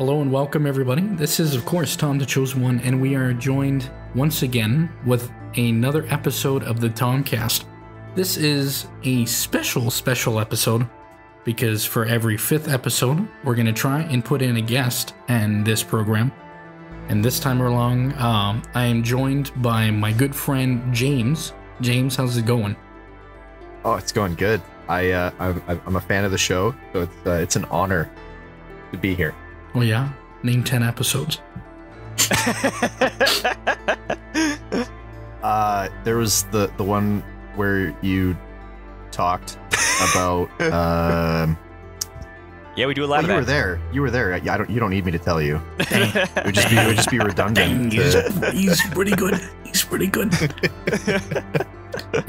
Hello and welcome everybody. This is of course Tom the Chosen One, and we are joined once again with another episode of the TomCast. This is a special episode because for every 5th episode we're going to try and put in a guest in this program. And this time along I am joined by my good friend James. James, how's it going? Oh, it's going good. I'm a fan of the show, so it's an honor to be here. Oh yeah? Name 10 episodes. There was the one where you talked about yeah, we do a lot of that. You were there. You were there. You don't need me to tell you. It would just be redundant. He's pretty good. He's pretty good.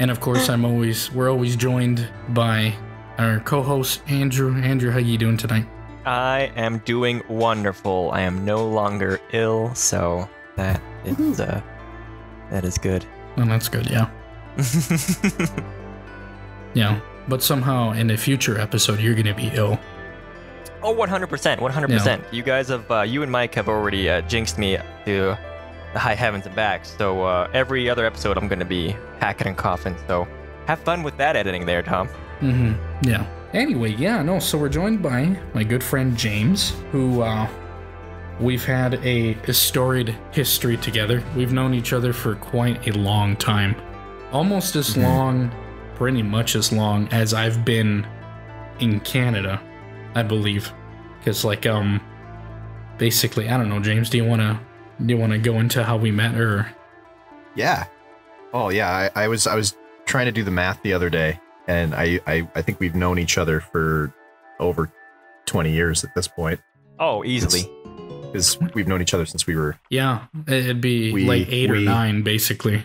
And of course, we're always joined by our co-host Andrew. Andrew, how you doing tonight? I am doing wonderful. I am no longer ill, so that is good. Well, that's good, yeah. Yeah, but somehow in a future episode, you're going to be ill. Oh, 100%, 100%. Yeah. You guys have, you and Mike have already jinxed me to the high heavens and back. So every other episode, I'm going to be hacking and coughing. So have fun with that editing there, Tom. Mm-hmm. Yeah. Anyway, yeah, no. So we're joined by my good friend James, who we've had a storied history together. We've known each other for quite a long time, almost as long, pretty much as long as I've been in Canada, I believe. Because basically, I don't know, James. Do you wanna go into how we met, or? Yeah. Oh yeah. I was trying to do the math the other day, and I think we've known each other for over 20 years at this point. Oh, easily. Because we've known each other since we were. Yeah, it'd be like 8 or 9, basically.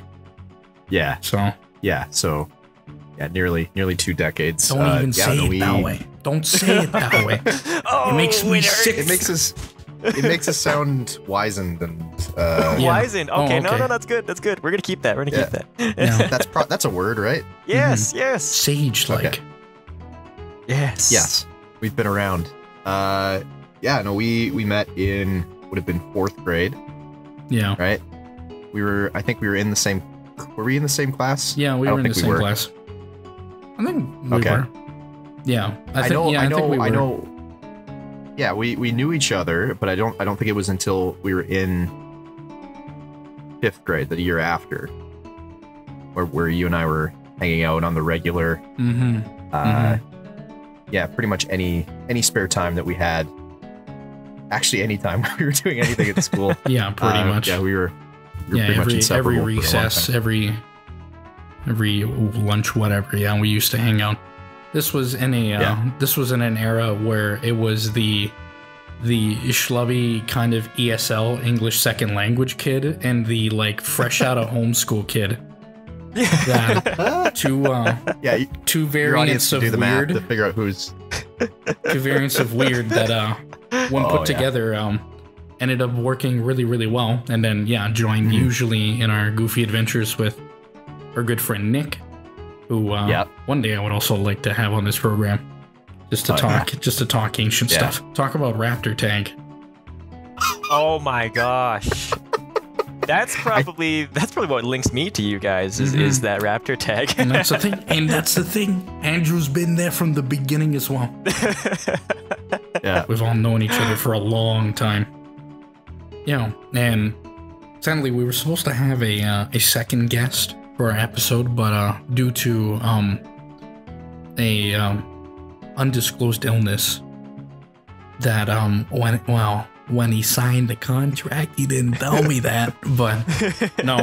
Yeah. So. Yeah. So. Yeah, nearly 2 decades. Don't even say it that way. Don't say it that way. Oh, it makes me sick. It makes us sound wizened and wizened. Okay, okay. No, that's good. That's good. We're gonna keep that. Keep that. No. That's a word, right? Yes, yes. Sage-like. Okay. Yes. We've been around. We met in would have been 4th grade. Yeah. Right. I think we were in the same. Were we in the same class? Yeah, we were in the same class. I think we were. Yeah, I know. Yeah, we knew each other, but I don't think it was until we were in 5th grade, the year after, where you and I were hanging out on the regular. Yeah, pretty much any spare time that we had. Actually, any time we were doing anything at school. Yeah, pretty much. Yeah, we were pretty much inseparable. Every recess, every lunch, whatever. Yeah, we used to hang out. This was in an era where it was the schlubby kind of ESL, English second language kid, and the fresh out of homeschool kid. That two variants of weird to figure out who's two variants of weird that when put together ended up working really, really well. And then joined usually in our goofy adventures with our good friend Nick, who one day I would also like to have on this program, just to talk ancient stuff, talk about Raptor Tag. Oh my gosh, that's probably what links me to you guys is that Raptor Tag. And that's the thing. Andrew's been there from the beginning as well. Yeah, we've all known each other for a long time. And sadly we were supposed to have a second guest for our episode, but due to a undisclosed illness that when he signed the contract he didn't tell me that, but no,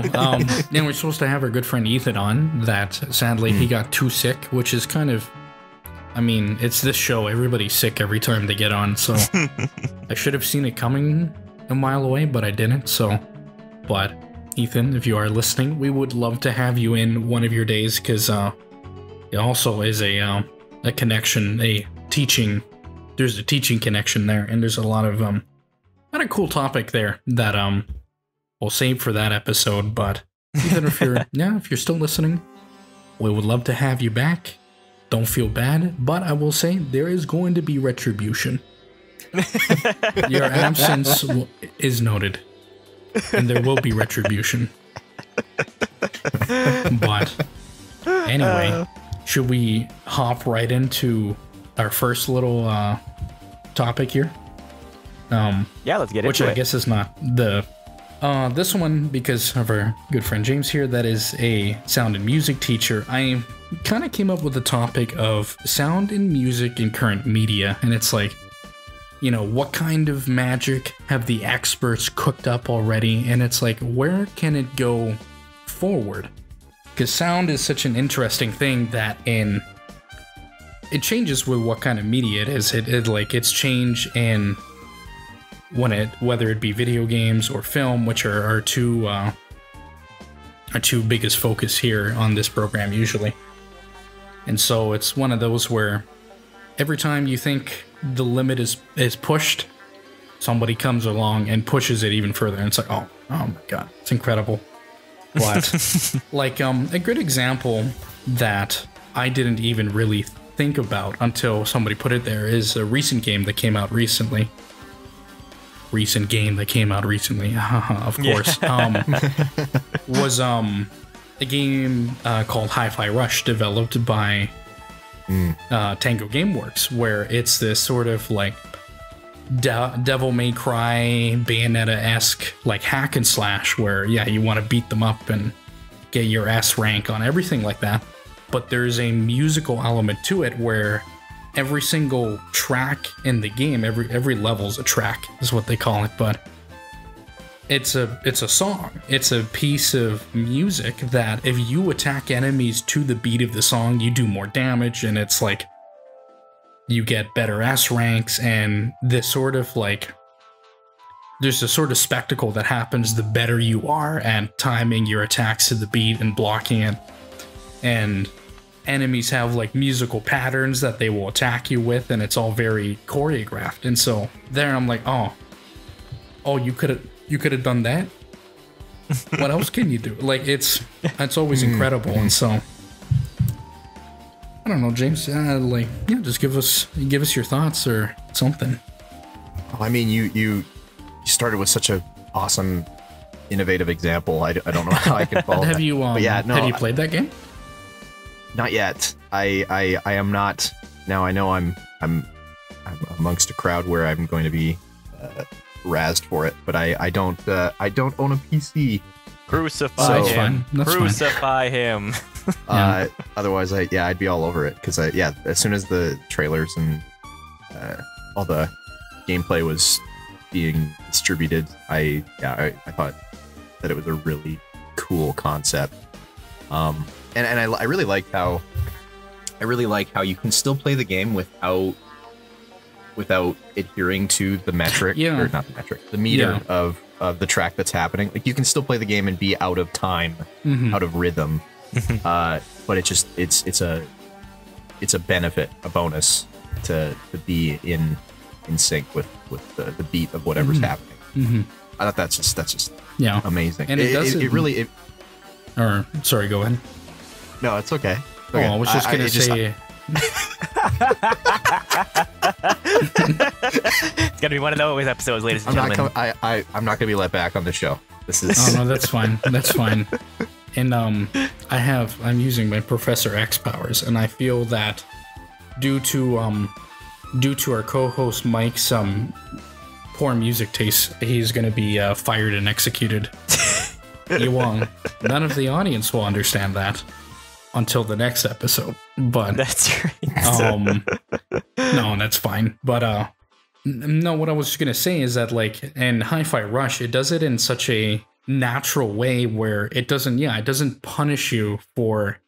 then we're supposed to have our good friend Ethan on. That sadly he got too sick, which is kind of, I mean, it's this show, everybody's sick every time they get on, so I should have seen it coming a mile away, but I didn't. So, but Ethan, if you are listening, we would love to have you in one of your days, because it also is a connection, there's a teaching connection there, and there's a lot of cool topic there that we'll save for that episode. But Ethan, if you're still listening, we would love to have you back. Don't feel bad, but I will say there is going to be retribution. Your absence is noted, and there will be retribution. But anyway, should we hop right into our first little topic here? Yeah, let's get into it. Which I guess is not the this one, because of our good friend James here, that is a sound and music teacher. I kind of came up with the topic of sound and music in current media, and it's like, you know, what kind of magic have the experts cooked up already? And it's like, where can it go forward? Because sound is such an interesting thing that it changes with what kind of media it is. It's change in whether it be video games or film, which are our two biggest focus here on this program usually. And so it's one of those where every time you think the limit is pushed, somebody comes along and pushes it even further, and it's like, oh my god, it's incredible. But like a good example that I didn't even really think about until somebody put it there is a recent game that came out recently. Of course. Was a game called Hi-Fi Rush, developed by Tango Gameworks, where it's this sort of like Devil May Cry, Bayonetta-esque like hack and slash, where you want to beat them up and get your S rank on everything like that. But there's a musical element to it where every single track in the game, every level's a track, is what they call it, but it's a song. It's a piece of music that if you attack enemies to the beat of the song, you do more damage, and it's like you get better S ranks, and this sort of like there's a sort of spectacle that happens the better you are at timing your attacks to the beat and blocking it. And enemies have like musical patterns that they will attack you with, and it's all very choreographed. And so there I'm like, oh, you could have done that. What else can you do? Like it's always incredible. And so I don't know, James, just give us your thoughts or something. Well, I mean, you started with such a awesome, innovative example. I don't know how I can follow. Have you have you played that game? Not yet. I am not. Now I know I'm amongst a crowd where I'm going to be razzed for it, but I don't own a PC. Crucify him. Crucify him. Otherwise, I'd be all over it, because as soon as the trailers and all the gameplay was being distributed, I thought that it was a really cool concept. And I really like how you can still play the game without adhering to the metric, or not the metric, the meter of the track that's happening. Like you can still play the game and be out of time, out of rhythm. But it's a benefit, a bonus to be in sync with the beat of whatever's happening. I thought that's just amazing. And it really. Or sorry, go ahead. No, it's okay. Oh, I was just gonna say. It's gonna be one of those episodes, ladies and gentlemen. I'm not gonna be let back on the show. This is. Oh no, that's fine. That's fine. And I'm using my Professor X powers, and I feel that due to our co-host Mike's poor music taste, he's gonna be fired and executed. You won't. None of the audience will understand that until the next episode. But that's right. No, that's fine. But no, what I was gonna say is that like in Hi-Fi Rush, it does it in such a natural way where it doesn't punish you for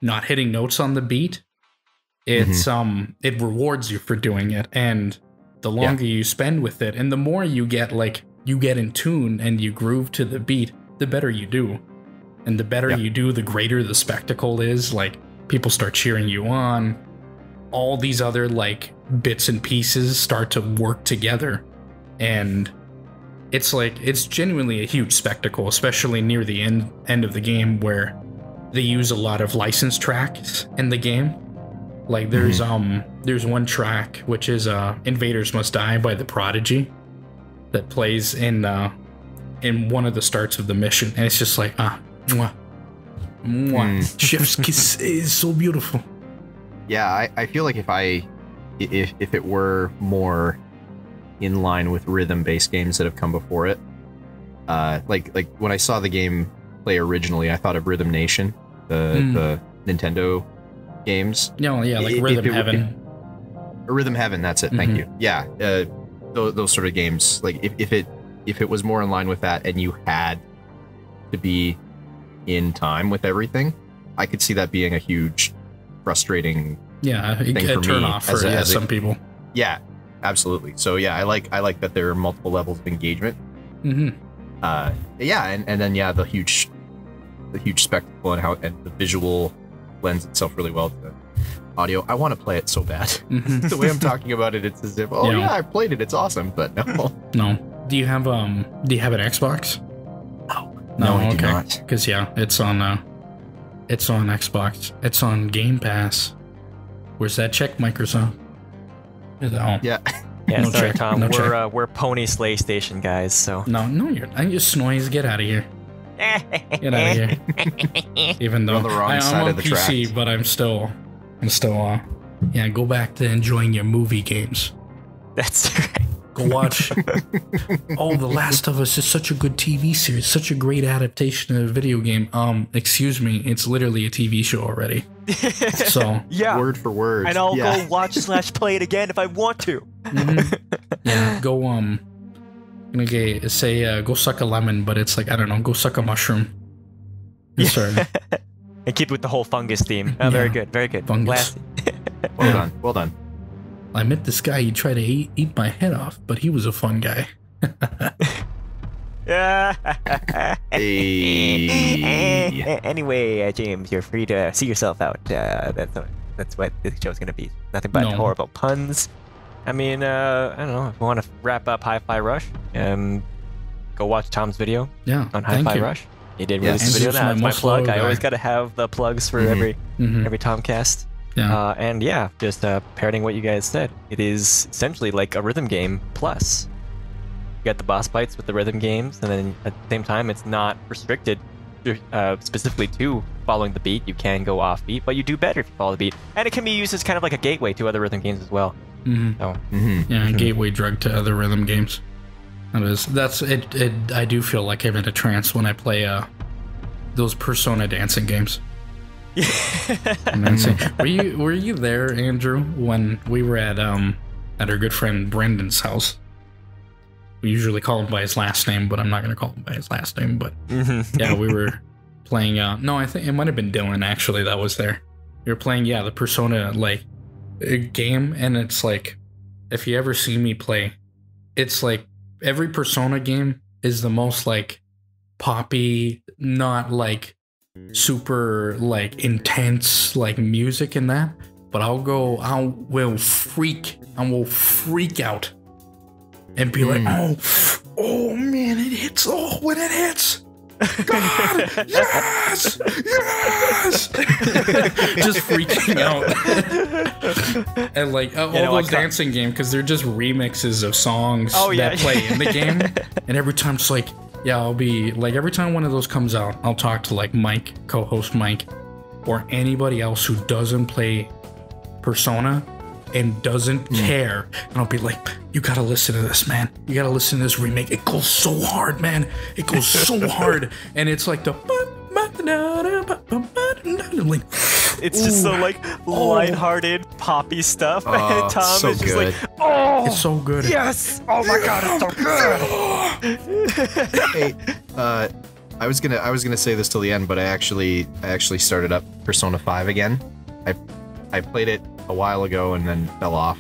not hitting notes on the beat. It's it rewards you for doing it, and the longer you spend with it, and the more you get in tune and you groove to the beat, the better you do. And the better you do, the greater the spectacle is. Like, people start cheering you on. All these other, like, bits and pieces start to work together. And it's like, it's genuinely a huge spectacle, especially near the end of the game, where they use a lot of licensed tracks in the game. Like there's one track which is Invaders Must Die by The Prodigy that plays in one of the starts of the mission, and it's just like mwah, mwah. Chef's kiss is so beautiful. Yeah, I feel like if it were more in line with rhythm-based games that have come before it, like when I saw the game play originally, I thought of Rhythm Nation, the Nintendo games. No, yeah, like Rhythm Heaven. Rhythm Heaven, that's it. Thank you. Yeah, those sort of games. Like if it was more in line with that, and you had to be in time with everything, I could see that being a huge frustrating thing for turn me off for some people. Yeah, absolutely. So yeah, I like that there are multiple levels of engagement. Yeah, and then the huge spectacle and the visual lends itself really well to audio. I want to play it so bad. The way I'm talking about it, it's as if I played it, it's awesome, but no. Do you have an Xbox? No, I do not. Because it's on Xbox. It's on Game Pass. Where's that check, Microsoft? Yeah. Yeah, No sorry, check, Tom. no we're Pony Slay Station guys, so. No, I just Snoise. Get out of here. Get out of here. Even though on the wrong side I'm on of the PC, tracks. but I'm still go back to enjoying your movie games. That's right. Go watch. The Last of Us is such a good TV series, such a great adaptation of a video game. Excuse me, it's literally a TV show already. So yeah, word for word, and I'll go watch / play it again if I want to. Yeah, go go suck a lemon, but it's like, I don't know, go suck a mushroom. Sorry. And keep with the whole fungus theme. Oh, very good, very good. Fungus. Well done. I met this guy, he tried to eat my head off, but he was a fun guy. Anyway, James, you're free to see yourself out. That's what this show's gonna be. Nothing but horrible puns. I mean, I don't know. If you want to wrap up Hi-Fi Rush, go watch Tom's video on Hi-Fi Rush. He did release a video. That's my plug. I always got to have the plugs for every TomCast. Yeah. And just parroting what you guys said. It is essentially like a rhythm game plus. You got the boss fights with the rhythm games, and then at the same time, it's not restricted specifically to following the beat. You can go off beat, but you do better if you follow the beat. And it can be used as kind of like a gateway to other rhythm games as well. Yeah, gateway drug to other rhythm games. That's it. I do feel like I'm in a trance when I play those Persona dancing games. Were you there, Andrew, when we were at our good friend Brendan's house? We usually call him by his last name, but I'm not gonna call him by his last name. But yeah, we were playing. No, I think it might have been Dylan actually that was there. We were playing the Persona game, and it's like, if you ever see me play, it's like every Persona game is the most like poppy, not like super like intense like music in that, but I will freak out and be like, oh man, it hits. Oh, when it hits, God, yes, just freaking out. And like all those dancing games, because they're just remixes of songs that play in the game, and every time it's like, I'll be like, every time one of those comes out, I'll talk to like Mike, co-host Mike, or anybody else who doesn't play Persona and doesn't care, and I'll be like, you gotta listen to this, man. You gotta listen to this remake. It goes so hard, man. It goes so hard, and it's like the like, it's just so like lighthearted poppy stuff. And Tom so is just good. like, it's so good. Yes! Oh my god, it's so good. Hey, I was gonna say this till the end, but I actually started up Persona 5 again. I played it a while ago and then fell off,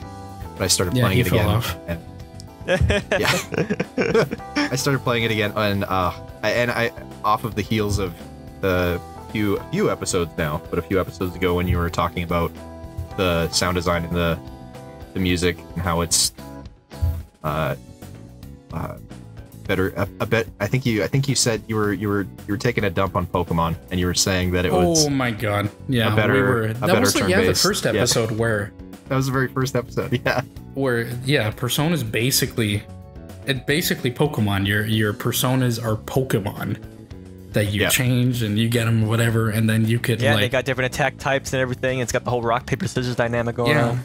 but I started playing it again. And, I started playing it again, and I off of the heels of the few episodes now, but a few episodes ago when you were talking about the sound design and the music and how it's better. A bit. I think you said you were taking a dump on Pokemon, and you were saying that it was. Oh my god! Yeah, that was the first episode where. That was the very first episode. Yeah. Where Persona's basically Pokemon. Your personas are Pokemon that you change and you get them whatever, and then you could they got different attack types and everything. It's got the whole rock paper scissors dynamic going on.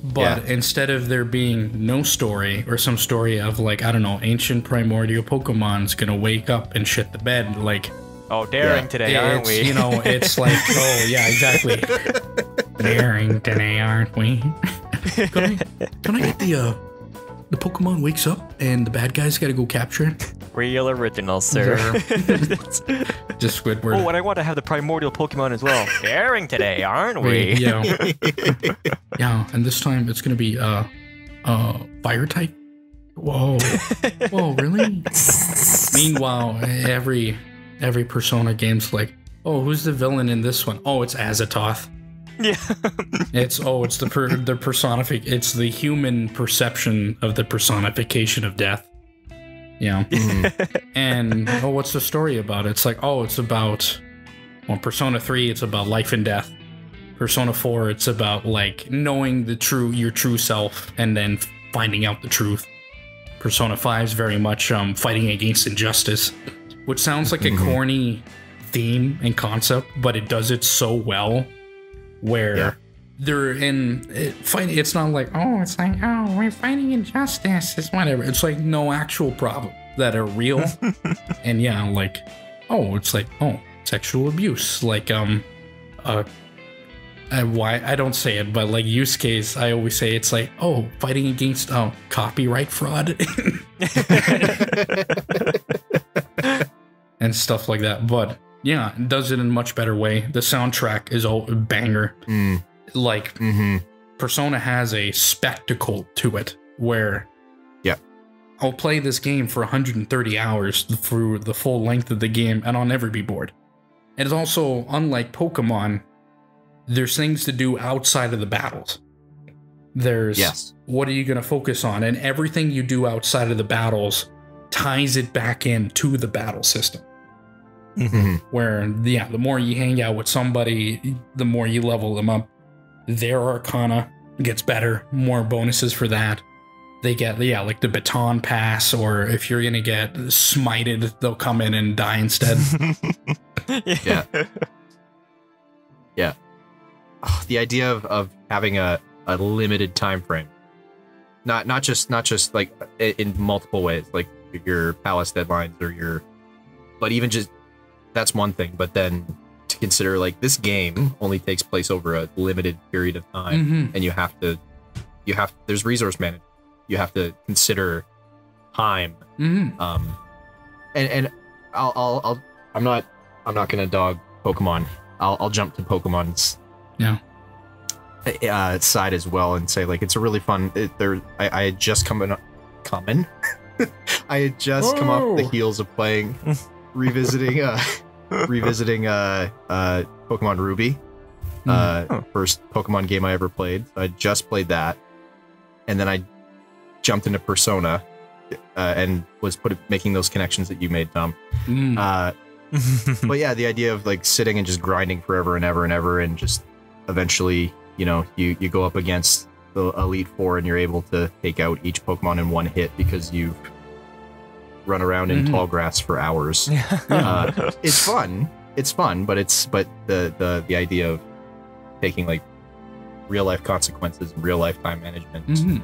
But instead of there being no story or some story of like, I don't know, ancient primordial Pokemon's gonna wake up and shit the bed, like, oh, daring today, aren't we? You know, it's like, oh yeah, exactly. Daring today, aren't we? Can I get the Pokemon wakes up and the bad guys gotta go capture it? Real original, sir. Just Squidward. Oh, and I want to have the primordial Pokemon as well. Daring today, aren't we? Yeah. Yeah, and this time it's gonna be fire type. Whoa. Whoa, really? Meanwhile, every Persona game's like, oh, who's the villain in this one? Oh, it's Azathoth. Yeah. It's the personific. It's the human perception of the personification of death. Yeah. And what's the story about? It's like, it's about Persona 3, it's about life and death. Persona 4, it's about like knowing your true self and then finding out the truth. Persona 5 is very much fighting against injustice, which sounds like a corny theme and concept, but it does it so well. Where they're in fighting, it's not like, it's like, we're fighting injustice, it's whatever. It's like no actual problem that are real. And like, it's like, sexual abuse, like why I don't say it, but like use case, I always say it's like, fighting against copyright fraud and stuff like that. But it does it in a much better way. The soundtrack is a banger. Like, Persona has a spectacle to it where I'll play this game for 130 hours through the full length of the game, and I'll never be bored. And it's also, unlike Pokemon, there's things to do outside of the battles. There's what are you going to focus on? And everything you do outside of the battles ties it back into the battle system. Where, the more you hang out with somebody, the more you level them up. Their Arcana gets better, more bonuses for that. They get, like the baton pass, or if you're gonna get smited, they'll come in and die instead. Yeah. Oh, the idea of having a limited time frame, not just like in multiple ways, like your palace deadlines or but even just that's one thing. But then to consider like this game only takes place over a limited period of time, and you have there's resource management. You have to consider time. And I'm not gonna dog Pokemon. I'll jump to Pokemon's side as well and say like it's a really fun. I had just come off the heels of playing revisiting Pokemon Ruby, first Pokemon game I ever played. I just played that, and then I jumped into Persona and was making those connections that you made, Tom. But yeah, the idea of like sitting and just grinding forever and ever and ever, and just eventually, you go up against the Elite Four and you're able to take out each Pokemon in one hit because you've run around in tall grass for hours. It's fun, but the idea of taking like real life consequences and real life time management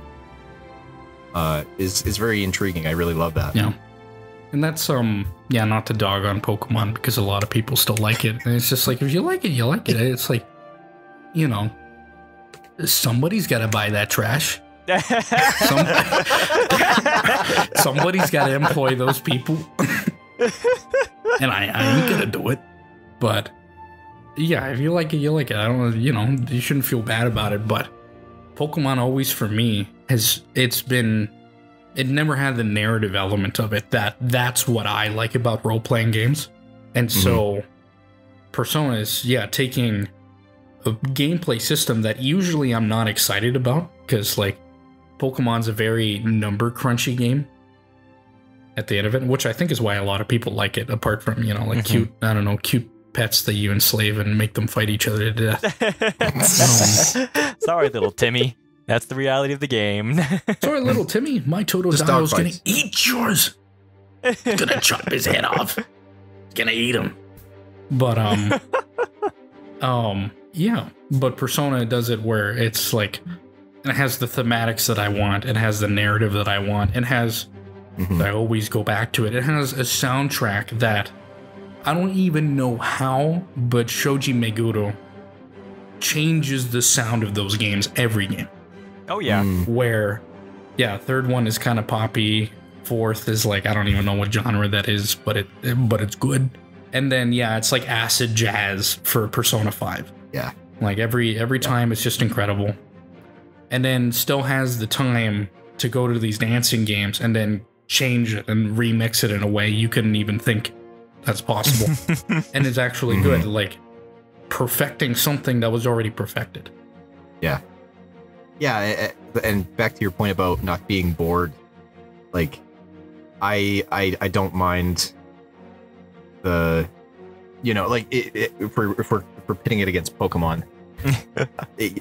is very intriguing. I really love that. Yeah. And that's not to dog on Pokemon, because a lot of people still like it. And it's just like, if you like it, you like it. It's like, somebody's got to buy that trash. Somebody's got to employ those people. And I ain't gonna do it. But yeah, if you like it, you like it. I don't know, you shouldn't feel bad about it. But Pokemon always, for me, it never had the narrative element of it. That's what I like about role-playing games. And so Persona is, taking a gameplay system that usually I'm not excited about, because like Pokemon's a very number crunchy game. at the end of it, which I think is why a lot of people like it, apart from, you know, like cute pets that you enslave and make them fight each other to death. Sorry, little Timmy. That's the reality of the game. Sorry, little Timmy. My Totodile's gonna eat yours. He's gonna chop his head off. He's gonna eat him. But yeah. But Persona does it where it's like, it has the thematics that I want. It has the narrative that I want. It has, I always go back to it. It has a soundtrack that I don't even know how, but Shoji Meguro changes the sound of those games every game. Oh yeah. Where, yeah, third one is kind of poppy. Fourth is like, I don't even know what genre that is, but it's good. And then yeah, it's like acid jazz for Persona 5. Yeah. Like every time it's just incredible. And then still has the time to go to these dancing games and then change it and remix it in a way you couldn't even think that's possible. And it's actually good, like perfecting something that was already perfected. Yeah. Yeah, and back to your point about not being bored, like I don't mind the, you know, like if we're pitting it against Pokemon,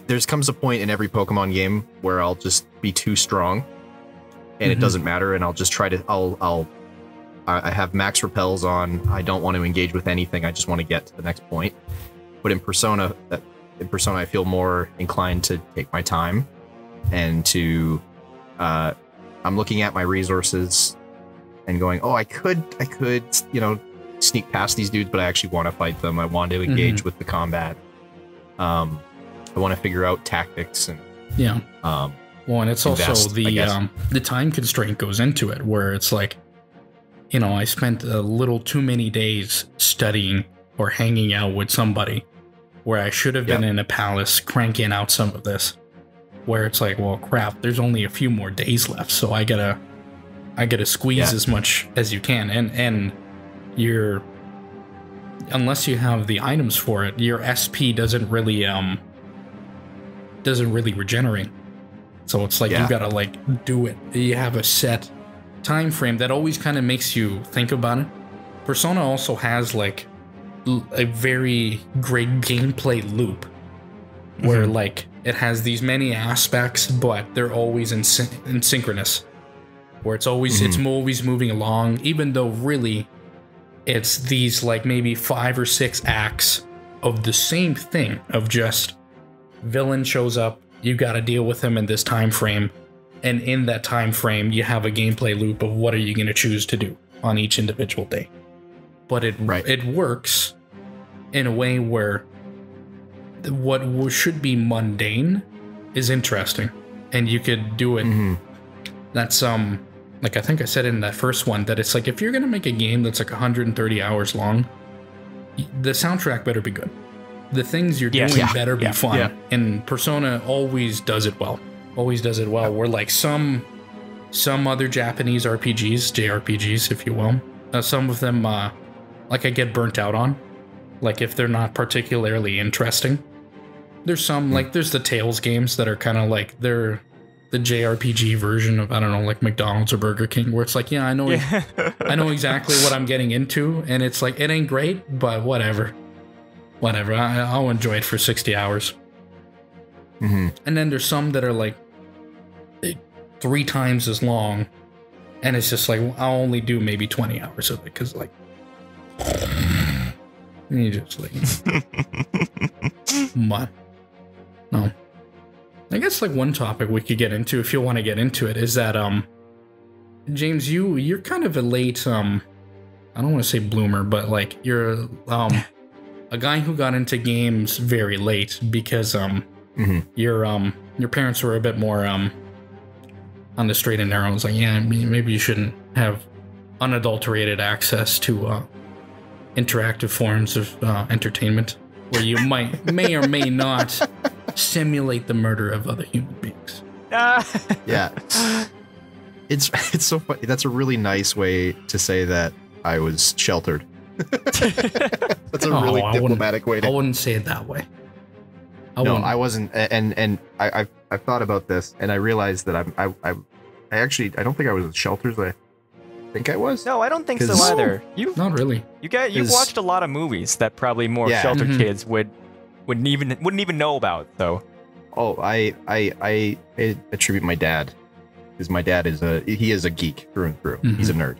there's comes a point in every Pokemon game where I'll just be too strong, and it doesn't matter, and I'll just try to I have max repels on. I don't want to engage with anything. I just want to get to the next point. But in Persona, I feel more inclined to take my time and to I'm looking at my resources and going, oh, I could, you know, sneak past these dudes, but I actually want to fight them. I want to engage with the combat. I want to figure out tactics and well, and it's also the time constraint goes into it, where it's like, you know, I spent a little too many days studying or hanging out with somebody where I should have been in a palace cranking out some of this, where it's like, well, crap, there's only a few more days left, so I gotta squeeze as much as you can, and you're, unless you have the items for it, your SP doesn't really regenerate. So it's like you gotta like do it. You have a set time frame that always kind of makes you think about it. Persona also has like a very great gameplay loop where like it has these many aspects, but they're always in synchronous, where it's always it's always moving along, even though really it's these like maybe 5 or 6 acts of the same thing, of just villain shows up, you got to deal with him in this time frame, and in that time frame you have a gameplay loop of what are you going to choose to do on each individual day. But it works in a way where what should be mundane is interesting, and you could do it. That's like I think I said in that first one that it's like, if you're gonna make a game that's like 130 hours long, the soundtrack better be good. The things you're doing better be fun. And Persona always does it well. Always does it well. Where like some other Japanese RPGs, JRPGs, if you will, some of them like I get burnt out on. Like if they're not particularly interesting. There's some like there's the Tales games that are kind of like they're the JRPG version of, I don't know, like McDonald's or Burger King, where it's like, I know exactly what I'm getting into, and it's like, it ain't great, but whatever. I'll enjoy it for 60 hours. And then there's some that are like 3 times as long, and it's just like, I'll only do maybe 20 hours of it, because like, you just like, what? No. I guess like one topic we could get into, if you want to get into it, is that James, you're kind of a late I don't want to say bloomer, but like you're a guy who got into games very late because your parents were a bit more on the straight and narrow. It's like, maybe you shouldn't have unadulterated access to interactive forms of entertainment where you may or may not simulate the murder of other human beings. Yeah. It's so funny. That's a really nice way to say that I was sheltered. That's a really diplomatic way to... I wouldn't say it that way. I wasn't. And I've thought about this, and I realized that I don't think I was in shelters. think I was. No, I don't think so 'Cause- either. You Not really. you've Is- watched a lot of movies that probably more Yeah. sheltered Mhm. kids wouldn't even know about. So Oh, I attribute my dad, because my dad is a geek through and through. Mhm. He's a nerd.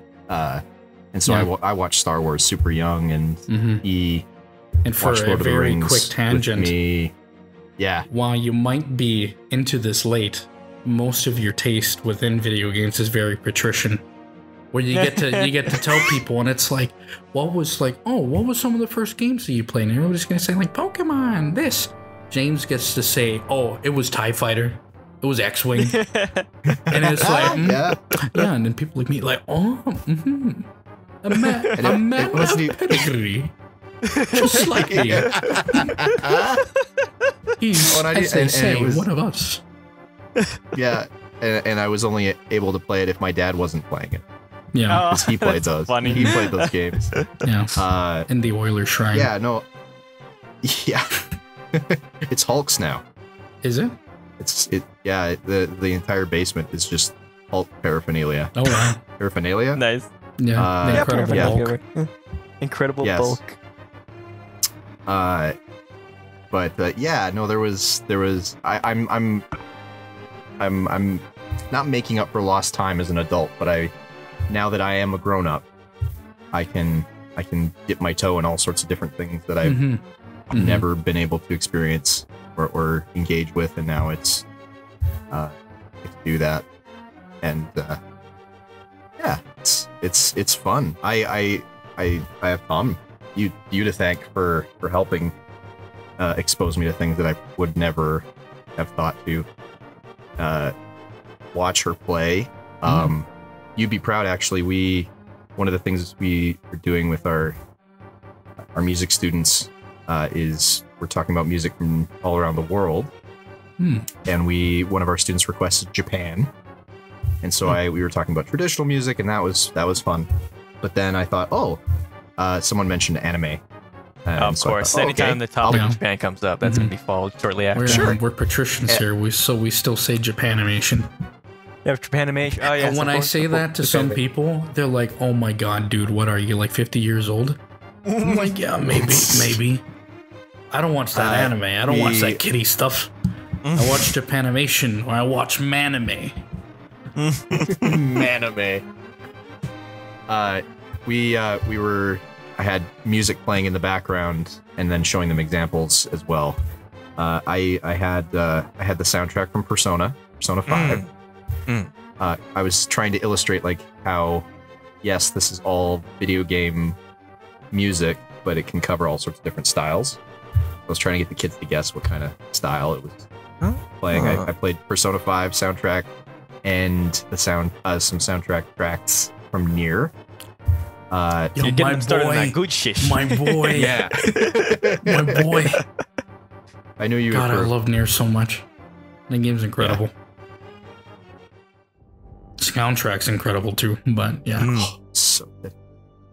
And so Yeah. I watched Star Wars super young, and Hmm. he And for watched a Lord of the very Rings quick with tangent, me. Yeah. while you might be into this late, most of your taste within video games is very patrician. Where you get to tell people, and it's like, what was some of the first games that you played? And everybody's gonna say like Pokemon, this. James gets to say, oh, it was TIE Fighter, it was X-Wing, and it's like, Yeah. yeah, and then people like me like, oh, a man it wasn't of pedigree, just like me. He's, Oh, and I as did- they and say, it was- one of us. Yeah. And I was only able to play it if my dad wasn't playing it, Yeah, because he played That's those. funny. He played those games. yeah. In the Oiler Shrine. Yeah. No. Yeah. It's Hulk's now. Is it? Yeah. The entire basement is just Hulk paraphernalia. Oh wow. Paraphernalia. nice. Yeah, the Yeah, Incredible yeah. Hulk. Incredible Yes. bulk. But yeah, no, there was I'm not making up for lost time as an adult, but now that I am a grown up, I can dip my toe in all sorts of different things that I've Mhm. Mhm. never been able to experience or engage with, and now it's I get to do that, and yeah, it's fun. I have Tom you to thank for helping expose me to things that I would never have thought to watch her play. You'd be proud, actually. One of the things we are doing with our music students is we're talking about music from all around the world. And one of our students requested Japan, and so we were talking about traditional music, and that was fun. But then I thought, someone mentioned anime. And Of so I course, thought, anytime the topic Yeah. of Japan comes up, that's gonna be followed shortly after. We're patricians here. We still say Japanimation. Yeah, Japanimation. Oh yeah. And when I say that to some people, they're like, "Oh my god, dude, what are you, like 50 years old?" I'm like, "Yeah, maybe. I don't watch that anime. I don't watch that kiddie stuff. I watch Japanimation, or I watch manime." Manime. I had music playing in the background and then showing them examples as well. I had the soundtrack from Persona 5. I was trying to illustrate like how, yes, this is all video game music, but it can cover all sorts of different styles. I was trying to get the kids to guess what kind of style it was playing. I played Persona 5 soundtrack and some soundtrack tracks from Nier. Yo, You're getting my them started on boy, that good shit. my boy, Yeah. my boy. I knew you God, I were. love Nier so much. The game's incredible. Soundtrack's incredible too, but yeah. So good.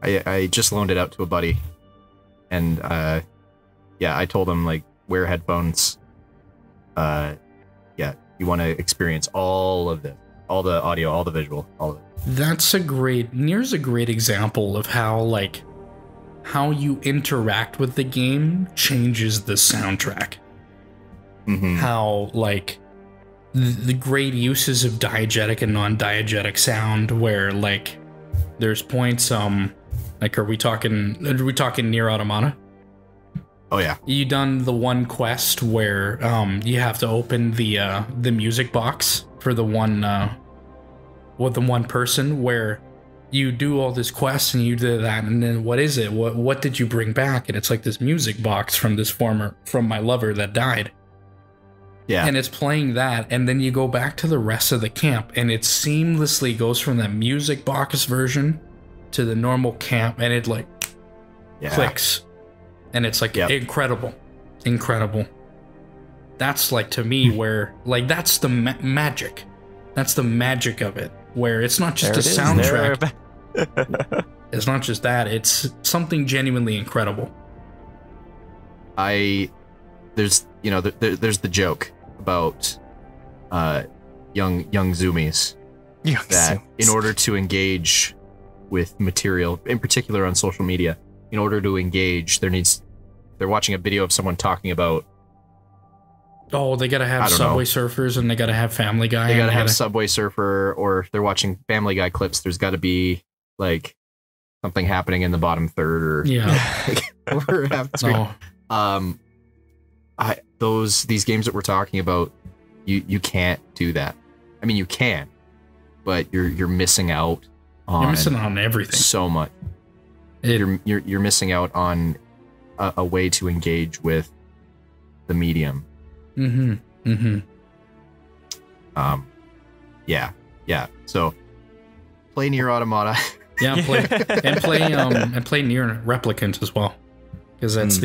I just loaned it out to a buddy, and I told him like wear headphones. You want to experience all of this, all the audio, all the visual, all of it. Nier's a great example of how you interact with the game changes the soundtrack. How the great uses of diegetic and non-diegetic sound, where there's points are we talking Nier Automata? Oh yeah. You done the one quest where you have to open the music box for the one person, where you do all this quest and you do that, and then what is it? What did you bring back? And it's like this music box from my lover that died. Yeah. And it's playing that, and then you go back to the rest of the camp, and it seamlessly goes from that music box version to the normal camp, and it clicks. And it's incredible. That's to me where that's the magic. That's the magic of it, where it's not just a soundtrack. It's not just that, it's something genuinely incredible. There's the joke about young zoomies that in order to engage with material, in particular on social media. In order to engage, they're watching a video of someone talking about. Oh, they gotta have Subway Surfers, and they gotta have Family Guy. They gotta have Subway Surfer, or if they're watching Family Guy clips, there's got to be like something happening in the bottom third, or over half the screen. These games that we're talking about, you can't do that. I mean, you can, but you're missing out on. You're missing on everything. So much. You're missing out on a way to engage with the medium. Yeah. So play Nier Automata. play Nier Replicant as well, because that's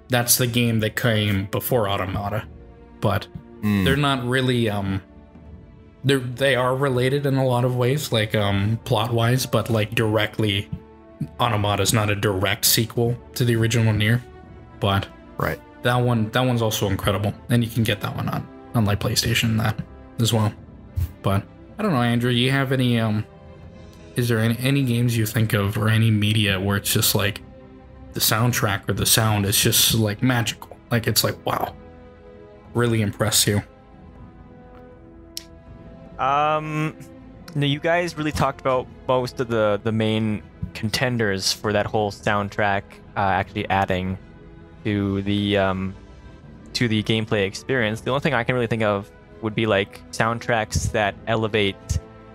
that's the game that came before Automata, but they're not really they are related in a lot of ways, like plot wise, but like directly, Automata is not a direct sequel to the original Nier, but right. That one's also incredible, and you can get that one on like PlayStation and that as well. But I don't know, Andrew, you have any is there any games you think of, or any media where it's just like the soundtrack or the sound is just like magical, like it's like, wow, really impress you? No, you guys really talked about most of the main contenders for that whole soundtrack actually adding to the gameplay experience. The only thing I can really think of would be like soundtracks that elevate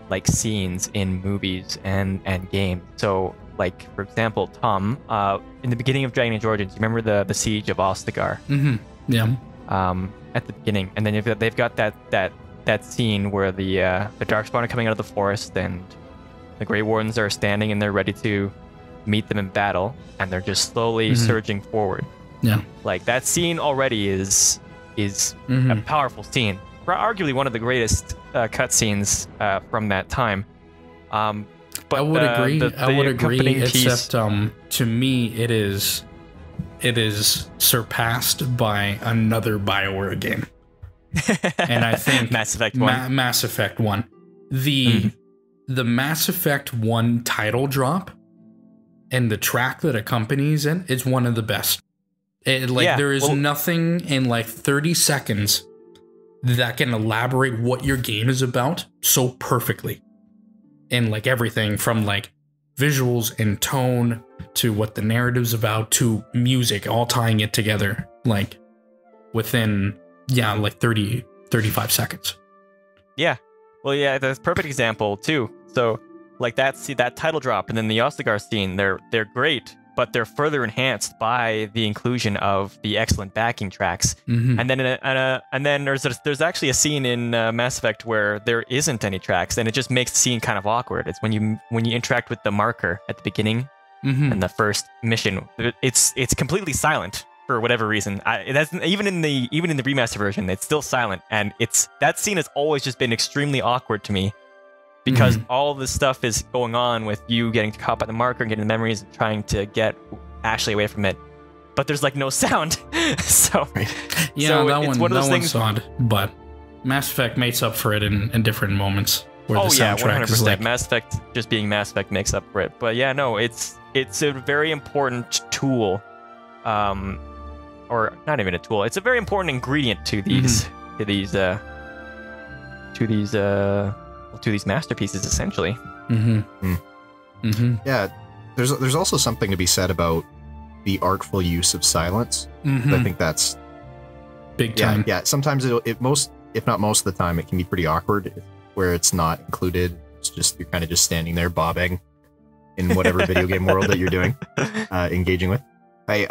like scenes in movies and games. So like, for example, Tom, in the beginning of Dragon Age Origins, you remember the siege of Ostagar? Yeah. At the beginning, and then they've got that scene where the Darkspawn are coming out of the forest, and the Grey Wardens are standing, and they're ready to meet them in battle, and they're just slowly surging forward. Yeah. Like, that scene already is a powerful scene. Arguably one of the greatest cutscenes from that time. But I would agree. I would agree. Except to me, it is surpassed by another BioWare game, and I think Mass Effect 1. Mass Effect 1. The Mass Effect 1 title drop and the track that accompanies it is one of the best. There is nothing in like 30 seconds that can elaborate what your game is about so perfectly. And like everything from like visuals and tone to what the narrative's about to music, all tying it together like within like 35 seconds. Yeah. Well, yeah, that's a perfect example too. So like that title drop and then the Ostagar scene, they're great, but they're further enhanced by the inclusion of the excellent backing tracks. And then there's actually a scene in Mass Effect where there isn't any tracks, and it just makes the scene kind of awkward. It's when you interact with the marker at the beginning and the first mission. It's completely silent for whatever reason. Even in the remaster version, it's still silent, and that scene has always just been extremely awkward to me. Because all of this stuff is going on with you getting to caught by the marker and getting the memories and trying to get Ashley away from it. But there's like no sound. So that one's odd. But Mass Effect makes up for it in different moments. Where the soundtrack 100%. is like... Mass Effect, just being Mass Effect, makes up for it. But yeah, no, it's a very important tool. Or not even a tool. It's a very important ingredient to these masterpieces, essentially. Yeah, there's also something to be said about the artful use of silence. I think that's big time. Yeah, sometimes if not most of the time, it can be pretty awkward where it's not included. It's just you're kind of just standing there bobbing in whatever video game world that you're doing, engaging with. I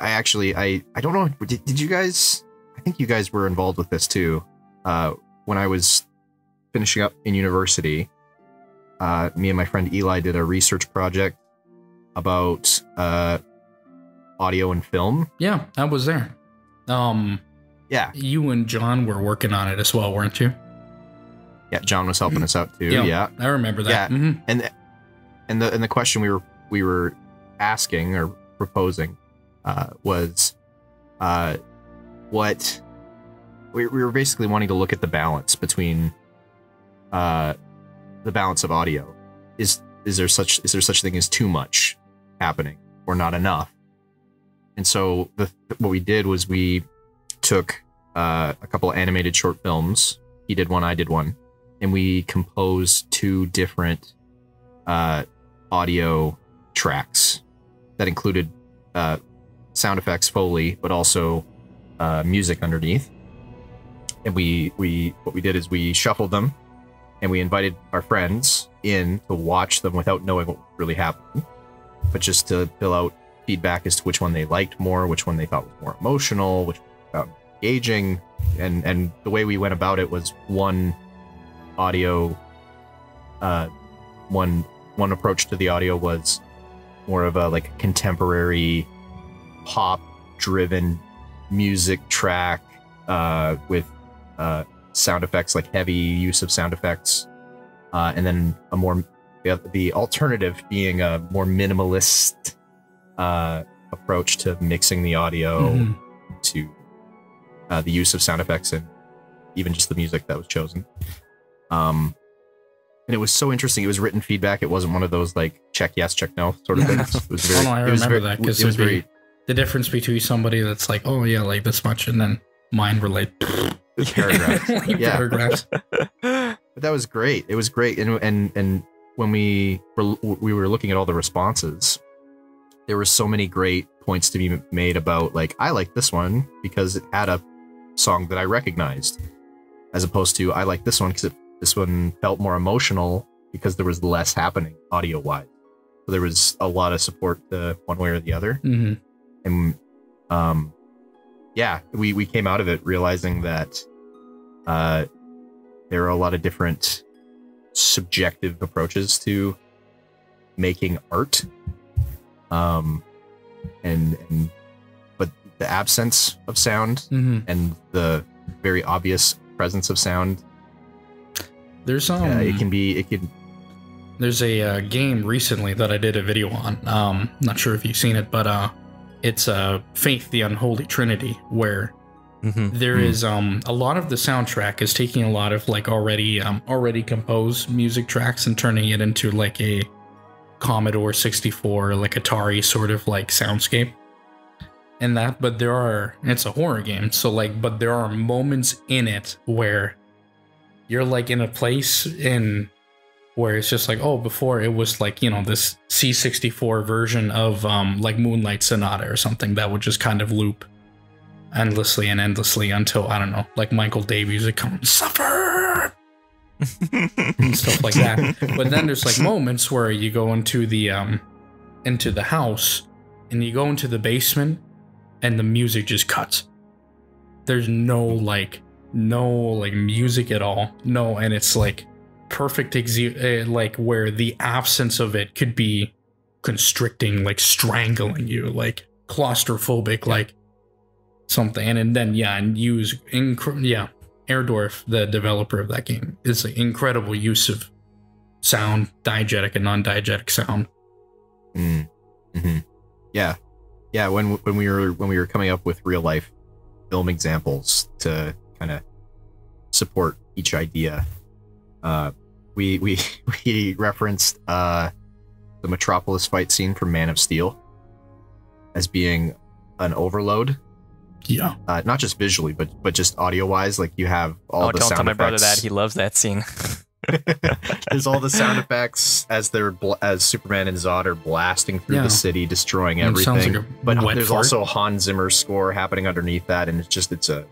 don't know. Did you guys? I think you guys were involved with this too. When I was finishing up in university, me and my friend Eli did a research project about audio and film. Yeah, I was there. Yeah, you and John were working on it as well, weren't you? Yeah, John was helping us out too. Yeah, I remember that. Yeah, and the question we were asking or proposing was what we were basically wanting to look at the balance between the balance of audio. Is is there such thing as too much happening or not enough? And so what we did was we took a couple of animated short films. He did one, I did one, and we composed 2 different audio tracks that included sound effects, Foley, but also music underneath. And what we did is we shuffled them, and we invited our friends in to watch them without knowing what really happened, but just to fill out feedback as to which one they liked more, which one they thought was more emotional, which one they found engaging. And the way we went about it was one approach to the audio was more of a like contemporary pop driven music track with sound effects, like heavy use of sound effects, and then the alternative being a more minimalist approach to mixing the audio to the use of sound effects and even just the music that was chosen. And it was so interesting. It was written feedback. It wasn't one of those like check yes, check no sort of things. It was very, I remember that, because it was very the difference between somebody that's like, oh yeah, like this much, and then mine were like paragraphs. Paragraphs. But that was great. It was great. And when we were looking at all the responses, there were so many great points to be made about like, I like this one because it had a song that I recognized, as opposed to I like this one because this one felt more emotional because there was less happening audio wise. So there was a lot of support to one way or the other. And we came out of it realizing that there are a lot of different subjective approaches to making art. But the absence of sound and the very obvious presence of sound, there's there's a game recently that I did a video on. Not sure if you've seen it, but it's Faith, the Unholy Trinity, where there is a lot of the soundtrack is taking a lot of like already composed music tracks and turning it into like a Commodore 64, like Atari sort of like soundscape. And that, but it's a horror game, so like, but there are moments in it where you're like in a place where it's just like, oh, before it was like, you know, this C64 version of like Moonlight Sonata or something that would just kind of loop endlessly and endlessly until, I don't know, like Michael Davies would come, suffer, and stuff like that. But then there's like moments where you go into the house and you go into the basement and the music just cuts. There's no music at all. No, and it's like perfect like where the absence of it could be constricting, like strangling you, like claustrophobic, like something. And then Airdorf, the developer of that game, is an incredible use of sound, diegetic and non-diegetic sound. Yeah, when we were coming up with real life film examples to kind of support each idea, we referenced the Metropolis fight scene from Man of Steel as being an overload. Yeah, not just visually, but just audio wise. Like you have all the sound effects. Don't tell my brother that, he loves that scene. There's all the sound effects as Superman and Zod are blasting through the city, destroying everything. Like but there's also Hans Zimmer's score happening underneath that, and it's a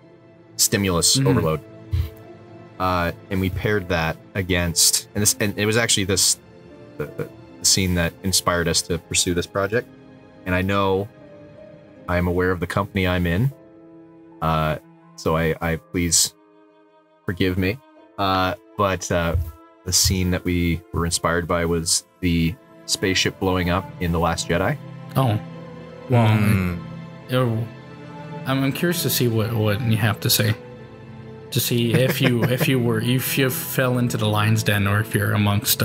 stimulus overload. And we paired that against, and it was actually the scene that inspired us to pursue this project. And I know I am aware of the company I'm in, so I please forgive me. But the scene that we were inspired by was the spaceship blowing up in The Last Jedi. Oh, well, I'm curious to see what you have to say, to see if you fell into the lion's den or if you're amongst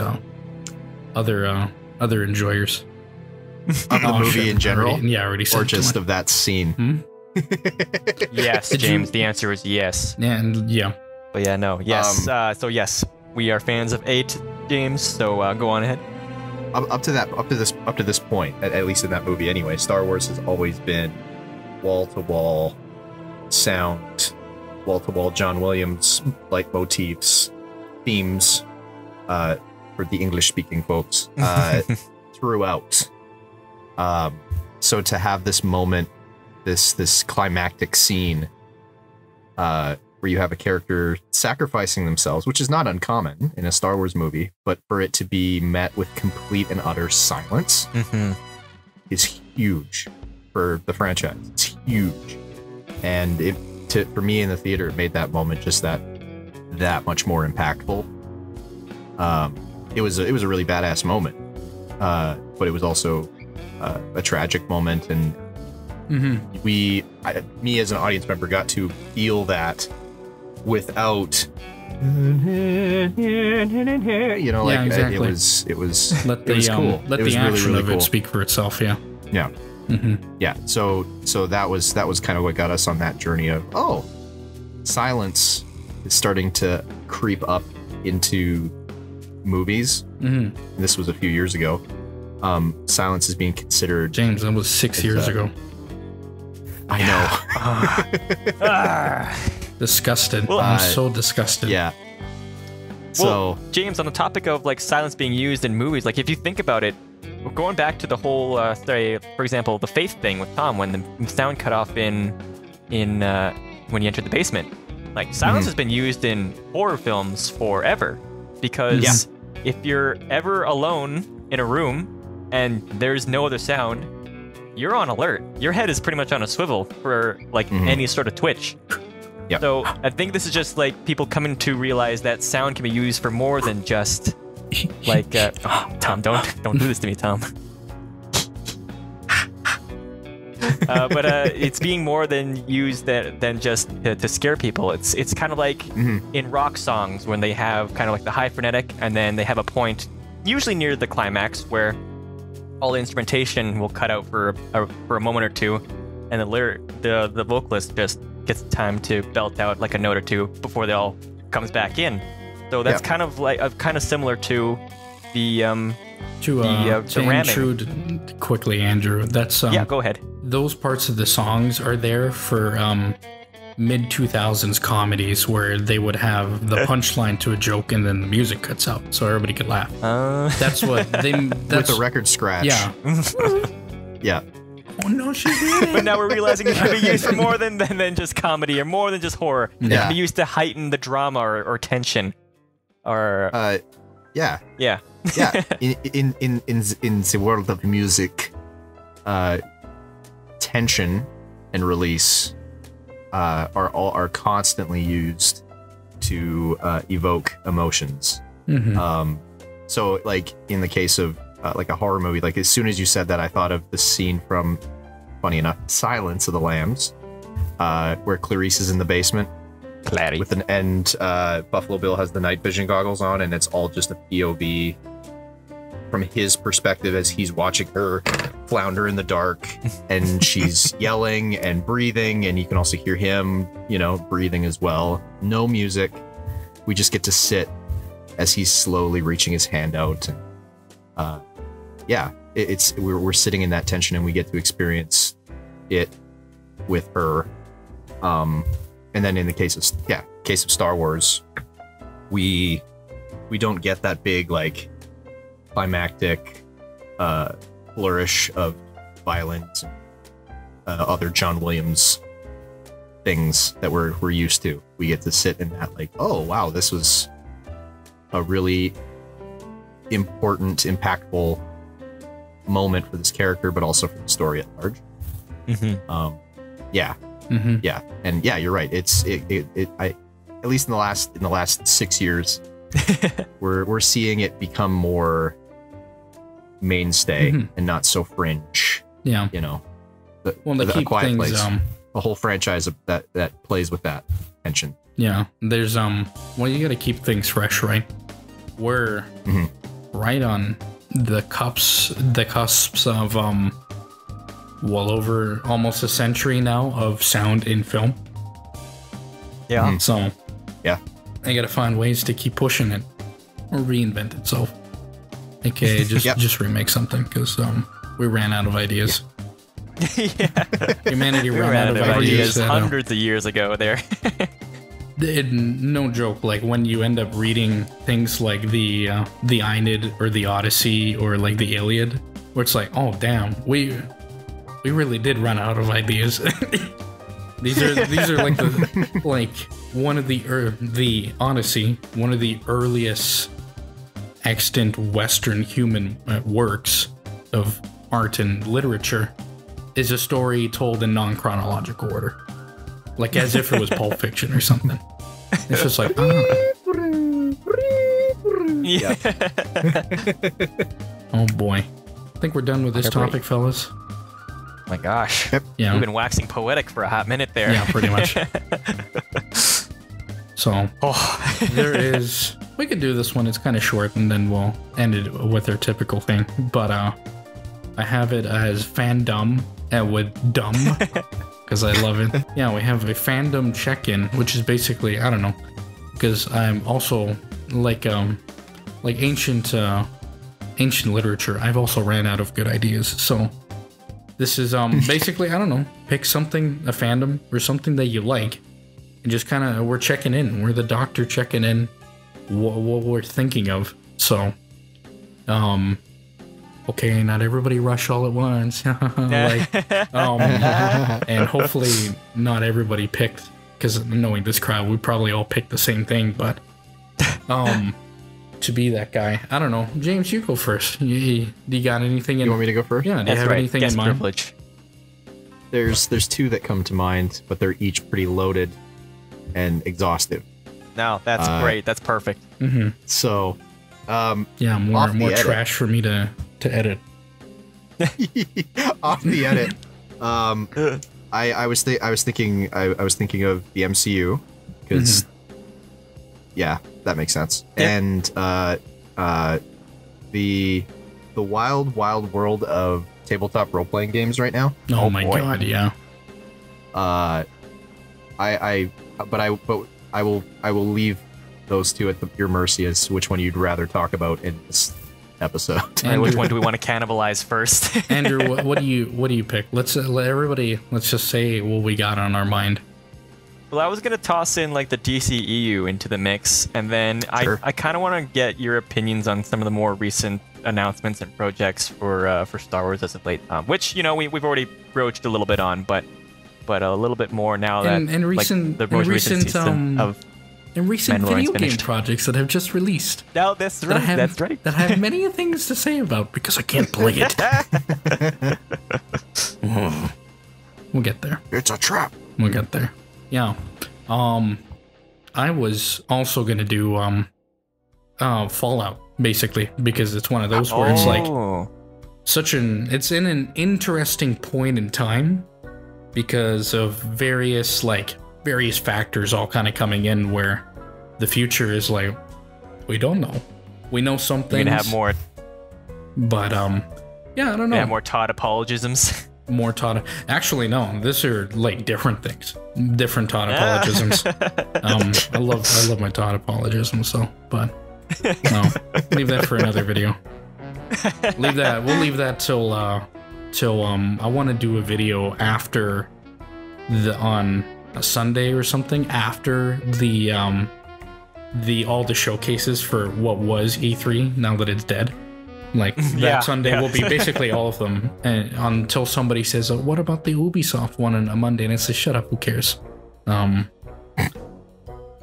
other enjoyers of the movie in general. Already or just of that scene. Yes, James. The answer is yes. Yeah. But yeah, no, yes. So yes, we are fans of 8, James. So go on ahead. up to this point, at least in that movie anyway, Star Wars has always been wall-to-wall sound, wall-to-wall John Williams leitmotifs, themes, for the English-speaking folks, throughout. So to have this moment, this climactic scene, where you have a character sacrificing themselves, which is not uncommon in a Star Wars movie, but for it to be met with complete and utter silence is huge for the franchise. It's huge. And for me in the theater, it made that moment just that much more impactful. It was a really badass moment, but it was also a tragic moment, and me as an audience member got to feel that without, you know, like exactly. it was Let the it was cool. let It was the really, action really of cool. it speak for itself. Yeah. Yeah. Yeah. So that was kind of what got us on that journey of, oh, silence is starting to creep up into movies. And this was a few years ago. Silence is being considered. James, that was 6 years ago. I know. Disgusted. Well, I'm so disgusted. Yeah. Well, So James, on the topic of like silence being used in movies, like if you think about it, going back to the whole, say, for example, the Faith thing with Tom, when the sound cut off in when you entered the basement, like silence has been used in horror films forever, because if you're ever alone in a room and there's no other sound, you're on alert. Your head is pretty much on a swivel for like any sort of twitch. Yep. So I think this is just like people coming to realize that sound can be used for more than just like Tom, don't do this to me, Tom. But it's being more than used than just to scare people. It's kind of like in rock songs when they have kind of like the high frenetic, and then they have a point usually near the climax where all the instrumentation will cut out for a moment or two, and the vocalist just gets time to belt out like a note or two before they all comes back in. So that's kind of similar to the To ramming. intrude quickly, Andrew, that's yeah, go ahead. those parts of the songs are there for mid-2000s comedies where they would have the punchline to a joke and then the music cuts out so everybody could laugh. That's what they... with a record scratch. Yeah. Yeah. Oh, no, she did it. But now we're realizing it can be used for more than just comedy or more than just horror. It Yeah. can be used to heighten the drama or tension. Or Yeah. yeah. Yeah. In the world of music, tension and release are constantly used to evoke emotions. So like in the case of like a horror movie, like as soon as you said that, I thought of the scene from, funny enough, Silence of the Lambs, where Clarice is in the basement with an end. Buffalo Bill has the night vision goggles on, and it's all just a POV from his perspective as he's watching her flounder in the dark, and she's yelling and breathing, and you can also hear him, breathing as well. No music. We just get to sit as he's slowly reaching his hand out. And, we're sitting in that tension, and we get to experience it with her. And then in the case of Star Wars, we don't get that big like climactic flourish of violence and other John Williams things that we're used to. We get to sit in that like, oh wow, this was a really important, impactful moment for this character, but also for the story at large. Yeah, and yeah, you're right. At least in the last 6 years, we're seeing it become more mainstay and not so fringe. Yeah. The keep Quiet things Place, a whole franchise that plays with that tension. Yeah, there's you gotta keep things fresh, right? We're right on the cusps of well over almost a century now of sound in film. Yeah. So yeah, I gotta find ways to keep pushing it or reinvent itself. AKA just remake something because we ran out of ideas. Yeah. Humanity ran out of ideas hundreds of years ago there. No joke, like when you end up reading things like the Aeneid or the Odyssey or like the Iliad, where it's like, oh damn, we really did run out of ideas. these are like one of the Odyssey, one of the earliest extant Western human works of art and literature, is a story told in non-chronological order. Like as if it was Pulp Fiction or something. It's just like, Yeah. Oh boy. I think we're done with this topic, fellas. Oh my gosh. Yeah. We've been waxing poetic for a hot minute there. Yeah, pretty much. So, there is... We could do this one. It's kind of short, and then we'll end it with our typical thing. But I have it as Fandumb with dumb. Because I love it. Yeah, we have a fandom check-in, which is basically, I don't know, because I'm also like ancient literature. I've also ran out of good ideas, so this is basically, I don't know, pick something, a fandom or something that you like, and just kind of we're checking in. We're the doctor checking in what we're thinking of. So, okay, not everybody rush all at once. And hopefully not everybody picked, because knowing this crowd, we probably all picked the same thing, but to be that guy, I don't know. James, you go first. Do you got anything in... You want me to go first? Yeah, do you have anything in mind? Privilege. There's two that come to mind, but they're each pretty loaded and exhaustive. No, that's great. That's perfect. Mm-hmm. So, yeah, more trash for me to edit. Off the edit. I was thinking of the MCU because yeah, that makes sense. Yeah. And the wild world of tabletop role playing games right now. Oh my god, yeah. But I will leave those two at your mercy as which one you'd rather talk about in this episode. And which one do we want to cannibalize first? Andrew, what do you pick? Let's just say what we got on our mind. Well, I was gonna toss in like the DCEU into the mix, and then sure. I kind of want to get your opinions on some of the more recent announcements and projects for Star Wars as of late, which we've already broached a little bit on, but a little bit more now that recent video game projects that have just released. No, that's right. That's right. That I have many things to say about because I can't play it. We'll get there. It's a trap. We'll get there. Yeah. I was also gonna do Fallout basically because it's one of those where it's like it's in an interesting point in time because of various factors all kind of coming in where the future is like, we don't know. We know some things. You're gonna have more. But, yeah, I don't know. Yeah, more Todd apologisms. More Todd. Actually, no. These are like different things. Different Todd apologisms. I love my Todd apologisms, so, but no. Leave that for another video. Leave that. We'll leave that till I want to do a video after on a Sunday or something after the all the showcases for what was E3 now that it's dead. Like that Sunday will be basically all of them, and until somebody says, "What about the Ubisoft one on a Monday?" And I say, "Shut up, who cares?"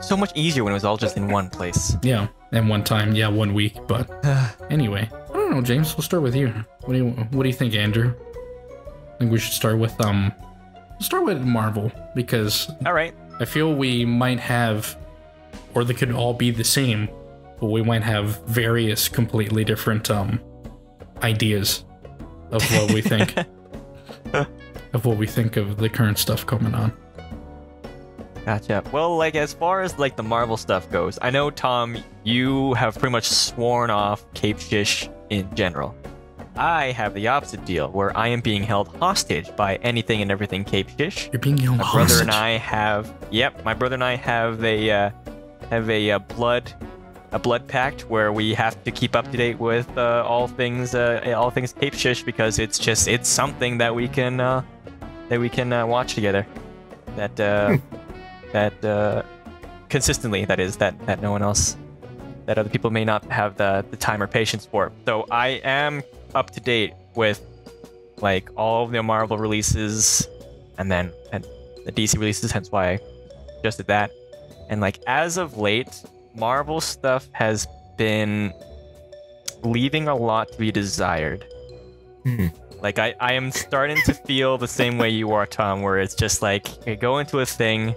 So much easier when it was all just in one place. Yeah, and one time, yeah, 1 week. But anyway, I don't know, James. We'll start with you. What do you think, Andrew? I think we should start with Marvel because all right. I feel we might have, or they could all be the same, but we might have various completely different ideas of what we think of the current stuff coming on. Gotcha. Well, as far as the Marvel stuff goes, I know, Tom, you have pretty much sworn off Cape Shish in general. I have the opposite deal, where I am being held hostage by anything and everything Cape Shish. You're being held hostage? My brother and I have a blood a blood pact where we have to keep up to date with all things Cape Shish, because it's something that we can watch together. That consistently, that no one else, that other people may not have the time or patience for. So I am up to date with like all of the Marvel releases and the DC releases, hence why I just did that. And like as of late, Marvel stuff has been leaving a lot to be desired. Like I am starting to feel the same way you are, Tom, where it's just like you go into a thing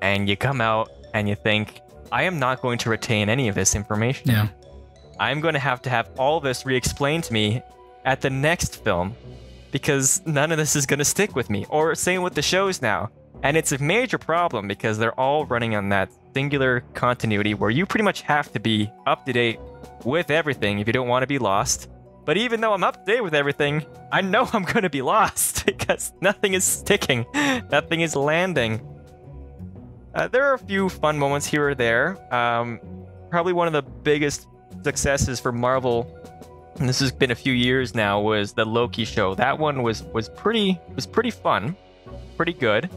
and you come out and you think, I am not going to retain any of this information. Yeah. I'm going to have all this re-explained to me at the next film, because none of this is going to stick with me. Or same with the shows now. And it's a major problem because they're all running on that singular continuity where you pretty much have to be up to date with everything if you don't want to be lost. But even though I'm up to date with everything, I know I'm going to be lost because nothing is sticking. Nothing is landing. There are a few fun moments here or there. Probably one of the biggest successes for Marvel, and this has been a few years now, was the Loki show. That one was pretty fun, pretty good.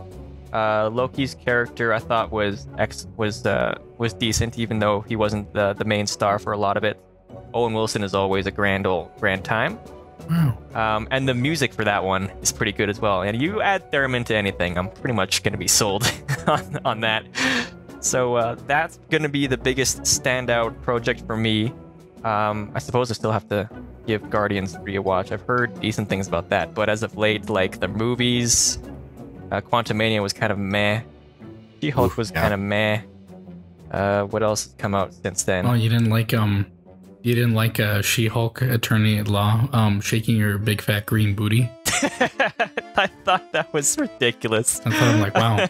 Loki's character I thought was decent, even though he wasn't the main star for a lot of it. Owen Wilson is always a grand time. Wow. And the music for that one is pretty good as well. And you add theremin to anything, I'm pretty much going to be sold on that. So that's going to be the biggest standout project for me. I suppose I still have to give Guardians 3 a watch. I've heard decent things about that, but as of late, like the movies, Quantumania was kind of meh. She-Hulk was kind of meh. What else has come out since then? Oh, you didn't like She-Hulk attorney at law shaking your big fat green booty? I thought that was ridiculous. I thought, I'm like, wow.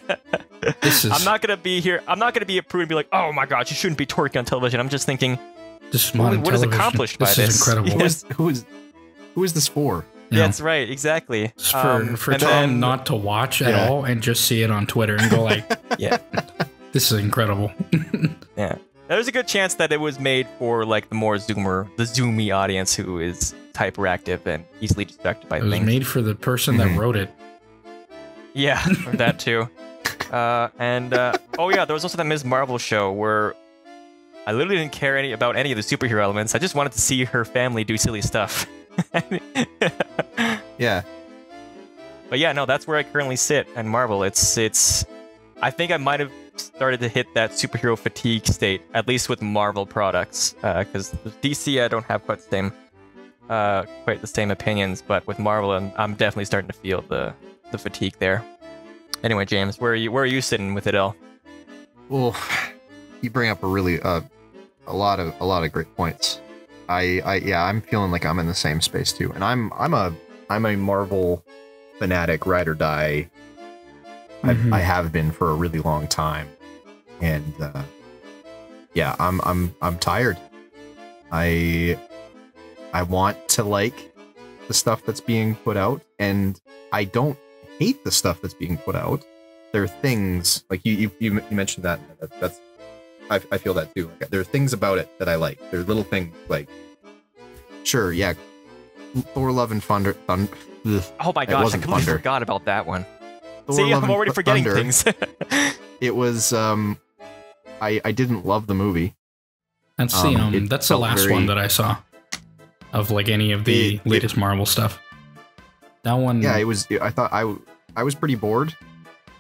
I'm not gonna be here. I'm not gonna be a prude and be like, oh my god, you shouldn't be twerking on television. I'm just thinking, this is modern what is television. accomplished by this? This is incredible. Yes. Who is this for? Yeah, that's right, exactly. It's for Tom not to watch at all and just see it on Twitter and go like, yeah, this is incredible. Yeah. There's a good chance that it was made for like the zoomy audience who is hyperactive and easily distracted by things. It was made for the person that wrote it. Yeah, or that too. Oh yeah, there was also that Ms. Marvel show where I literally didn't care about any of the superhero elements. I just wanted to see her family do silly stuff. Yeah. But yeah, no, that's where I currently sit in Marvel. It's I think I might have started to hit that superhero fatigue state, at least with Marvel products, because DC I don't have quite the same opinions, but with Marvel I'm definitely starting to feel the fatigue there. Anyway, James, where are you sitting with it all? Well, you bring up a really a lot of great points. I'm feeling like I'm in the same space too, and I'm a Marvel fanatic, ride or die. I have been for a really long time, and yeah, I'm tired. I want to like the stuff that's being put out, and I don't hate the stuff that's being put out. There are things like you mentioned that's I feel that too. Like, there are things about it that I like. There are little things like, sure, yeah, Thor: Love and Thunder. Oh my gosh, I completely forgot about that one. Thor, See, Love I'm already forgetting Thunder. things. It was I didn't love the movie. That's that's the last one that I saw of like any of the latest Marvel stuff. That one. Yeah, it was. I thought I was pretty bored,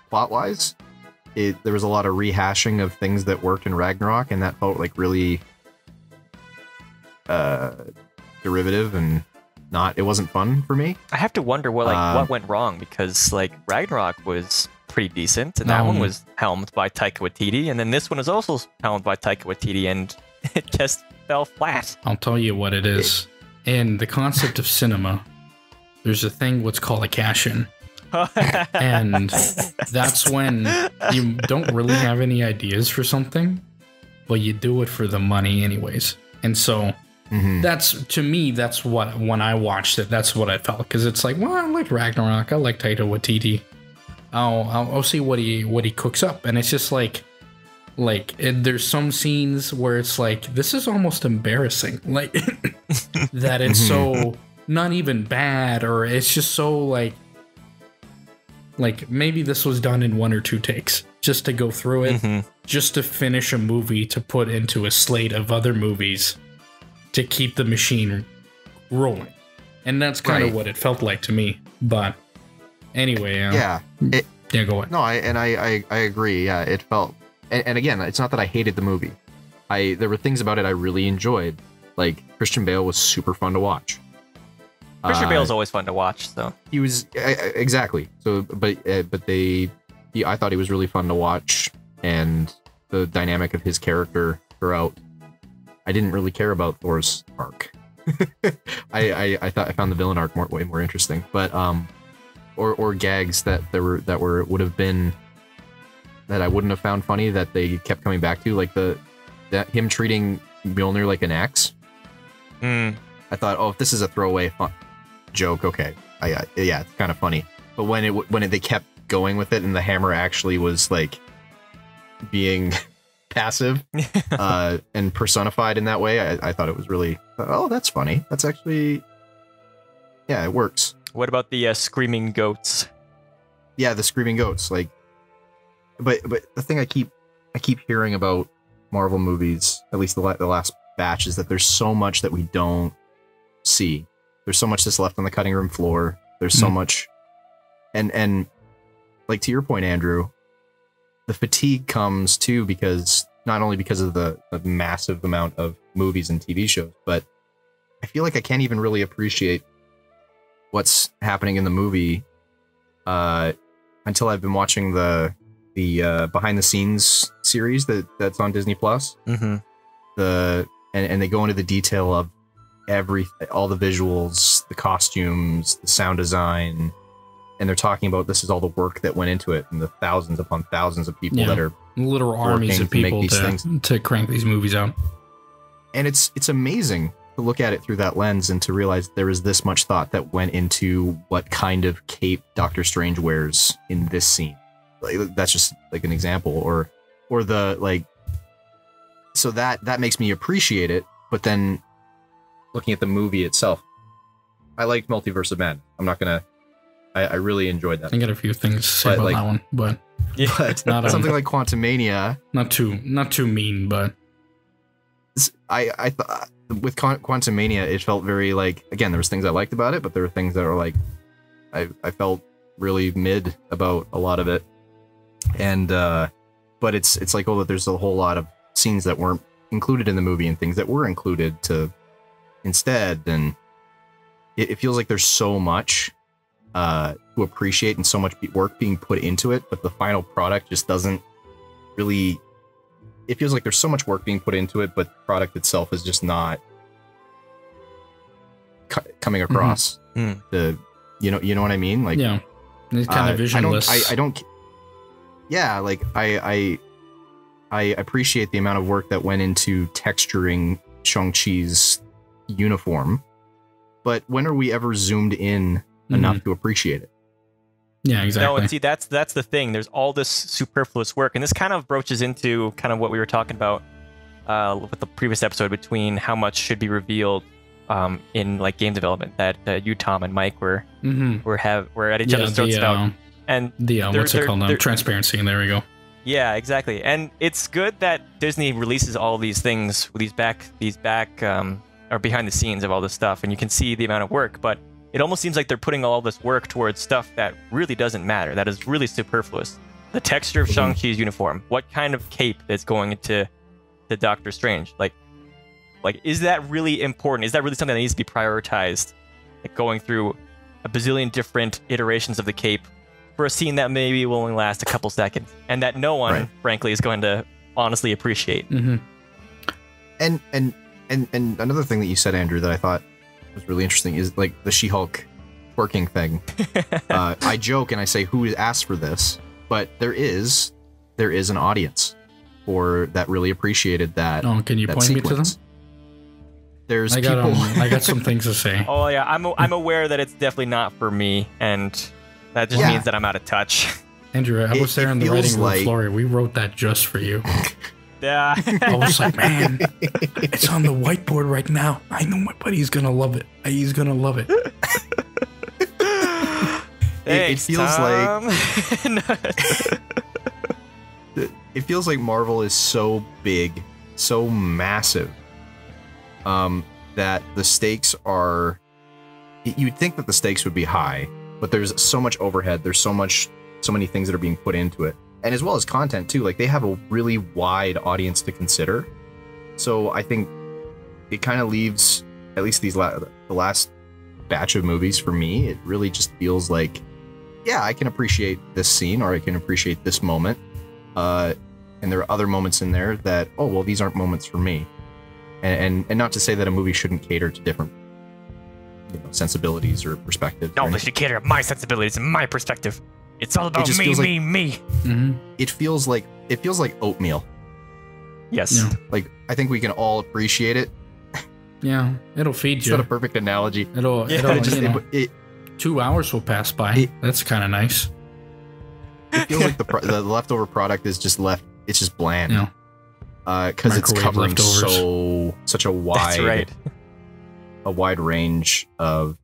plot wise. There was a lot of rehashing of things that worked in Ragnarok, and that felt like really derivative and not. It wasn't fun for me. I have to wonder what went wrong, because like Ragnarok was pretty decent, and that one was helmed by Taika Waititi, and then this one is also helmed by Taika Waititi, and it just fell flat. I'll tell you what it is. In the concept of cinema, there's a thing what's called a cash-in. And that's when you don't really have any ideas for something, but you do it for the money anyways. And so that's, to me, that's what, when I watched it, that's what I felt. Because it's like, well, I like Ragnarok, I like Taika Waititi. I'll see what he cooks up. And it's just like, Like, there's some scenes where it's like, this is almost embarrassing. Like, that it's so not even bad, or it's just so like maybe this was done in 1 or 2 takes just to go through it, just to finish a movie to put into a slate of other movies to keep the machine rolling. And that's kind of what it felt like to me. But anyway, yeah, go ahead. No, I agree. Yeah, it felt, and again, it's not that I hated the movie. There were things about it I really enjoyed. Like, Christian Bale was super fun to watch. Christian Bale's always fun to watch, so he was exactly. So, but I thought he was really fun to watch, and the dynamic of his character throughout. I didn't really care about Thor's arc. I found the villain arc way more interesting, but or gags that would have been that I wouldn't have found funny that they kept coming back to, like him treating Mjolnir like an axe. I thought, oh, if this is a throwaway joke, okay, yeah, it's kind of funny. But when they kept going with it, and the hammer actually was like being passive and personified in that way, I thought it was really, oh, that's funny. That's actually, yeah, it works. What about the screaming goats? Yeah, the screaming goats. Like, but the thing I keep hearing about Marvel movies, at least the last batch, is that there's so much that we don't see. There's so much that's left on the cutting room floor. There's so much, and like, to your point, Andrew, the fatigue comes too because not only because of the massive amount of movies and TV shows, but I feel like I can't even really appreciate what's happening in the movie until I've been watching the behind the scenes series that's on Disney Plus. And they go into the detail of all the visuals, the costumes, the sound design, and they're talking about this is all the work that went into it, and the thousands upon thousands of people that are literal armies of people to crank these movies out. And it's amazing to look at it through that lens and to realize there was this much thought that went into what kind of cape Doctor Strange wears in this scene. Like, that's just like an example, or the like. So that makes me appreciate it, but then looking at the movie itself, I liked Multiverse of Madness. I'm not gonna. I really enjoyed that. I got a few things to say about that one, but not something like Quantumania. Not too mean, but I thought with Quantumania, it felt very like, again, there was things I liked about it, but there were things that were like I felt really mid about a lot of it, and but it's like, oh, that there's a whole lot of scenes that weren't included in the movie and things that were included to instead, and it feels like there's so much to appreciate and so much work being put into it, but the final product just doesn't really. It feels like there's so much work being put into it, but the product itself is just not coming across. The you know what I mean? Like, yeah, it's kind of visionless. I don't. Yeah, like I appreciate the amount of work that went into texturing Shang-Chi's uniform, but when are we ever zoomed in enough to appreciate it? Yeah, exactly. No, and see, that's the thing. There's all this superfluous work, and this kind of broaches into kind of what we were talking about with the previous episode, between how much should be revealed in like game development that you, Tom, and Mike were at each other's throats about. And what's it called? Transparency, and there we go. Yeah, exactly. And it's good that Disney releases all these things, these back or behind the scenes of all this stuff, and you can see the amount of work, but it almost seems like they're putting all this work towards stuff that really doesn't matter, that is really superfluous. The texture of Shang-Chi's uniform, what kind of cape that's going into the Doctor Strange, like is that really important? Is that really something that needs to be prioritized? Like going through a bazillion different iterations of the cape for a scene that maybe will only last a couple seconds, and that no one, frankly, is going to honestly appreciate. And another thing that you said, Andrew, that I thought was really interesting is like the She-Hulk twerking thing. I joke and I say, who asked for this? But there is an audience for that really appreciated that. Oh, can you point sequence. me to them? There's I got some things to say. Oh yeah, I'm aware that it's definitely not for me, and that just means that I'm out of touch. Andrew, I was there on the writing room floor. We wrote that just for you. Yeah. I was like, man, it's on the whiteboard right now. I know my buddy's gonna love it. He's gonna love it. It feels Tom. it feels like Marvel is so big, so massive, that the stakes are. You'd think that the stakes would be high, but there's so much overhead. There's so many things that are being put into it. And as well as content too, like they have a really wide audience to consider. So I think it kind of leaves, at least the last batch of movies for me, it really just feels like, yeah, I can appreciate this scene or I can appreciate this moment. And there are other moments in there that, oh, well, these aren't moments for me. And not to say that a movie shouldn't cater to different sensibilities or perspectives. No, they should cater to my sensibilities and my perspective. It's all about me. Mm-hmm. It feels like oatmeal. Yes. Yeah. Like I think we can all appreciate it. Yeah, it'll feed It's you. not a perfect analogy. It'll It 2 hours will pass by. That's kind of nice. It feels like the leftover product is just left. It's just bland. Yeah. Because it's covering leftovers. such a wide, That's right. a wide range of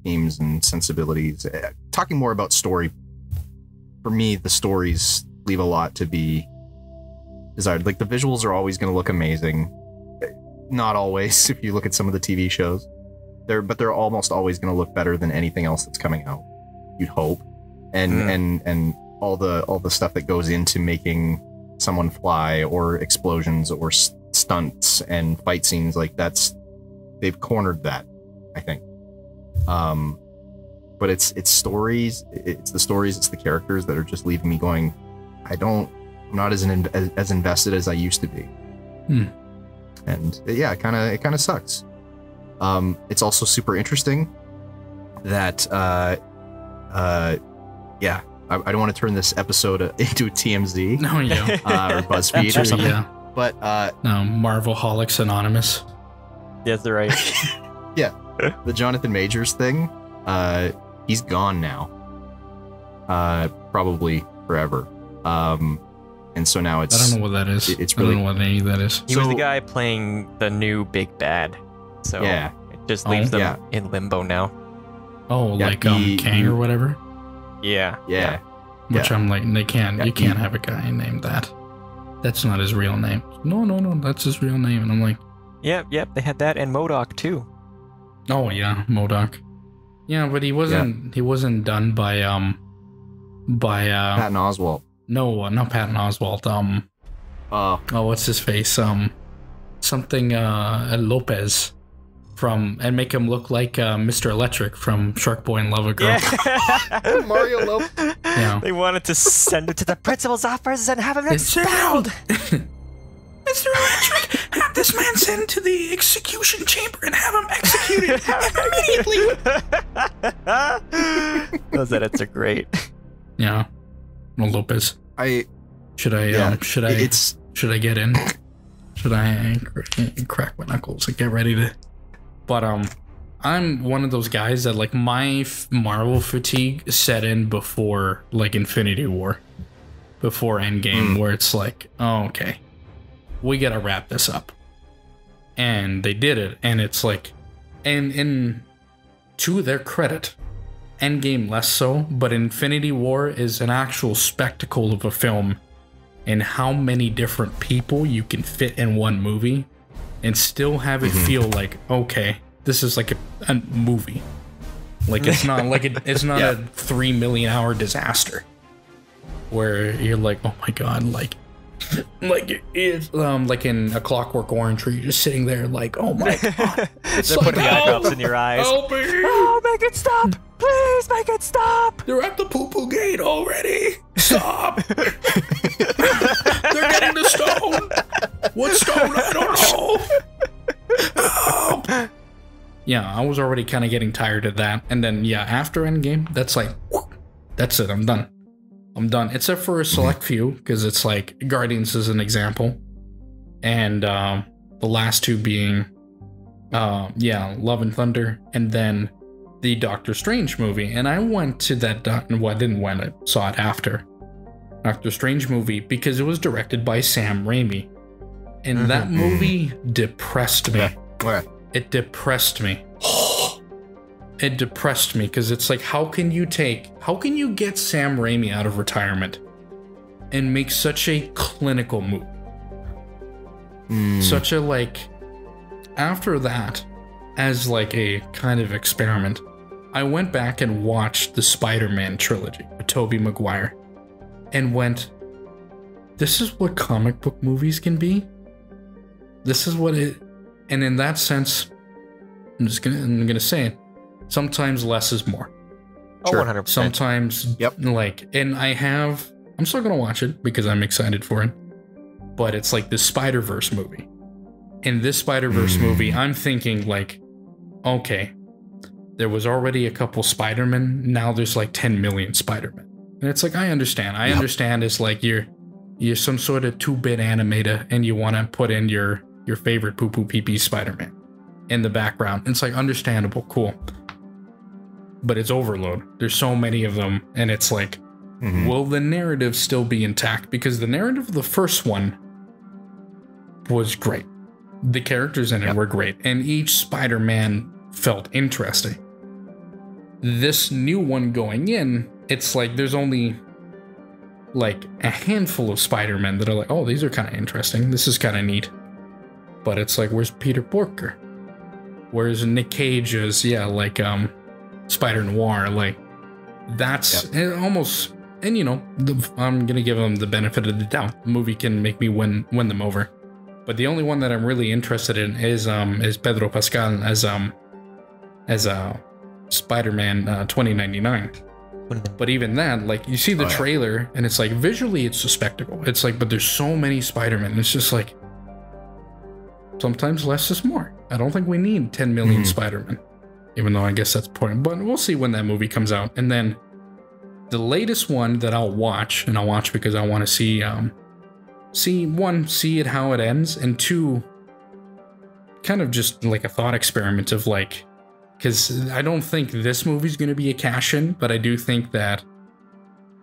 themes and sensibilities. Talking more about story, for me, the stories leave a lot to be desired. Like the visuals are always going to look amazing. Not always, if you look at some of the TV shows. But they're almost always going to look better than anything else that's coming out. You'd hope, and all the stuff that goes into making someone fly, or explosions, or stunts and fight scenes, like they've cornered that, I think. But it's stories, it's the characters that are just leaving me going, I'm not as invested as I used to be. And yeah, it kind of sucks. It's also super interesting that yeah, I don't want to turn this episode into a TMZ. No, yeah. Or BuzzFeed or something. Yeah. But no, Marvel-holics Anonymous. Yes, they're right. Yeah, the Jonathan Majors thing, he's gone now. Probably forever. And so now it's... I don't know what that is. It's really... I don't know what any of that is. He was the guy playing the new big bad. So yeah. It just leaves them in limbo now. Oh, yeah, like Kang or whatever? Yeah. Yeah. Which I'm like, you can't have a guy named that. That's not his real name. No, that's his real name. And I'm like... Yep, they had that and MODOK too. Oh yeah, MODOK. Yeah, but he wasn't done by Patton Oswalt. No, not Patton Oswalt. What's his face? Something Lopez from, and make him look like Mr. Electric from Shark Boy and Love a Girl. Yeah. Mario Lopez. Yeah. They wanted to send it to the principal's office and have him expelled. Mr. Electric, have this man sent to the execution chamber and have him executed immediately. Those edits are great. Yeah. Well, Lopez. Should I get in? Should I crack my knuckles and get ready to? But I'm one of those guys that, like, my Marvel fatigue set in before, like, Infinity War, before Endgame, where it's like, oh, okay, we gotta wrap this up, and they did it, and it's like, and to their credit, Endgame less so, but Infinity War is an actual spectacle of a film, and how many different people you can fit in one movie and still have it feel like, okay, this is like a movie. Like, it's not like it's not a 3 million hour disaster where you're like, oh my god, like it's like in A Clockwork Orange, where you're just sitting there like, oh my god, they're putting the eye drops in your eyes. Help me! Oh, make it stop! Please make it stop! They're at the poo-poo gate already. Stop! They're getting the stone. What stone? I don't know. Help! Yeah, I was already kind of getting tired of that, and then after Endgame, that's like, that's it. I'm done. Except for a select few, because it's like Guardians is an example, and the last two being, Love and Thunder, and then the Doctor Strange movie, and I went to that. Well, I didn't went. I saw it after Doctor Strange movie because it was directed by Sam Raimi, and that movie depressed me. It depressed me. It depressed me because it's like, how can you get Sam Raimi out of retirement and make such a clinical movie? Such a, like, after that, as like a kind of experiment, I went back and watched the Spider-Man trilogy with Tobey Maguire and went, this is what comic book movies can be? This is what it... And in that sense, I'm gonna say it, sometimes less is more. Oh, 100%. Sometimes, like, and I'm still gonna watch it because I'm excited for it, but it's like the Spider-Verse movie. In this Spider-Verse movie, I'm thinking like, okay, there was already a couple Spider-Men, now there's like 10 million Spider-Men. And it's like, I understand. I understand it's like you're some sort of 2-bit animator and you want to put in your favorite poo-poo pee-pee Spider-Man in the background. It's like, understandable, cool. But it's overload. There's so many of them, and it's like, will the narrative still be intact? Because the narrative of the first one was great. The characters in it were great, and each Spider-Man felt interesting. This new one going in, it's like there's only like a handful of Spider-Men that are like, oh, these are kind of interesting. This is kind of neat. But it's like, where's Peter Porker? Where's Nick Cage's, like, Spider-Noir? Like, that's almost, and you know, I'm gonna give them the benefit of the doubt. The movie can make me win them over. But the only one that I'm really interested in is Pedro Pascal as Spider-Man 2099. But even that, like, you see the trailer and it's like, visually it's a spectacle. It's like, but there's so many Spider-Men. It's just like, sometimes less is more. I don't think we need 10 million Spider-Men, even though I guess that's important. But we'll see when that movie comes out. And then the latest one that I'll watch, and I'll watch because I want to see it how it ends, and two, kind of just like a thought experiment of like, because I don't think this movie's going to be a cash-in, but I do think that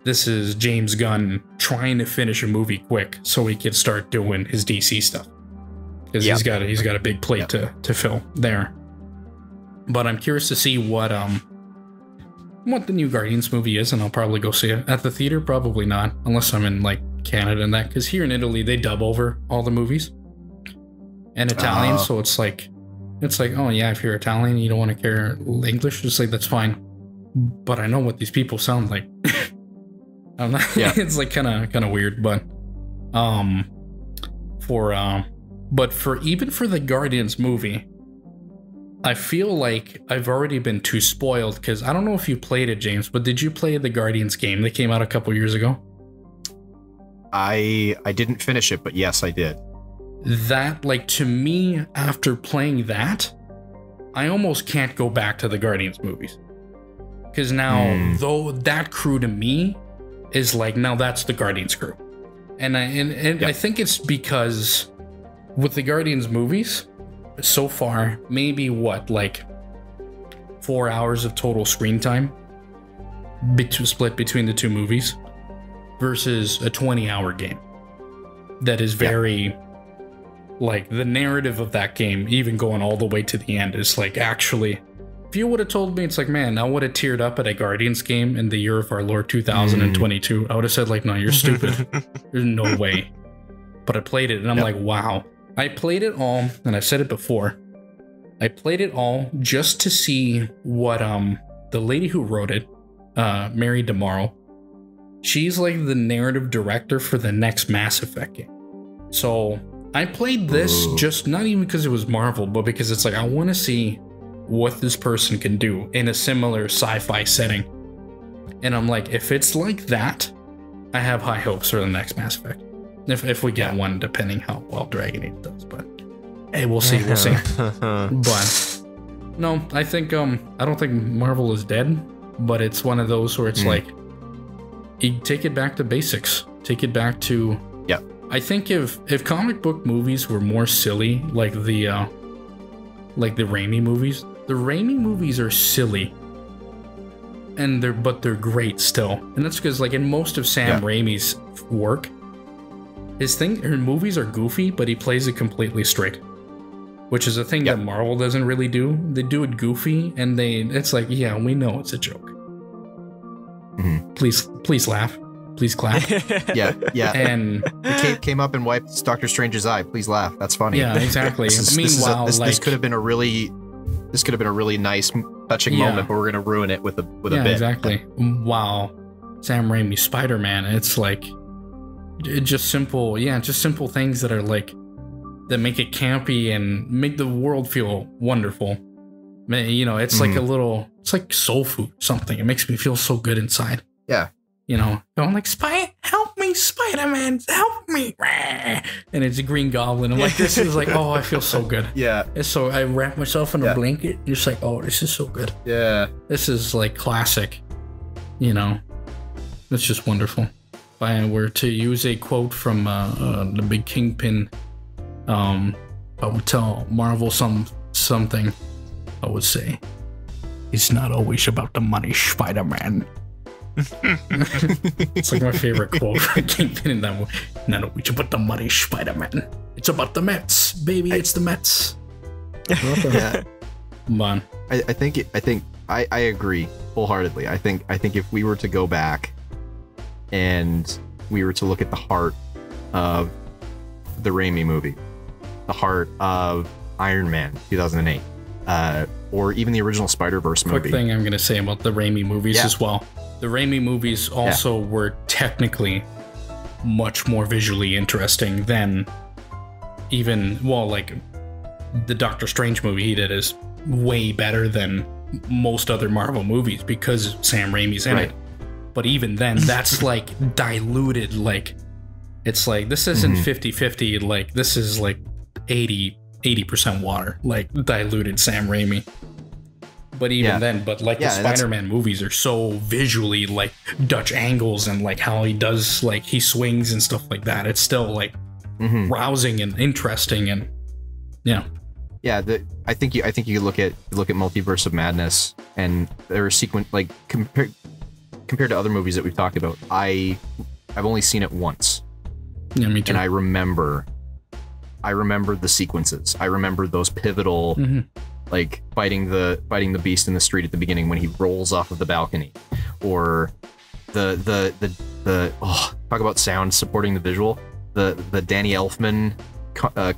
this is James Gunn trying to finish a movie quick so he can start doing his DC stuff. Because he's got a big plate to fill there. But I'm curious to see what the new Guardians movie is, and I'll probably go see it at the theater. Probably not, unless I'm in like Canada and that, because here in Italy they dub over all the movies and Italian, so it's like, oh yeah, if you're Italian you don't want to care English, just like, that's fine, but I know what these people sound like. I'm not, it's like kind of weird, but even for the Guardians movie, I feel like I've already been too spoiled, because I don't know if you played it, James, but did you play the Guardians game that came out a couple years ago? I didn't finish it, but yes, I did. That, like, to me, after playing that, I almost can't go back to the Guardians movies. Because now, though that crew to me is like, now that's the Guardians crew. And I think it's because with the Guardians movies, so far, maybe like 4 hours of total screen time split between the two movies versus a 20-hour game. That is very, like, the narrative of that game, even going all the way to the end, is like, actually, if you would have told me, it's like, man, I would have teared up at a Guardians game in the year of our Lord 2022. I would have said, like, no, you're stupid. There's no way. But I played it, and I'm like, wow. I played it all, and I've said it before, I played it all just to see what the lady who wrote it, Mary DeMarle, she's like the narrative director for the next Mass Effect game. So I played this just not even because it was Marvel, but because it's like, I want to see what this person can do in a similar sci-fi setting. And I'm like, if it's like that, I have high hopes for the next Mass Effect. If we get one, depending how well Dragon Age does, but hey, we'll see. But no, I think I don't think Marvel is dead, but it's one of those where it's like, you take it back to basics. Take it back to I think if comic book movies were more silly, like the Raimi movies, the Raimi movies are silly and they're great still. And that's because like in most of Sam Raimi's work, his movies are goofy, but he plays it completely straight, which is a thing that Marvel doesn't really do. They do it goofy, and it's like, yeah, we know it's a joke. Please laugh. Please clap. Yeah. And the cape came up and wiped Doctor Strange's eye. Please laugh. That's funny. Yeah, exactly. Meanwhile, this could have been a really nice, touching moment, but we're gonna ruin it with a bit. Exactly. Wow. Sam Raimi's Spider-Man. It's like just simple things that are like that make it campy and make the world feel wonderful. You know, it's like it's like soul food, something. It makes me feel so good inside. Yeah. You know, going like, help me, Spider-Man, help me. And it's a Green Goblin. I'm like, this is like, oh, I feel so good. Yeah. It's so, I wrap myself in a blanket. Just like, oh, this is so good. Yeah. This is like classic. You know, it's just wonderful. If I were to use a quote from the big Kingpin, I would tell Marvel something. I would say, it's not always about the money, Spider-Man. It's like my favorite quote from Kingpin in that movie. Not always about the money, Spider-Man. It's about the Mets, baby. It's the Mets. Yeah. Come on. I agree wholeheartedly. I think if we were to go back and we were to look at the heart of the Raimi movie, the heart of Iron Man 2008, or even the original Spider-Verse movie. Quick thing I'm going to say about the Raimi movies as well. The Raimi movies also were technically much more visually interesting than like the Doctor Strange movie he did is way better than most other Marvel movies because Sam Raimi's in it. But even then, that's like diluted. Like, it's like, this isn't 50-50. Like, this is like 80% water, like diluted Sam Raimi. But even then, the Spider-Man movies are so visually like Dutch angles and like how he does, like he swings and stuff like that. It's still like rousing and interesting and I think you look at Multiverse of Madness and there are like compared to other movies that we've talked about. I've only seen it once. Yeah, me too. And I remember the sequences. I remember those pivotal, like fighting the beast in the street at the beginning when he rolls off of the balcony, or the talk about sound supporting the visual. The Danny Elfman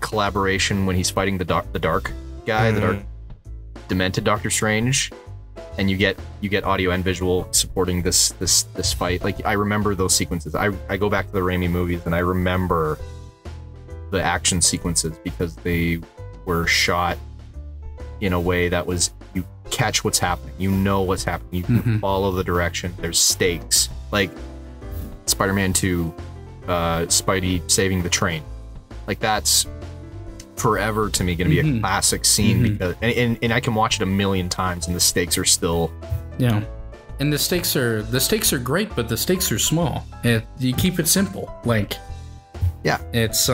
collaboration when he's fighting the dark guy, the dark demented Doctor Strange, and you get audio and visual supporting this fight. Like, I remember those sequences. I go back to the Raimi movies and I remember the action sequences because they were shot in a way that was, you catch what's happening, you know what's happening, you can follow the direction, there's stakes. Like Spider-Man 2, Spidey saving the train, like that's forever to me gonna be a classic scene because and I can watch it a million times and the stakes are still and the stakes are great, but the stakes are small. You keep it simple, like it's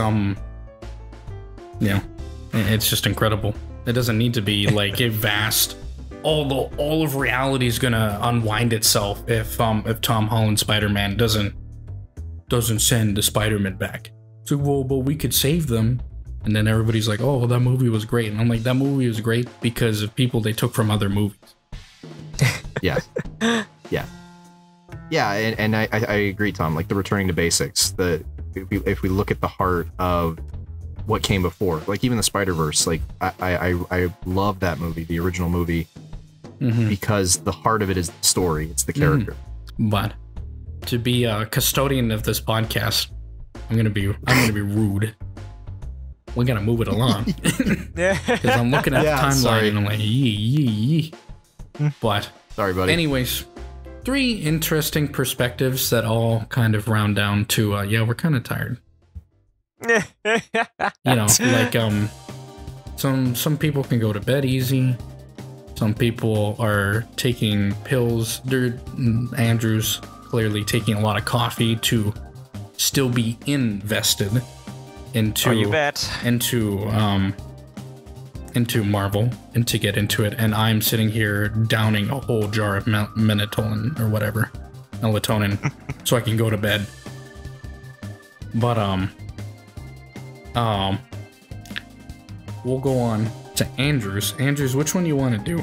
it's just incredible. It doesn't need to be like a vast, all of reality is gonna unwind itself if Tom Holland's Spider-Man doesn't send the Spider-Man back. So, well, but we could save them. And then everybody's like, oh, well, that movie was great. And I'm like, that movie was great because of people they took from other movies. And I agree, Tom. Like the returning to basics. If we look at the heart of what came before, like even the Spider-Verse, like I love that movie, the original movie, because the heart of it is the story. It's the character. But to be a custodian of this podcast, I'm gonna be rude. We gotta move it along because I'm looking at the timeline and I'm like, yee. But sorry, buddy. Anyways, 3 interesting perspectives that all kind of round down to we're kind of tired. You know, like some people can go to bed easy. Some people are taking pills. Andrew's clearly taking a lot of coffee to still be invested into into Marvel and to get into it, and I'm sitting here downing a whole jar of melatonin or whatever, melatonin, so I can go to bed. But we'll go on to Andrews. Andrews, which one you want to do?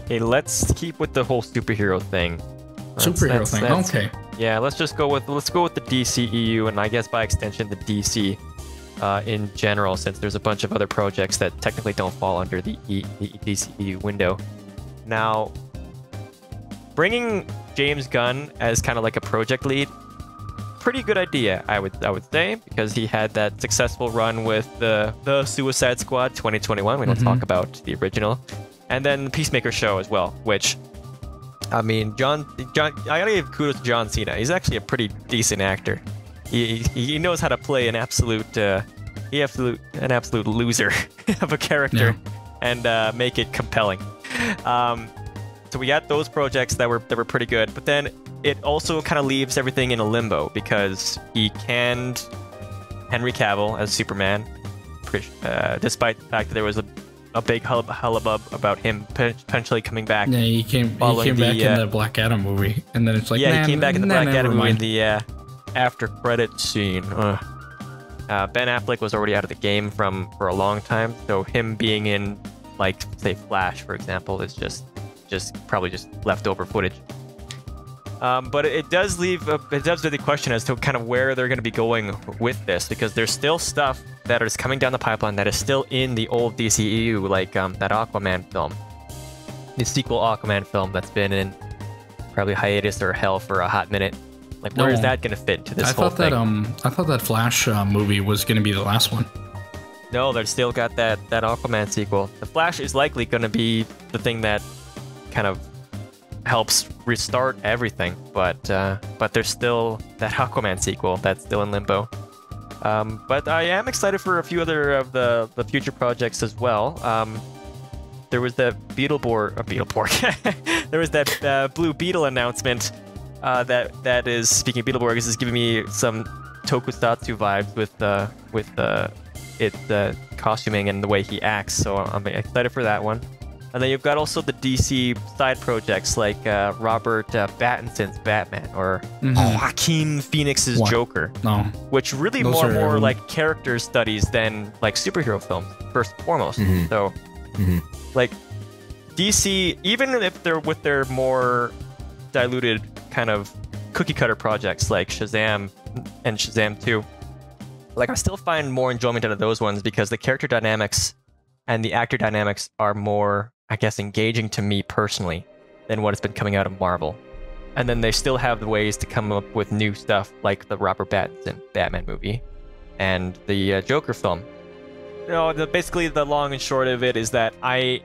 Hey, let's keep with the whole superhero thing. Superhero thing. Okay. Yeah, let's go with the DCEU, and I guess by extension the DC in general, since there's a bunch of other projects that technically don't fall under the DCEU window. Now, bringing James Gunn as kind of like a project lead, pretty good idea, I would say, because he had that successful run with the Suicide Squad 2021. We don't talk about the original, and then the Peacemaker show as well. Which, I mean, John, I gotta give kudos to John Cena. He's actually a pretty decent actor. He knows how to play an absolute loser of a character, and make it compelling. So we got those projects that were pretty good, but then it also kind of leaves everything in a limbo because he canned Henry Cavill as Superman, despite the fact that there was a big hullabub about him potentially coming back. Yeah, he came back in the Black Adam movie, and then it's like, he came back in the Black Adam movie in the after credit scene. Ben Affleck was already out of the game for a long time, so him being in, like, say, Flash, for example, is just probably just leftover footage. But it does leave the question as to kind of where they're going to be going with this, because there's still stuff that is coming down the pipeline that is still in the old DCEU, like that Aquaman film, the sequel Aquaman film that's been in probably hiatus or hell for a hot minute. Like, where is that going to fit into this whole thing? I thought that Flash movie was going to be the last one. No, they've still got that Aquaman sequel. The Flash is likely going to be the thing that kind of helps restart everything, but there's still that Aquaman sequel that's still in limbo. But I am excited for a few other of the future projects as well. There was the Beetleborg. There was that Blue Beetle announcement. That is, speaking of Beetleborg, is giving me some Tokusatsu vibes with its costuming and the way he acts. So I'm excited for that one. And then you've got also the DC side projects like Robert Pattinson's Batman or Joaquin Phoenix's Joker, which really more like character studies than like superhero films, first and foremost. So, like, DC, even if they're with their more diluted kind of cookie cutter projects like Shazam and Shazam 2, like, I still find more enjoyment out of those ones because the character dynamics and the actor dynamics are more, I guess, engaging to me personally than what has been coming out of Marvel. And then they still have the ways to come up with new stuff like the Robert Pattinson Batman movie and the Joker film. You know, basically the long and short of it is that I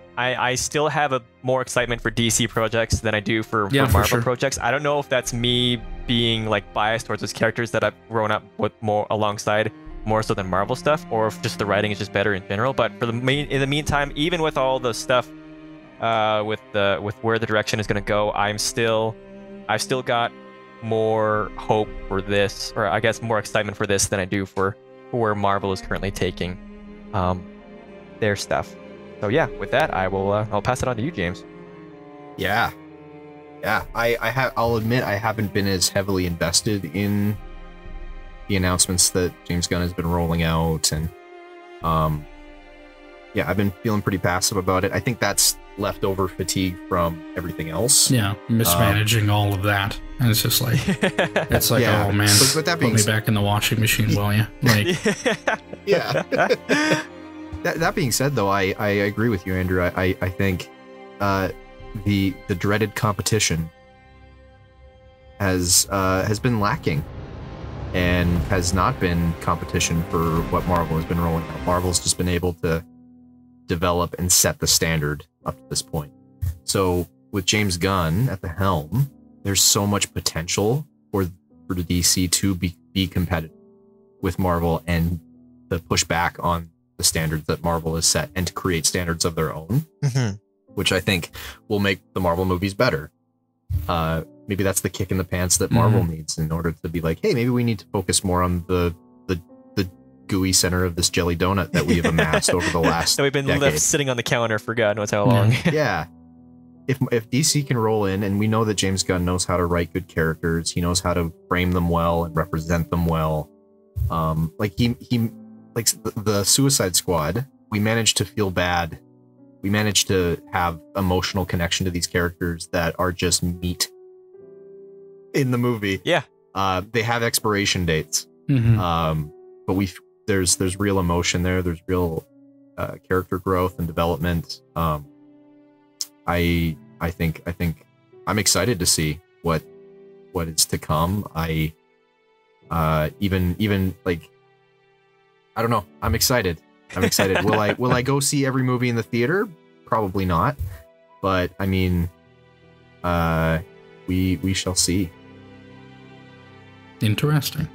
still have a more excitement for DC projects than I do for Marvel projects. I don't know if that's me being like biased towards those characters that I've grown up with more alongside, more so than Marvel stuff, or if just the writing is just better in general. But in the meantime, even with all the stuff, with where the direction is going to go, I've still got more hope for this, or I guess more excitement for this than I do for where Marvel is currently taking their stuff. So yeah, with that, I'll pass it on to you, James. Yeah. I'll admit I haven't been as heavily invested in the announcements that James Gunn has been rolling out, and I've been feeling pretty passive about it. I think that's leftover fatigue from everything else. Yeah, mismanaging all of that, and it's just like oh man, but that put me back in the washing machine, will you? Like, yeah. That being said, though, I agree with you, Andrew. I think the dreaded competition has been lacking, and has not been competition for what Marvel has been rolling out. Marvel's just been able to develop and set the standard up to this point. So with James Gunn at the helm, there's so much potential for the DC to be competitive with Marvel and to push back on the standards that Marvel has set and to create standards of their own, which I think will make the Marvel movies better. Maybe that's the kick in the pants that Marvel needs in order to be like, hey, maybe we need to focus more on the gooey center of this jelly donut that we have amassed over the last So we've been decade. left sitting on the counter for God knows how long. Yeah. If DC can roll in, and we know that James Gunn knows how to write good characters, he knows how to frame them well and represent them well. Like the Suicide Squad, we managed to feel bad. We managed to have emotional connection to these characters that are just meat in the movie. Yeah. They have expiration dates. Mm-hmm. But there's real emotion there. There's real character growth and development. I think I'm excited to see what is to come. Even like, I don't know. I'm excited. Will I go see every movie in the theater? Probably not. But I mean, we shall see. Interesting.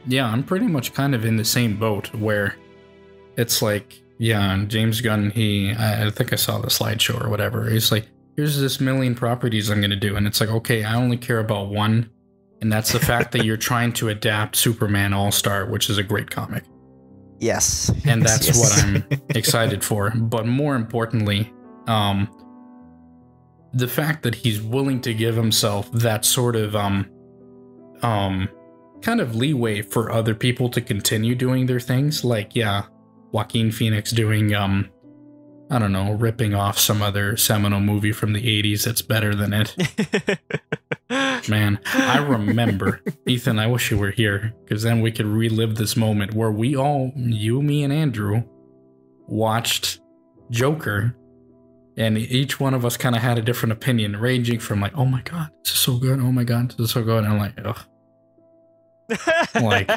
Yeah, I'm pretty much kind of in the same boat where it's like, yeah, James Gunn, I think I saw the slideshow or whatever. He's like, here's this million properties I'm going to do. And it's like, okay, I only care about one. And that's the fact that you're trying to adapt Superman All-Star, which is a great comic. Yes. And that's Yes. what I'm excited for. But more importantly, the fact that he's willing to give himself that sort of kind of leeway for other people to continue doing their things. Like, yeah, Joaquin Phoenix doing, I don't know, ripping off some other seminal movie from the 80s that's better than it. Man, I remember, Ethan, I wish you were here, because then we could relive this moment where we all, you, me, and Andrew, watched Joker, and each one of us kind of had a different opinion, ranging from like, oh my god, this is so good, oh my god, this is so good, and I'm like, ugh. Like,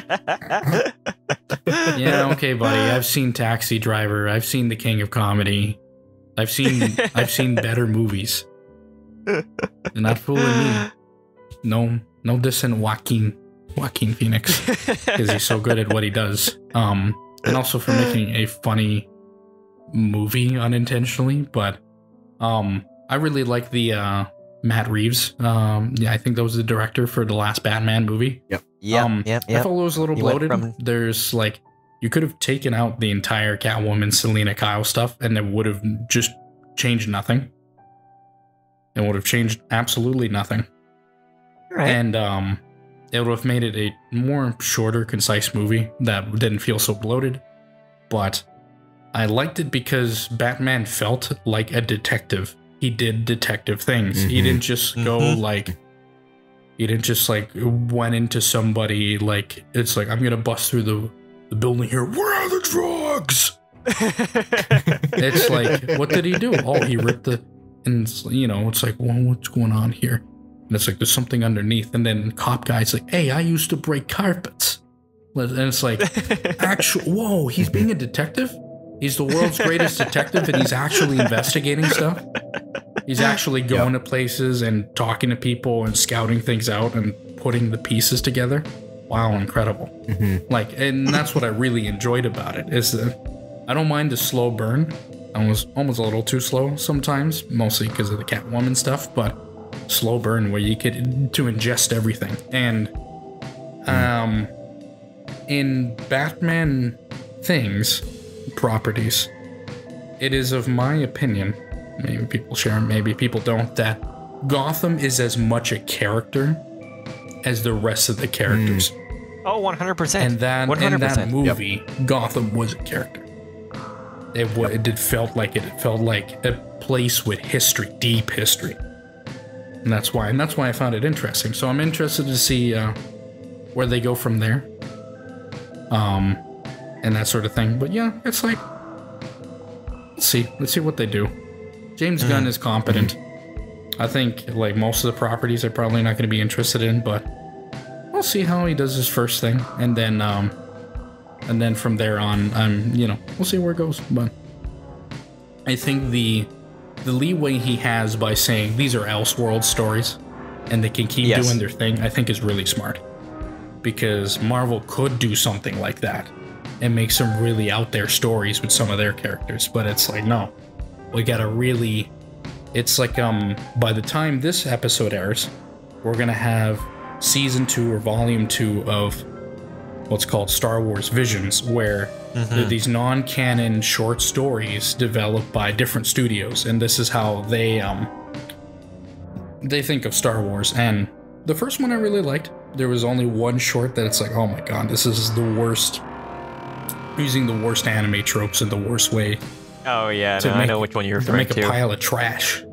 yeah, okay, buddy, I've seen Taxi Driver, I've seen The King of Comedy, I've seen better movies. You're not fooling me. No dissing Joaquin Phoenix, because he's so good at what he does. And also for making a funny movie unintentionally. But I really like the Matt Reeves. Yeah, I think that was the director for the last Batman movie. Yep. I thought it was a little bloated. There's like, you could have taken out the entire Catwoman Selena Kyle stuff, and it would have just changed nothing. It would have changed absolutely nothing. Right. And it would have made it a more shorter, concise movie that didn't feel so bloated. But I liked it because Batman felt like a detective. He did detective things. Mm-hmm. He didn't just go like... He didn't just like went into somebody like, it's like, I'm going to bust through the building here. Where are the drugs? It's like, what did he do? Oh, he ripped the... And, you know, it's like, well, what's going on here? And it's like, there's something underneath. And then cop guy's like, hey, I used to break carpets. And it's like, whoa, he's being a detective? He's the world's greatest detective, and he's actually investigating stuff? He's actually going to places and talking to people and scouting things out and putting the pieces together? Wow, incredible. Mm-hmm. Like, and that's what I really enjoyed about it, is that I don't mind the slow burn. I was almost a little too slow sometimes, mostly because of the Catwoman stuff, but slow burn where you get to ingest everything. And in Batman things, properties, it is of my opinion, maybe people share, maybe people don't, that Gotham is as much a character as the rest of the characters. Oh, 100%. And that 100%. in that movie, Gotham was a character. It felt like a place with history, deep history. And that's why I found it interesting. So I'm interested to see where they go from there. And that sort of thing. But yeah, it's like, let's see what they do. James Gunn is competent. I think like most of the properties I'm probably not going to be interested in, but we'll see how he does his first thing, and then from there on, we'll see where it goes. But I think the leeway he has by saying these are Elseworld stories, and they can keep doing their thing, I think is really smart. Because Marvel could do something like that and make some really out there stories with some of their characters, but it's like, no, we gotta really. It's like by the time this episode airs, we're gonna have season 2 or volume 2 of what's called Star Wars Visions, where there are these non-canon short stories developed by different studios, and this is how they think of Star Wars. And the first one I really liked. There was only one short that it's like, oh my god, this is the worst, using the worst anime tropes in the worst way. Oh yeah, no, I know which one you're referring to. To make a pile of trash.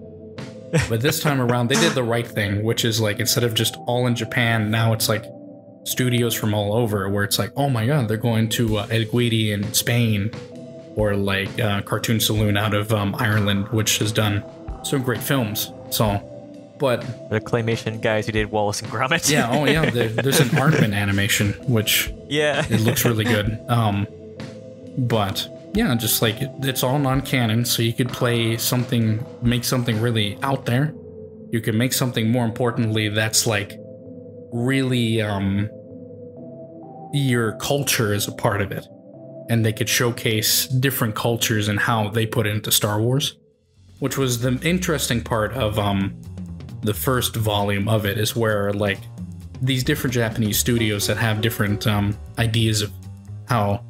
But this time around, they did the right thing, which is like, instead of just all in Japan, now it's like studios from all over, where it's like, oh my god, they're going to El Guidi in Spain, or like Cartoon Saloon out of Ireland, which has done some great films. So, but the claymation guys who did Wallace and Gromit. Yeah, oh yeah, there's an Aardman animation, which it looks really good. But yeah, just like it's all non-canon, so you could play something, make something really out there. You can make something, more importantly, that's like really your culture is a part of it, and they could showcase different cultures and how they put it into Star Wars, which was the interesting part of the first volume of it, is where like these different Japanese studios that have different ideas of how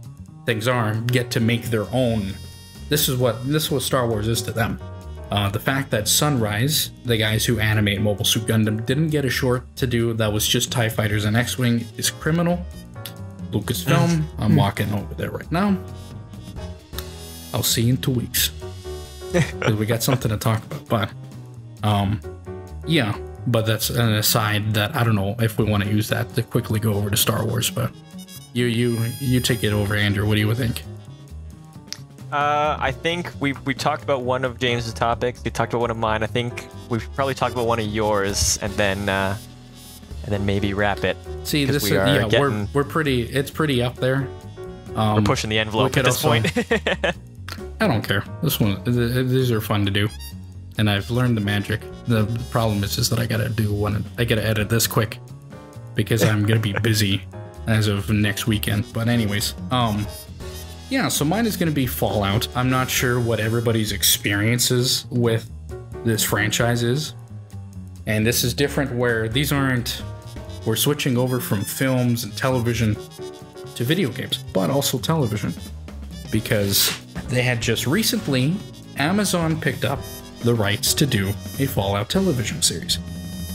things are get to make their own. This is what Star Wars is to them. The fact that Sunrise, the guys who animate Mobile Suit Gundam, didn't get a short to do that was just TIE Fighters and X-Wing is criminal. Lucasfilm, I'm walking over there right now. I'll see you in 2 weeks. Because we got something to talk about. But, yeah. But that's an aside that I don't know if we want to use that to quickly go over to Star Wars. But you take it over, Andrew. What do you think? I think we talked about one of James's topics. We talked about one of mine. I think we've probably talked about one of yours, and then maybe wrap it. See, this is we're pretty. It's pretty up there. We're pushing the envelope at this point. I don't care. This one, these are fun to do, and I've learned the magic. The problem is just that I gotta edit this quick because I'm gonna be busy as of next weekend. But anyways, yeah, so mine is going to be Fallout. I'm not sure what everybody's experiences with this franchise is. And this is different where these aren't... We're switching over from films and television to video games, but also television. Because they had just recently, Amazon picked up the rights to do a Fallout television series.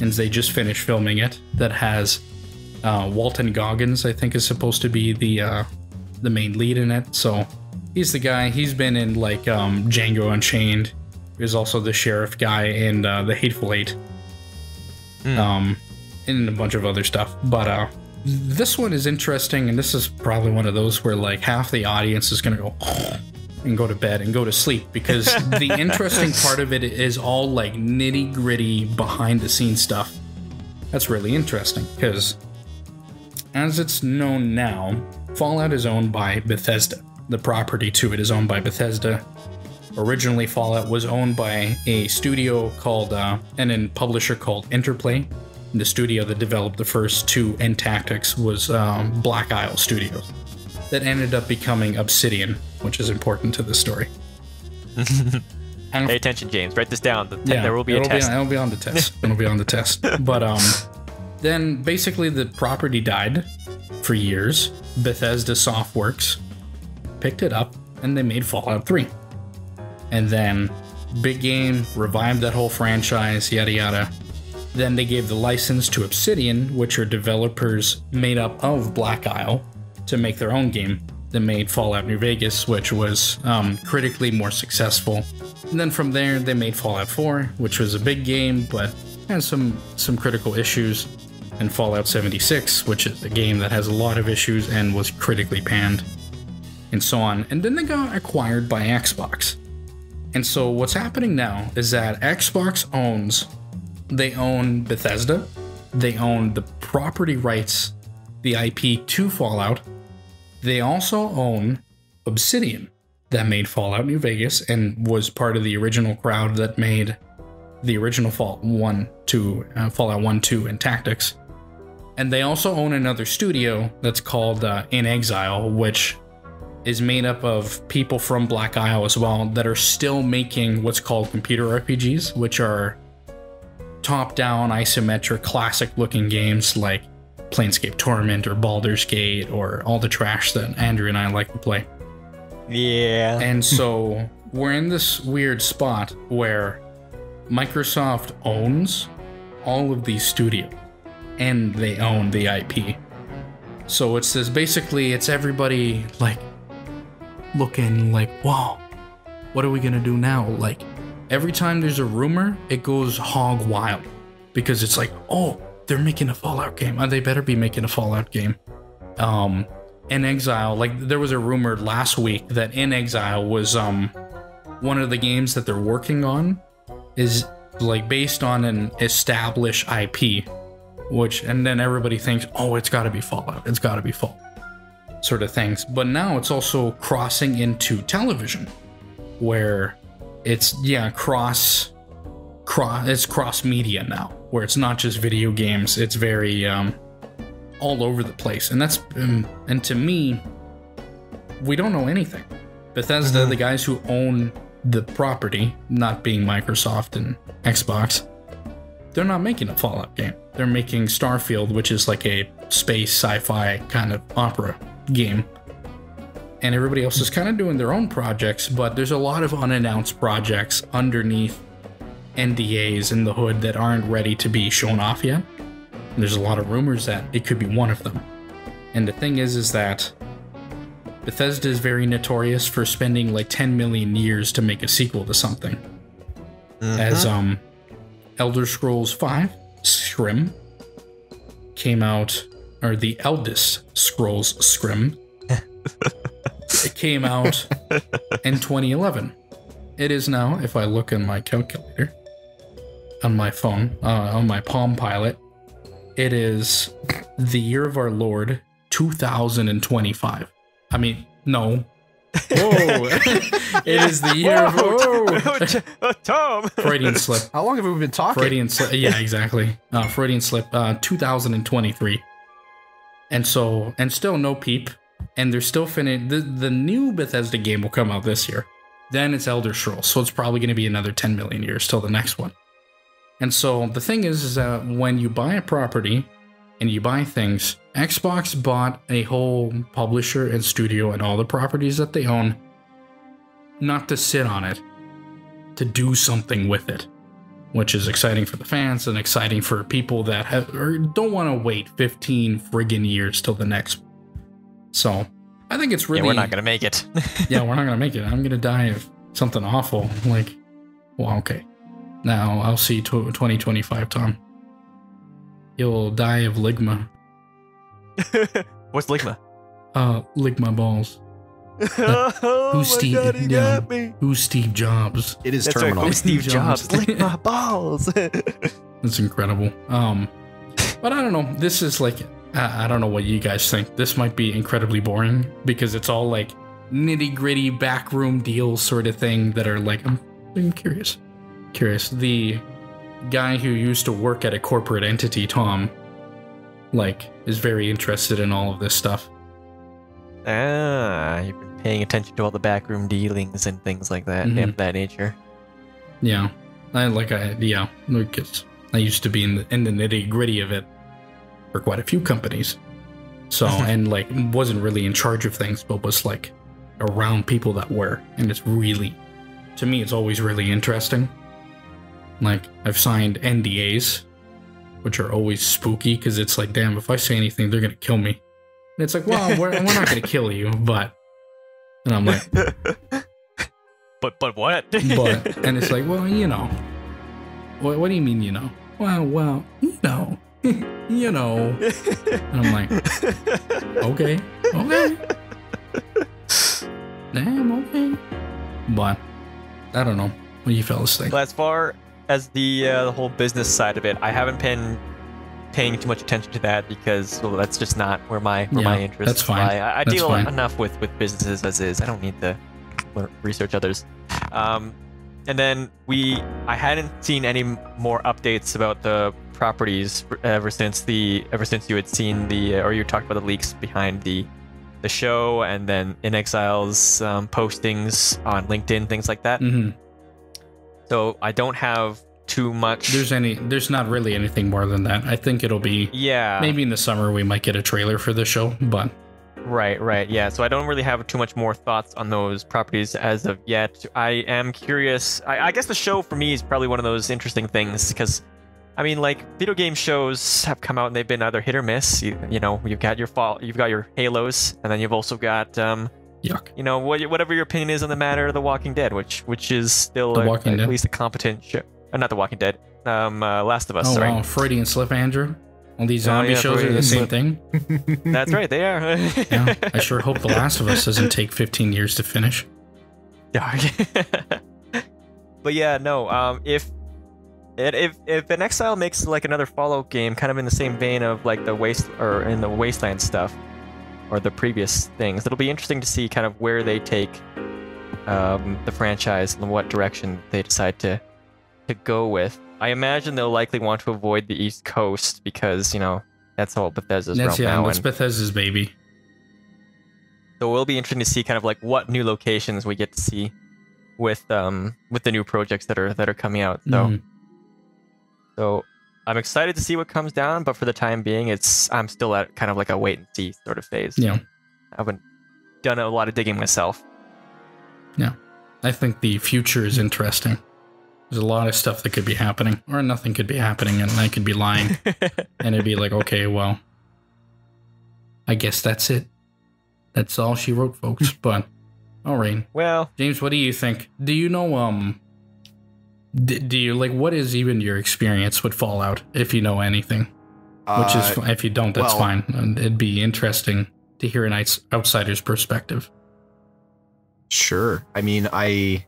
And they just finished filming it. That has Walton Goggins, I think, is supposed to be the main lead in it. So he's the guy. He's been in like Django Unchained. He's also the sheriff guy in the Hateful Eight, and a bunch of other stuff. But this one is interesting, and this is probably one of those where like half the audience is gonna go and go to bed and go to sleep, because the interesting part of it is all like nitty gritty behind the scenes stuff. That's really interesting, because as it's known now, Fallout is owned by Bethesda. The property to it is owned by Bethesda. Originally, Fallout was owned by a studio called, and a publisher called Interplay. The studio that developed the first two End Tactics was Black Isle Studios. That ended up becoming Obsidian, which is important to the story. Pay attention, James. Write this down. There will be a test. It'll be on the test. It'll be on the test. But then basically the property died for years. Bethesda Softworks picked it up and they made Fallout 3. And then big game, revived that whole franchise, yada yada. Then they gave the license to Obsidian, which are developers made up of Black Isle, to make their own game. They made Fallout New Vegas, which was critically more successful. And then from there, they made Fallout 4, which was a big game, but has some critical issues. And Fallout 76, which is a game that has a lot of issues and was critically panned, and so on. And then they got acquired by Xbox. And so what's happening now is that Xbox they own Bethesda, they own the property rights, the IP to Fallout. They also own Obsidian, that made Fallout New Vegas and was part of the original crowd that made the original Fallout 1, 2, and Tactics. And they also own another studio that's called In Exile, which is made up of people from Black Isle as well that are still making what's called computer RPGs, which are top-down, isometric, classic-looking games like Planescape Torment or Baldur's Gate or all the trash that Andrew and I like to play. Yeah. And so we're in this weird spot where Microsoft owns all of these studios and they own the IP. So it's this, basically it's everybody like looking like, wow, what are we gonna do now? Like every time there's a rumor, it goes hog wild because it's like, oh, they're making a Fallout game. They better be making a Fallout game. In Exile, like there was a rumor last week that In Exile was one of the games that they're working on is like based on an established IP, and then everybody thinks, oh, it's got to be Fallout. It's got to be Fallout. Sort of things. But now it's also crossing into television, where it's cross media now, where it's not just video games. It's very all over the place, and that's and to me, we don't know anything. Bethesda, the guys who own the property, not being Microsoft and Xbox, they're not making a Fallout game. They're making Starfield, which is like a space sci-fi kind of opera game. And everybody else is kind of doing their own projects, but there's a lot of unannounced projects underneath NDAs in the hood that aren't ready to be shown off yet. And there's a lot of rumors that it could be one of them. And the thing is that Bethesda is very notorious for spending like 10 million years to make a sequel to something. As Elder Scrolls 5 Skyrim came out, or the Eldest Scrolls Skyrim, it came out in 2011. It is now, if I look in my calculator on my phone, on my Palm Pilot, it is the year of our Lord 2025. I mean, no. Whoa! It is the year of Tom. Freudian slip. How long have we been talking? Freudian slip. Yeah, exactly. Freudian slip. 2023. And so, and still no peep. And they're still finishing. The new Bethesda game will come out this year. Then it's Elder Scrolls, so it's probably going to be another 10 million years till the next one. And so the thing is that when you buy a property and you buy things, Xbox bought a whole publisher and studio and all the properties that they own, not to sit on it, to do something with it, which is exciting for the fans and exciting for people that don't want to wait 15 friggin' years till the next one. So I think it's really... Yeah, we're not going to make it. Yeah, we're not going to make it. I'm going to die of something awful. Like, well, okay. Now, I'll see 2025, Tom. You'll die of ligma. What's ligma? Ligma balls. Who's Steve Jobs? It is That's terminal. Right. Who's Steve Jobs? Ligma balls. That's incredible. But I don't know. This is like... I don't know what you guys think. This might be incredibly boring because it's all like nitty-gritty backroom deals sort of thing that are like, I'm curious. The guy who used to work at a corporate entity, Tom, like, is very interested in all of this stuff. You've been paying attention to all the backroom dealings and things like that, of that nature. Yeah. Because I used to be in the nitty-gritty of it for quite a few companies. So, and like, wasn't really in charge of things, but was like around people that were. And it's really, to me, it's always really interesting. Like, I've signed NDAs, which are always spooky because it's like, damn, if I say anything, they're going to kill me. And it's like, well, we're not going to kill you, but... And I'm like... But what? But, and it's like, well, you know. What do you mean, you know? Well, you know. You know. And I'm like, okay. Damn, okay. But, I don't know. What do you fellas think? Well, as far as the whole business side of it, I haven't been paying too much attention to that because, well, that's just not where my interests that's fine. lie. I That's deal fine. enough with businesses as is. I don't need to research others. And then I hadn't seen any more updates about the properties ever since you had seen or you talked about the leaks behind the show, and then In Exile's postings on LinkedIn, things like that. Mm-hmm. So I don't have too much. There's not really anything more than that. I think it'll be maybe in the summer we might get a trailer for the show, but right, yeah. So I don't really have too much more thoughts on those properties as of yet. I am curious. I guess the show for me is probably one of those interesting things because, I mean, like video game shows have come out and they've been either hit or miss. You know, you've got your Halos, and then you've also got yuck. You know, whatever your opinion is on the matter of The Walking Dead, which is still at least a competent show. Not The Walking Dead. Last of Us. Oh sorry. wow, Freudian slip, Andrew. All these zombie shows are the same thing. That's right, they are. Yeah, I sure hope The Last of Us doesn't take 15 years to finish. But yeah, no. If an Exile makes like another Fallout game, kind of in the same vein of like the Wasteland stuff, or the previous things, it'll be interesting to see kind of where they take the franchise and what direction they decide to go with. I imagine they'll likely want to avoid the East Coast because, you know, that's all Bethesda's realm now. That's Bethesda's baby. So it will be interesting to see kind of like what new locations we get to see with the new projects that are coming out. So I'm excited to see what comes down, but for the time being, I'm still at kind of like a wait and see sort of phase. Yeah. I haven't done a lot of digging myself. Yeah. I think the future is interesting. There's a lot of stuff that could be happening, or nothing could be happening, and I could be lying. And it'd be like, okay, well, I guess that's it. That's all she wrote, folks. But, all right. Well, James, what do you think? Do you know, do you, like, what is even your experience with Fallout, if you know anything? Which is, if you don't, that's fine. And it'd be interesting to hear an outsider's perspective. Sure. I mean, I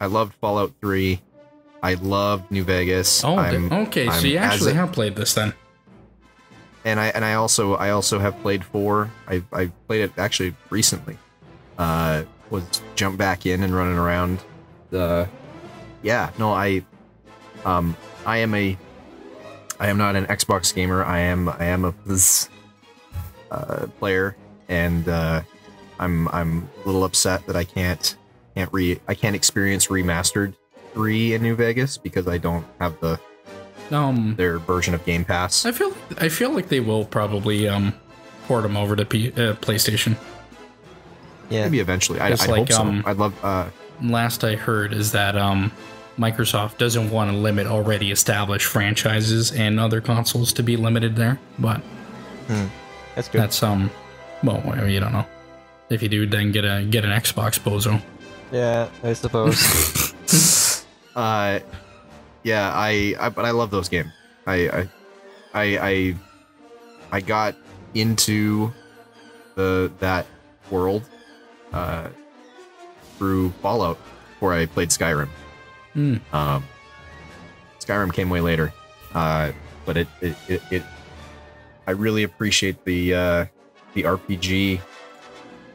loved Fallout 3. I loved New Vegas. Oh, okay. So you actually have played this then. And I also have played 4. I played it actually recently. Was jump back in and running around. I am not an Xbox gamer. I am a player, and I'm a little upset that I can't experience remastered 3 in New Vegas because I don't have their version of Game Pass. I feel like they will probably port them over to PlayStation. Yeah, maybe eventually. I hope so. I'd love. Last I heard is that Microsoft doesn't want to limit already established franchises and other consoles to be limited there, but that's good. That's well, you don't know. If you do, then get an Xbox, bozo. Yeah, I suppose. Yeah, but I love those games. I got into that world through Fallout before I played Skyrim. Skyrim came way later, but it I really appreciate the RPG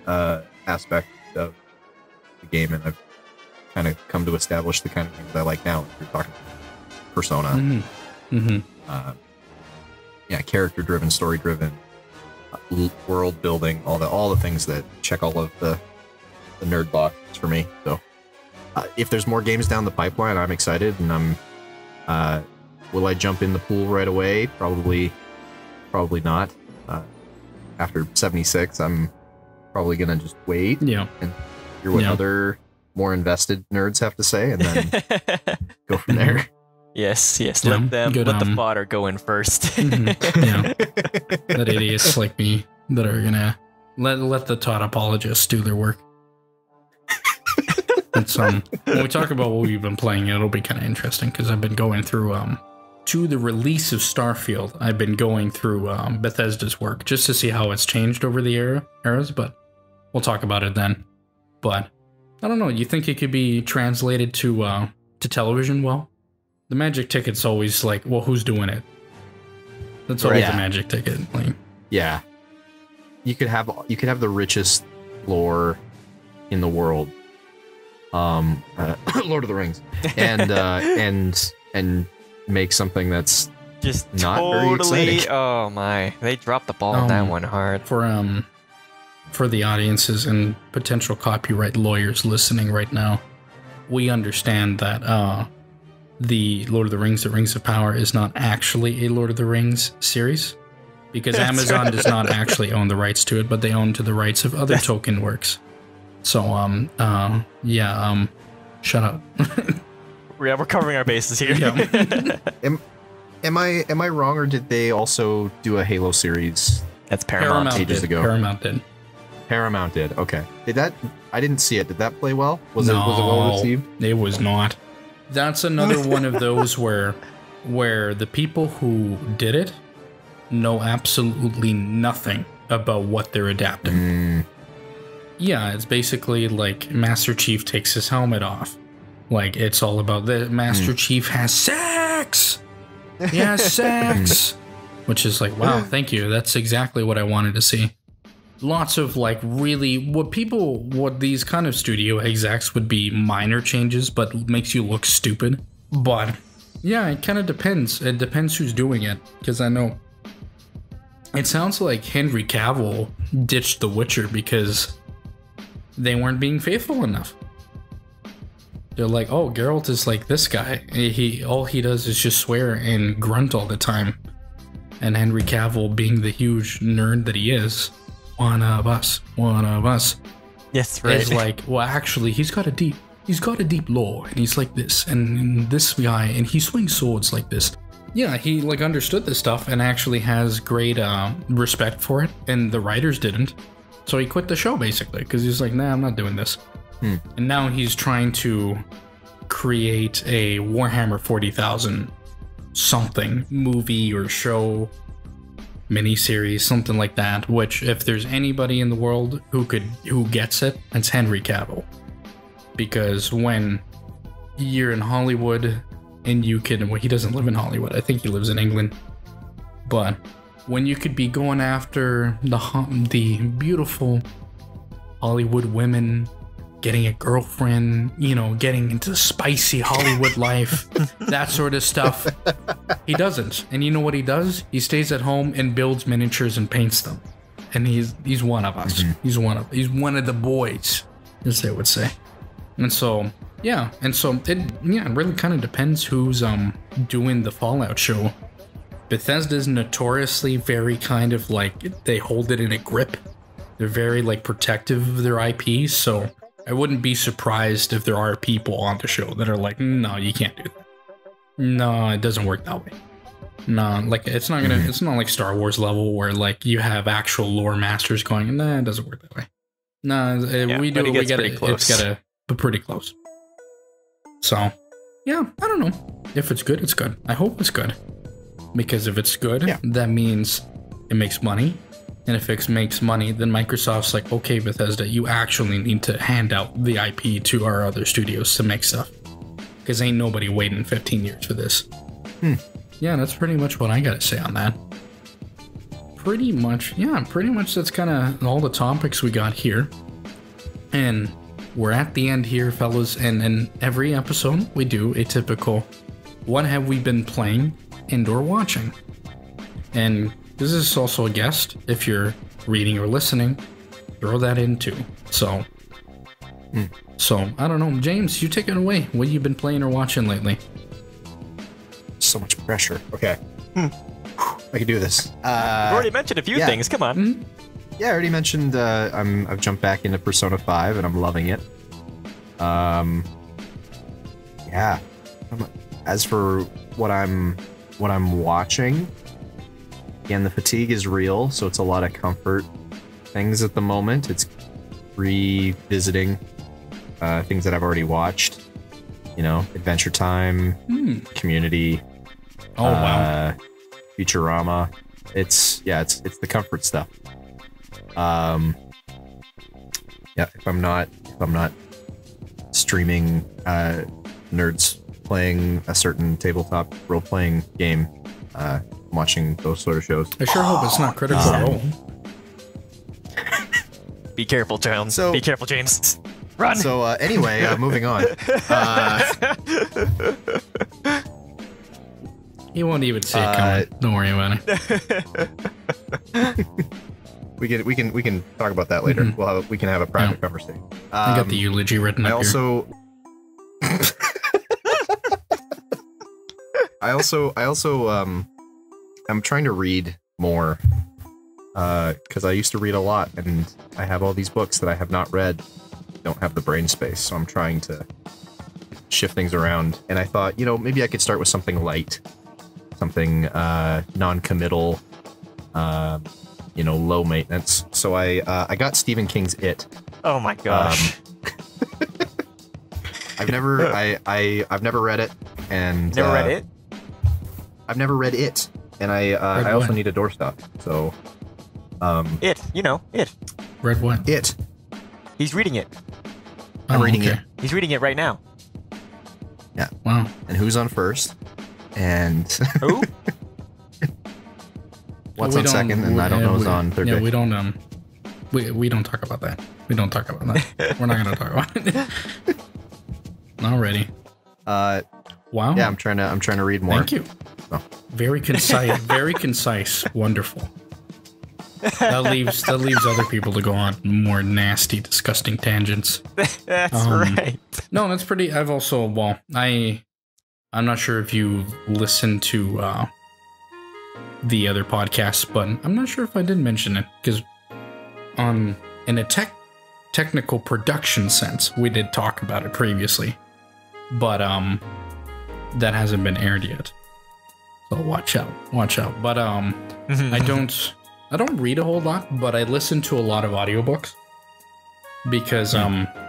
aspect of the game, and I've kind of come to establish the kind of things I like now. You're talking Persona, character-driven, story-driven, world building, all the things that check all of the nerd boxes for me. So, if there's more games down the pipeline, I'm excited, and I'm. Will I jump in the pool right away? Probably not. After 76, I'm probably gonna just wait. Yeah. And hear what other more invested nerds have to say, and then go from there. Yes. Let the fodder go in first. That idiots like me that are gonna let the Todd apologists do their work. It's when we talk about what we've been playing, it'll be kind of interesting because I've been going through to the release of Starfield. I've been going through Bethesda's work just to see how it's changed over the eras, but we'll talk about it then. But I don't know. You think it could be translated to television? Well, the magic ticket's always like, well, who's doing it? That's always the magic ticket. Like, yeah, you could have the richest lore in the world, Lord of the Rings, and make something that's just not very exciting. Oh my, they dropped the ball on that one hard. For the audiences and potential copyright lawyers listening right now, we understand that the Lord of the Rings, The Rings of Power is not actually a Lord of the Rings series, because Amazon does not actually own the rights to it, but they own to the rights of other Tolkien works. So, shut up. We're covering our bases here. Yeah. Am I wrong, or did they also do a Halo series? That's Paramount. Ages ago. Paramount did. Paramount did. Okay. I didn't see it. Did that play well? Was it well received? It was not. That's another one of those where the people who did it know absolutely nothing about what they're adapting. Yeah, it's basically like Master Chief takes his helmet off. Like, it's all about the Master Chief has sex. He has sex. Which is like, wow, thank you. That's exactly what I wanted to see. Lots of like really what these kind of studio execs would be minor changes, but makes you look stupid. But yeah, it kind of depends. It depends who's doing it, because I know it sounds like Henry Cavill ditched The Witcher because they weren't being faithful enough. They're like, oh, Geralt is like this guy. All he does is just swear and grunt all the time. And Henry Cavill, being the huge nerd that he is, one of us, Yes, right. is like, well, actually, he's got a deep lore, and he's like this, and this guy, and he swings swords like this. Yeah, he like understood this stuff and actually has great respect for it, and the writers didn't. So he quit the show basically because he's like, nah, I'm not doing this. And now he's trying to create a Warhammer 40,000 something movie or show, miniseries, something like that. Which, if there's anybody in the world who gets it, it's Henry Cavill. Because when you're in Hollywood and you can, well, he doesn't live in Hollywood. I think he lives in England. But when you could be going after the beautiful Hollywood women, getting a girlfriend, getting into spicy Hollywood life, that sort of stuff, he doesn't. And you know what he does? He stays at home and builds miniatures and paints them. And he's one of us. He's one of the boys, as they would say. And so, yeah. And so it really kind of depends who's doing the Fallout show. Bethesda's notoriously very kind of like, they hold it in a grip. They're very like protective of their IP, so I wouldn't be surprised if there are people on the show that are like, no, you can't do that. No, it doesn't work that way. No, like it's not like Star Wars level where like you have actual lore masters going, nah, it doesn't work that way. No, we get it. It's gotta be pretty close. So, yeah, I don't know. If it's good, it's good. I hope it's good. Because if it's good, that means it makes money. And if it makes money, then Microsoft's like, okay, Bethesda, you actually need to hand out the IP to our other studios to make stuff. Because ain't nobody waiting 15 years for this. Yeah, that's pretty much what I gotta say on that. Pretty much that's kind of all the topics we got here. And we're at the end here, fellas. And in every episode, we do a typical, what have we been playing and or watching? And this is also a guest. If you're reading or listening, throw that in too. So, I don't know. James, you take it away. What have you been playing or watching lately? So much pressure. Okay. I can do this. We've already mentioned a few things. Come on. Yeah, I already mentioned I've jumped back into Persona 5 and I'm loving it. Yeah. As for what I'm watching, again, the fatigue is real, so it's a lot of comfort things at the moment. It's revisiting things that I've already watched. Adventure Time, Community. Oh wow. Futurama. It's the comfort stuff. If I'm not streaming nerds playing a certain tabletop role-playing game, watching those sort of shows. I sure hope it's not Critical Role. Be careful, Jones. Be careful, James. Run! So, anyway, moving on. He won't even see it coming. Don't worry about it. We can talk about that later. We can have a private conversation. I got the eulogy written up also... I also I'm trying to read more because I used to read a lot, and I have all these books that I have not read. Don't have the brain space, so I'm trying to shift things around. And I thought, maybe I could start with something light, something non-committal, low maintenance. So I got Stephen King's It. Oh my gosh. I've never read it, and Never read it? I've never read it, and I also need a doorstop. So, It. Read what? It. He's reading it. I'm reading it. He's reading it right now. Yeah. Wow. And who's on first? And Who? what's on second? And I don't know who's on third. Yeah, we don't we don't talk about that. We don't talk about that. We're not gonna talk about it. Already. Wow. Yeah, I'm trying to read more. Thank you. Oh. Very concise. Very concise. Wonderful. That leaves other people to go on more nasty, disgusting tangents. That's right. No, that's pretty. I've also I'm not sure if you listened to the other podcasts, but I'm not sure if I did mention it because in a technical production sense, we did talk about it previously, but that hasn't been aired yet. So watch out. But I don't read a whole lot, but I listen to a lot of audiobooks because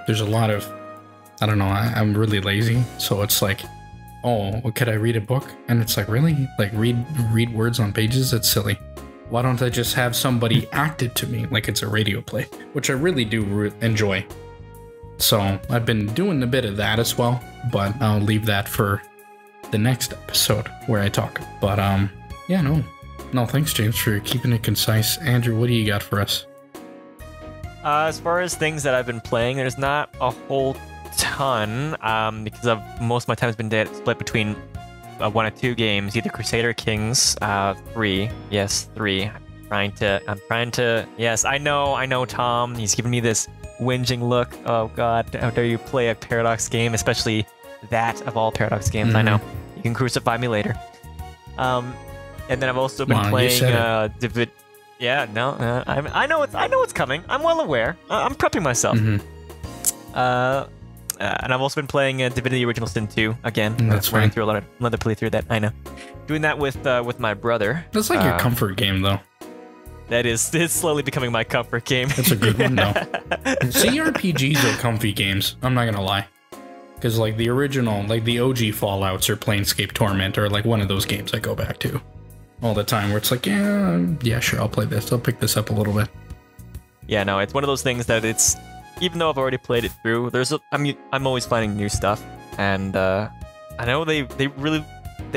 there's a lot of, I don't know, I'm really lazy, so it's like, oh, could I read a book? And it's like, really? Like read words on pages? That's silly. Why don't I just have somebody act it to me like it's a radio play, which I really do enjoy. So I've been doing a bit of that as well, but I'll leave that for the next episode where I talk. But yeah, no, thanks, James, for keeping it concise. Andrew, what do you got for us? As far as things that I've been playing, there's not a whole ton, because most of my time has been split between one or two games, either Crusader Kings 3. Yes, 3. I'm trying to. Yes, I know, Tom. He's giving me this whinging look. Oh God, how dare you play a Paradox game, especially that of all Paradox games. I know. You can crucify me later. And then I've also been playing Divid. Yeah, no, I know it's coming. I'm well aware. I'm prepping myself. And I've also been playing Divinity: Original Sin 2 again. That's running fine. through another playthrough that I know. Doing that with my brother. That's like your comfort game, though. It's slowly becoming my comfort game. That's a good one, though. CRPGs are comfy games. I'm not gonna lie. Because like the original, like the OG Fallouts or Planescape Torment are like one of those games I go back to all the time where it's like, yeah, sure, I'll play this. I'll pick this up a little bit. Yeah, no, it's one of those things that it's, even though I've already played it through, I'm always finding new stuff, and I know they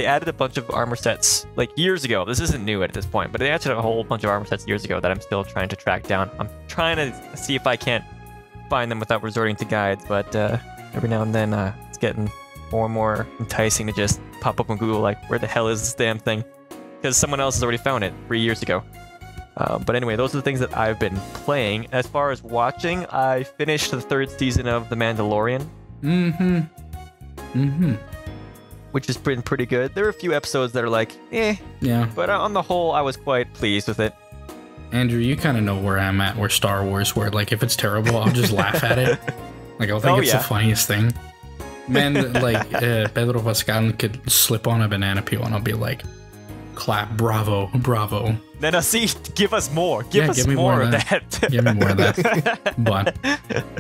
added a bunch of armor sets like years ago. This isn't new at this point, but they added a whole bunch of armor sets years ago that I'm still trying to track down. I'm trying to see if I can't find them without resorting to guides, but every now and then it's getting more and more enticing to just pop up on Google like, where the hell is this damn thing? Because someone else has already found it 3 years ago. But anyway, those are the things that I've been playing. As far as watching, I finished the 3rd season of The Mandalorian. Which has been pretty good. There are a few episodes that are like, Yeah. But on the whole, I was quite pleased with it. Andrew, you kind of know where I'm at, where Star Wars, where like if it's terrible, I'll just laugh at it. Like I'll think it's the funniest thing. Man, like Pedro Pascal could slip on a banana peel and I'll be like, clap, bravo. Then see, give us more. Give us me more of that. Give me more of that. But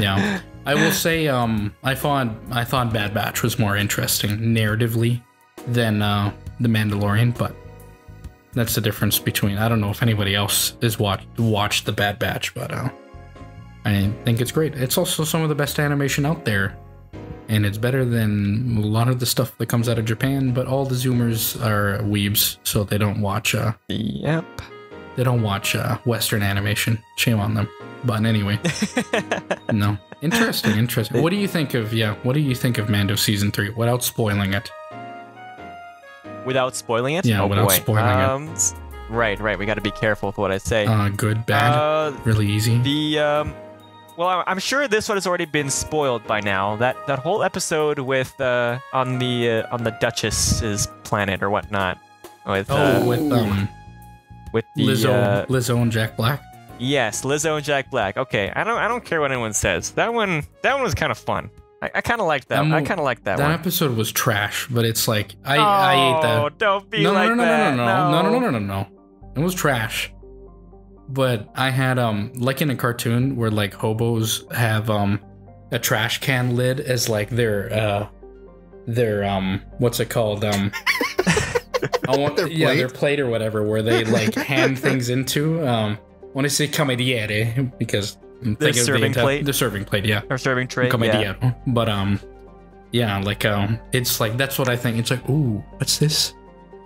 yeah, I will say, I thought Bad Batch was more interesting narratively than The Mandalorian, but that's the difference between. I don't know if anybody else has watched The Bad Batch, but I think it's great. It's also some of the best animation out there. And it's better than a lot of the stuff that comes out of Japan, but all the Zoomers are weebs, so they don't watch. Yep. They don't watch Western animation. Shame on them. But anyway, no. Interesting. What do you think of? What do you think of Mando season 3 without spoiling it? Without spoiling it? Yeah, without spoiling it. Right. We got to be careful with what I say. Good, bad, really easy. Well, I'm sure this one has already been spoiled by now. That whole episode with on the Duchess's planet or whatnot. With the Lizzo and Jack Black. Yes, Lizzo and Jack Black. Okay, I don't care what anyone says. That one was kind of fun. I kind of liked that. I kind of liked that one. That episode was trash, but it's like I ate that. Oh, don't be like that. No. It was trash. But I had like in a cartoon where like hobos have a trash can lid as like their what's it called their plate or whatever, where they like hand things into when I say cameriere, because the serving plate. The serving plate, yeah. Or serving tray. Cameriere. Yeah. But yeah, like it's like that's what I think. It's like, ooh, what's this?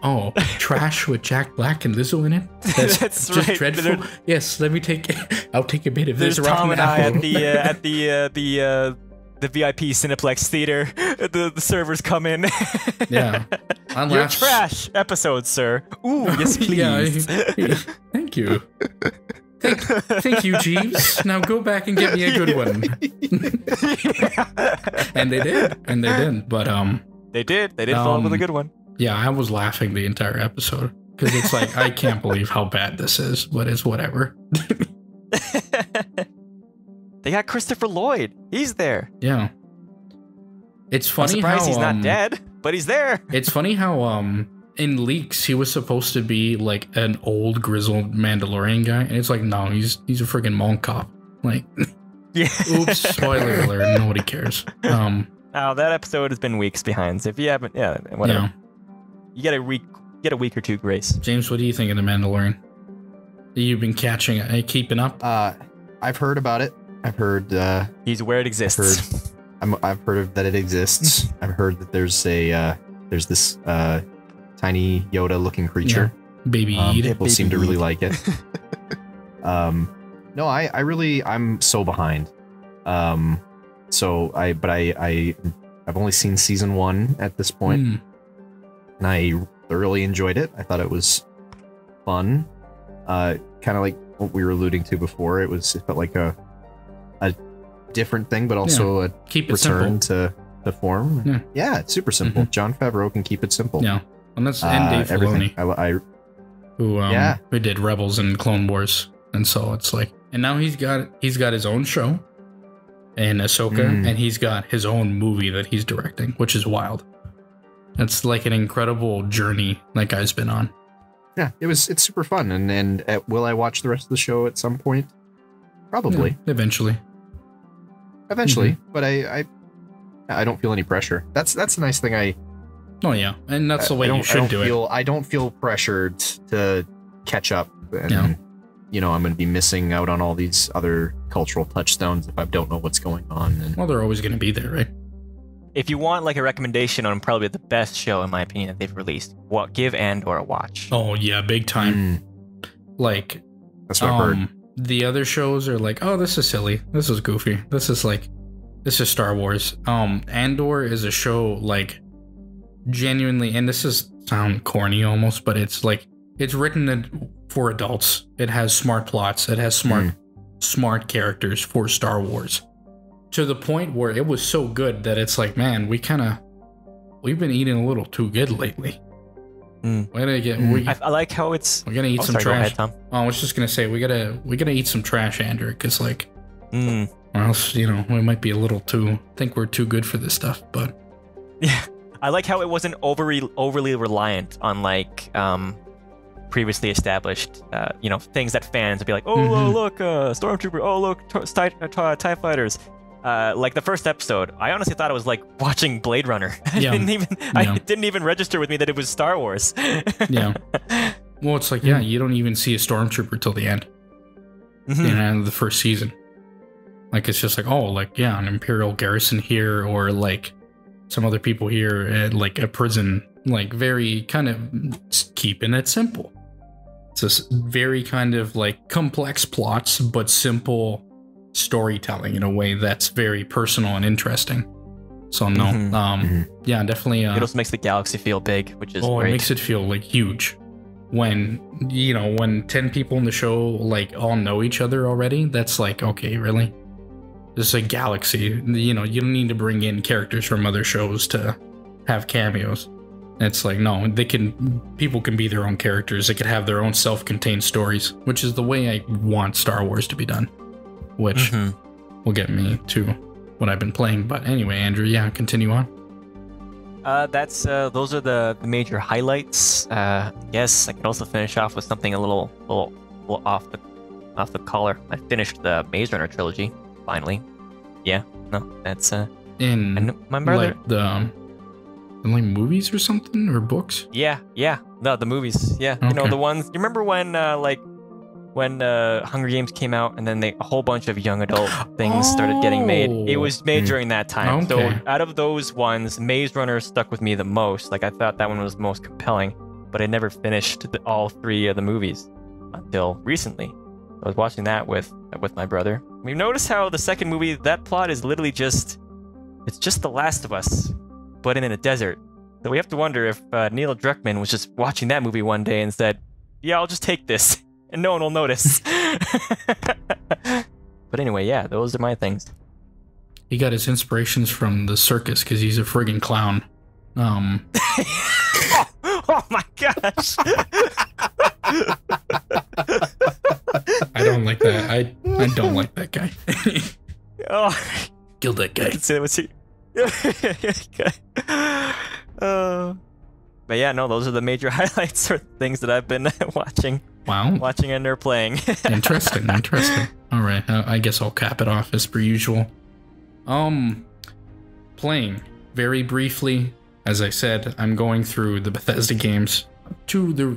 Oh, trash with Jack Black and Lizzo in it? That's just right. dreadful. Yes, let me I'll take a bit of this. There's Tom and I at the VIP Cineplex theater. The servers come in. Yeah. Your trash episode, sir. Ooh, yes, please. Yeah, thank you. Thank you, Jeeves. Now go back and get me a good one. And they did. But they did follow up with a good one. Yeah, I was laughing the entire episode because it's like I can't believe how bad this is, but it's whatever. They got Christopher Lloyd. He's there. Yeah. It's funny I'm surprised how he's not dead, but he's there. It's funny how in leaks he was supposed to be like an old grizzled Mandalorian guy, and it's like no, he's a freaking monk cop. Like, yeah. Oops, spoiler alert. Nobody cares. Oh, that episode has been weeks behind. So if you haven't, whatever. Yeah. You get a week or two grace. James, what do you think of the Mandalorian? You've been keeping up? I've heard about it. I've heard he's where it exists. I've heard that it exists. I've heard that there's this tiny Yoda-looking creature. Yeah. Baby Yoda. People seem to really like it. No, I'm so behind. I've only seen season 1 at this point, and I thoroughly enjoyed it. I thought it was fun. Kind of like what we were alluding to before. It felt like a different thing, but also a return to form. Yeah, it's super simple. Jon Favreau can keep it simple. Yeah, and that's and Dave Filoni, who did Rebels and Clone Wars, and so it's like, and now he's got his own show, and Ahsoka, and he's got his own movie that he's directing, which is wild. It's like an incredible journey that guy's been on. Yeah, it's super fun, and will I watch the rest of the show at some point? Probably. Yeah, eventually, but I don't feel any pressure. That's a nice thing. Oh yeah, and that's the way you should do it. I don't feel pressured to catch up, and I'm going to be missing out on all these other cultural touchstones if I don't know what's going on. Well, they're always going to be there, right? If you want like a recommendation on probably the best show in my opinion that they've released, give Andor a watch. Oh yeah, big time. Like that's what I've heard. The other shows are like, oh, this is silly, this is goofy, this is Star Wars. Andor is a show like genuinely, and this is sound corny almost, but it's like it's written for adults. It has smart plots. It has smart characters for Star Wars. To the point where it was so good that it's like, man, we've been eating a little too good lately. We're gonna get. I like how it's. We're gonna eat some trash. Go ahead, Tom. I was just gonna say we gotta eat some trash, Andrew, because like, or else we might be a little too. Think we're too good for this stuff, but yeah, I like how it wasn't overly reliant on like previously established things that fans would be like, oh look, stormtrooper, oh look, TIE fighters. Like the first episode, I honestly thought it was like watching Blade Runner. It didn't even register with me that it was Star Wars. Yeah. Well, it's like, you don't even see a stormtrooper till the end. In the first season. Like, it's just like, an Imperial garrison here, or like some other people here at like a prison, like very kind of keeping it simple. It's just very kind of like complex plots, but simple storytelling in a way that's very personal and interesting. So definitely. It also makes the galaxy feel big, which is great. It makes it feel like huge. When 10 people in the show like all know each other already, that's like, okay, really? This is a galaxy. You know, you don't need to bring in characters from other shows to have cameos. It's like, no, people can be their own characters. They could have their own self-contained stories, which is the way I want Star Wars to be done, which will get me to what I've been playing. But anyway, Andrew, yeah, continue on. Those are the major highlights. Yes, I could also finish off with something a little off the collar. I finished the Maze Runner trilogy finally. Yeah, no, that's my brother. Like the like movies or something, or books? Yeah, no, the movies. Yeah, okay. You know the ones. You remember when Hunger Games came out, and then a whole bunch of young adult things started getting made. It was made during that time. Okay. So out of those ones, Maze Runner stuck with me the most. Like I thought that one was the most compelling, but I never finished all 3 of the movies until recently. I was watching that with my brother. We noticed how the second movie, that plot is literally it's just The Last of Us, but in a desert. So we have to wonder if Neil Druckmann was just watching that movie one day and said, "Yeah, I'll just take this, and no one will notice." But anyway, yeah, those are my things. He got his inspirations from the circus because he's a friggin' clown. Oh my gosh! I don't like that. I don't like that guy. Oh, Kill that guy. But yeah, no, those are the major highlights or things that I've been watching. Wow. Watching and they're playing. Interesting. All right, I guess I'll cap it off as per usual. Playing very briefly. As I said, I'm going through the Bethesda games to the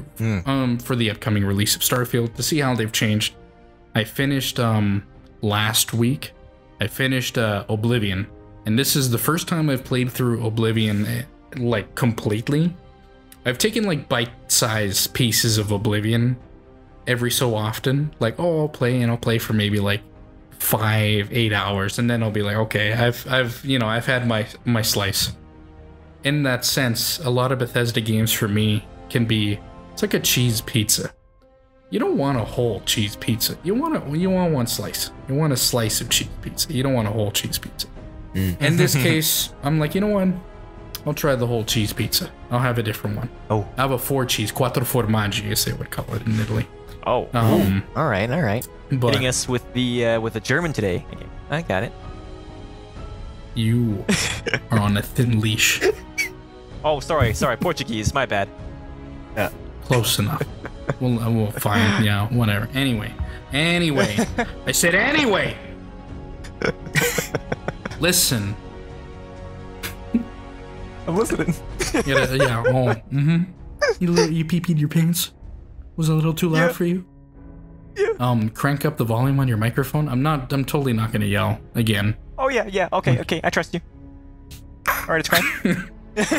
for the upcoming release of Starfield to see how they've changed. I finished last week. I finished Oblivion, and this is the first time I've played through Oblivion like completely. I've taken like bite-sized pieces of Oblivion every so often. Like, oh, I'll play for maybe like 5-8 hours, and then I'll be like, okay, I've had my slice. In that sense, a lot of Bethesda games for me can be, it's like a cheese pizza. You don't want a whole cheese pizza. You want one slice. You want a slice of cheese pizza. You don't want a whole cheese pizza. In this case, I'm like, you know what? I'll try the whole cheese pizza. I'll have a different one. Oh. I have a 4 cheese, quattro formaggi, as they would call it in Italy. Oh. All right. But hitting us with the German today. I got it. You are on a thin leash. Oh, sorry, Portuguese, my bad. Yeah. Close enough. We'll fine, yeah, whatever. Anyway, I said anyway. Listen. I'm listening. Yeah. Oh. You pee-peed your pants. Was it a little too loud for you? Yeah. Crank up the volume on your microphone. I'm totally not gonna yell again. Oh yeah. Okay, I trust you. All right, it's fine.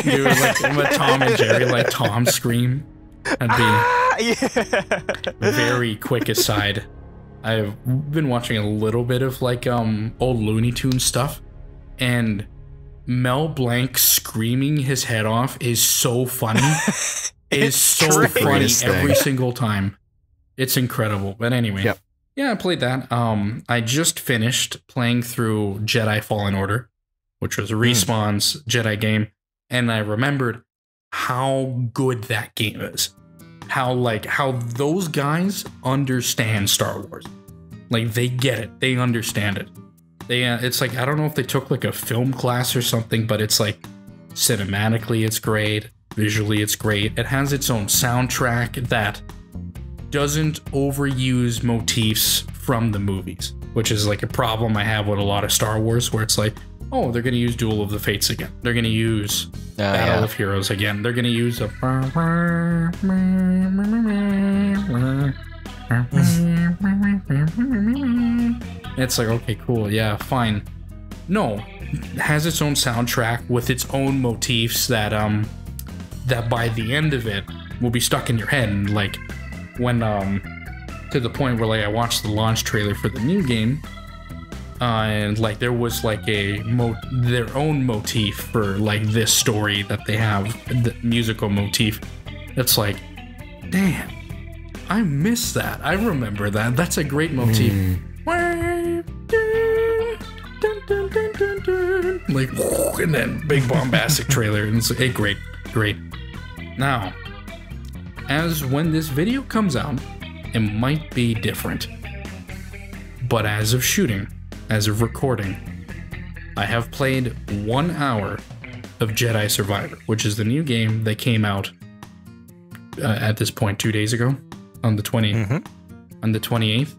Dude, like when Tom and Jerry, like Tom scream. That'd be very quick aside. I've been watching a little bit of like old Looney Tunes stuff, and Mel Blanc screaming his head off is so funny. It's so funny every single time. It's incredible. But anyway, yeah, I played that. I just finished playing through Jedi Fallen Order, which was Respawn's Jedi game. And I remembered how good that game is. How those guys understand Star Wars. Like, they get it. They understand it. It's like, I don't know if they took like a film class or something, but it's like cinematically it's great. Visually it's great. It has its own soundtrack that doesn't overuse motifs from the movies, which is like a problem I have with a lot of Star Wars, where it's like, oh, they're going to use Duel of the Fates again. They're going to use Battle of Heroes again. They're going to use a... It's like, okay, cool. Yeah, fine. No, it has its own soundtrack with its own motifs that by the end of it will be stuck in your head. And like when to the point where like I watched the launch trailer for the new game, and like there was like their own motif for like this story that they have, the musical motif. It's like, damn, I miss that. I remember that. That's a great motif. dun, dun, like, and then big bombastic trailer, and it's like, hey, great. Now, as when this video comes out, it might be different. But as of shooting, as of recording, I have played 1 hour of Jedi Survivor, which is the new game that came out at this point 2 days ago, on the 28th,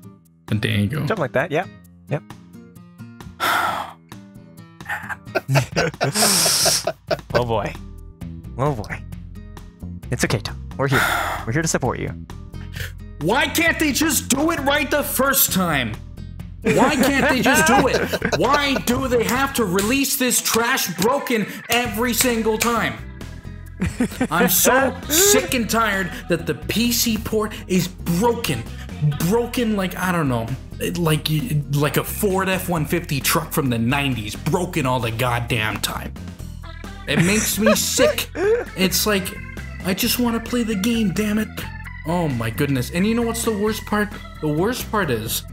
a day ago. Something like that, yeah. Yep. Oh boy. It's okay, Tom. We're here. We're here to support you. Why can't they just do it right the first time? Why can't they just do it? Why do they have to release this trash broken every single time? I'm so sick and tired that the PC port is broken. Broken like, I don't know, like a Ford F-150 truck from the 90s. Broken all the goddamn time. It makes me sick. It's like, I just want to play the game, damn it. Oh my goodness. And you know what's the worst part? The worst part is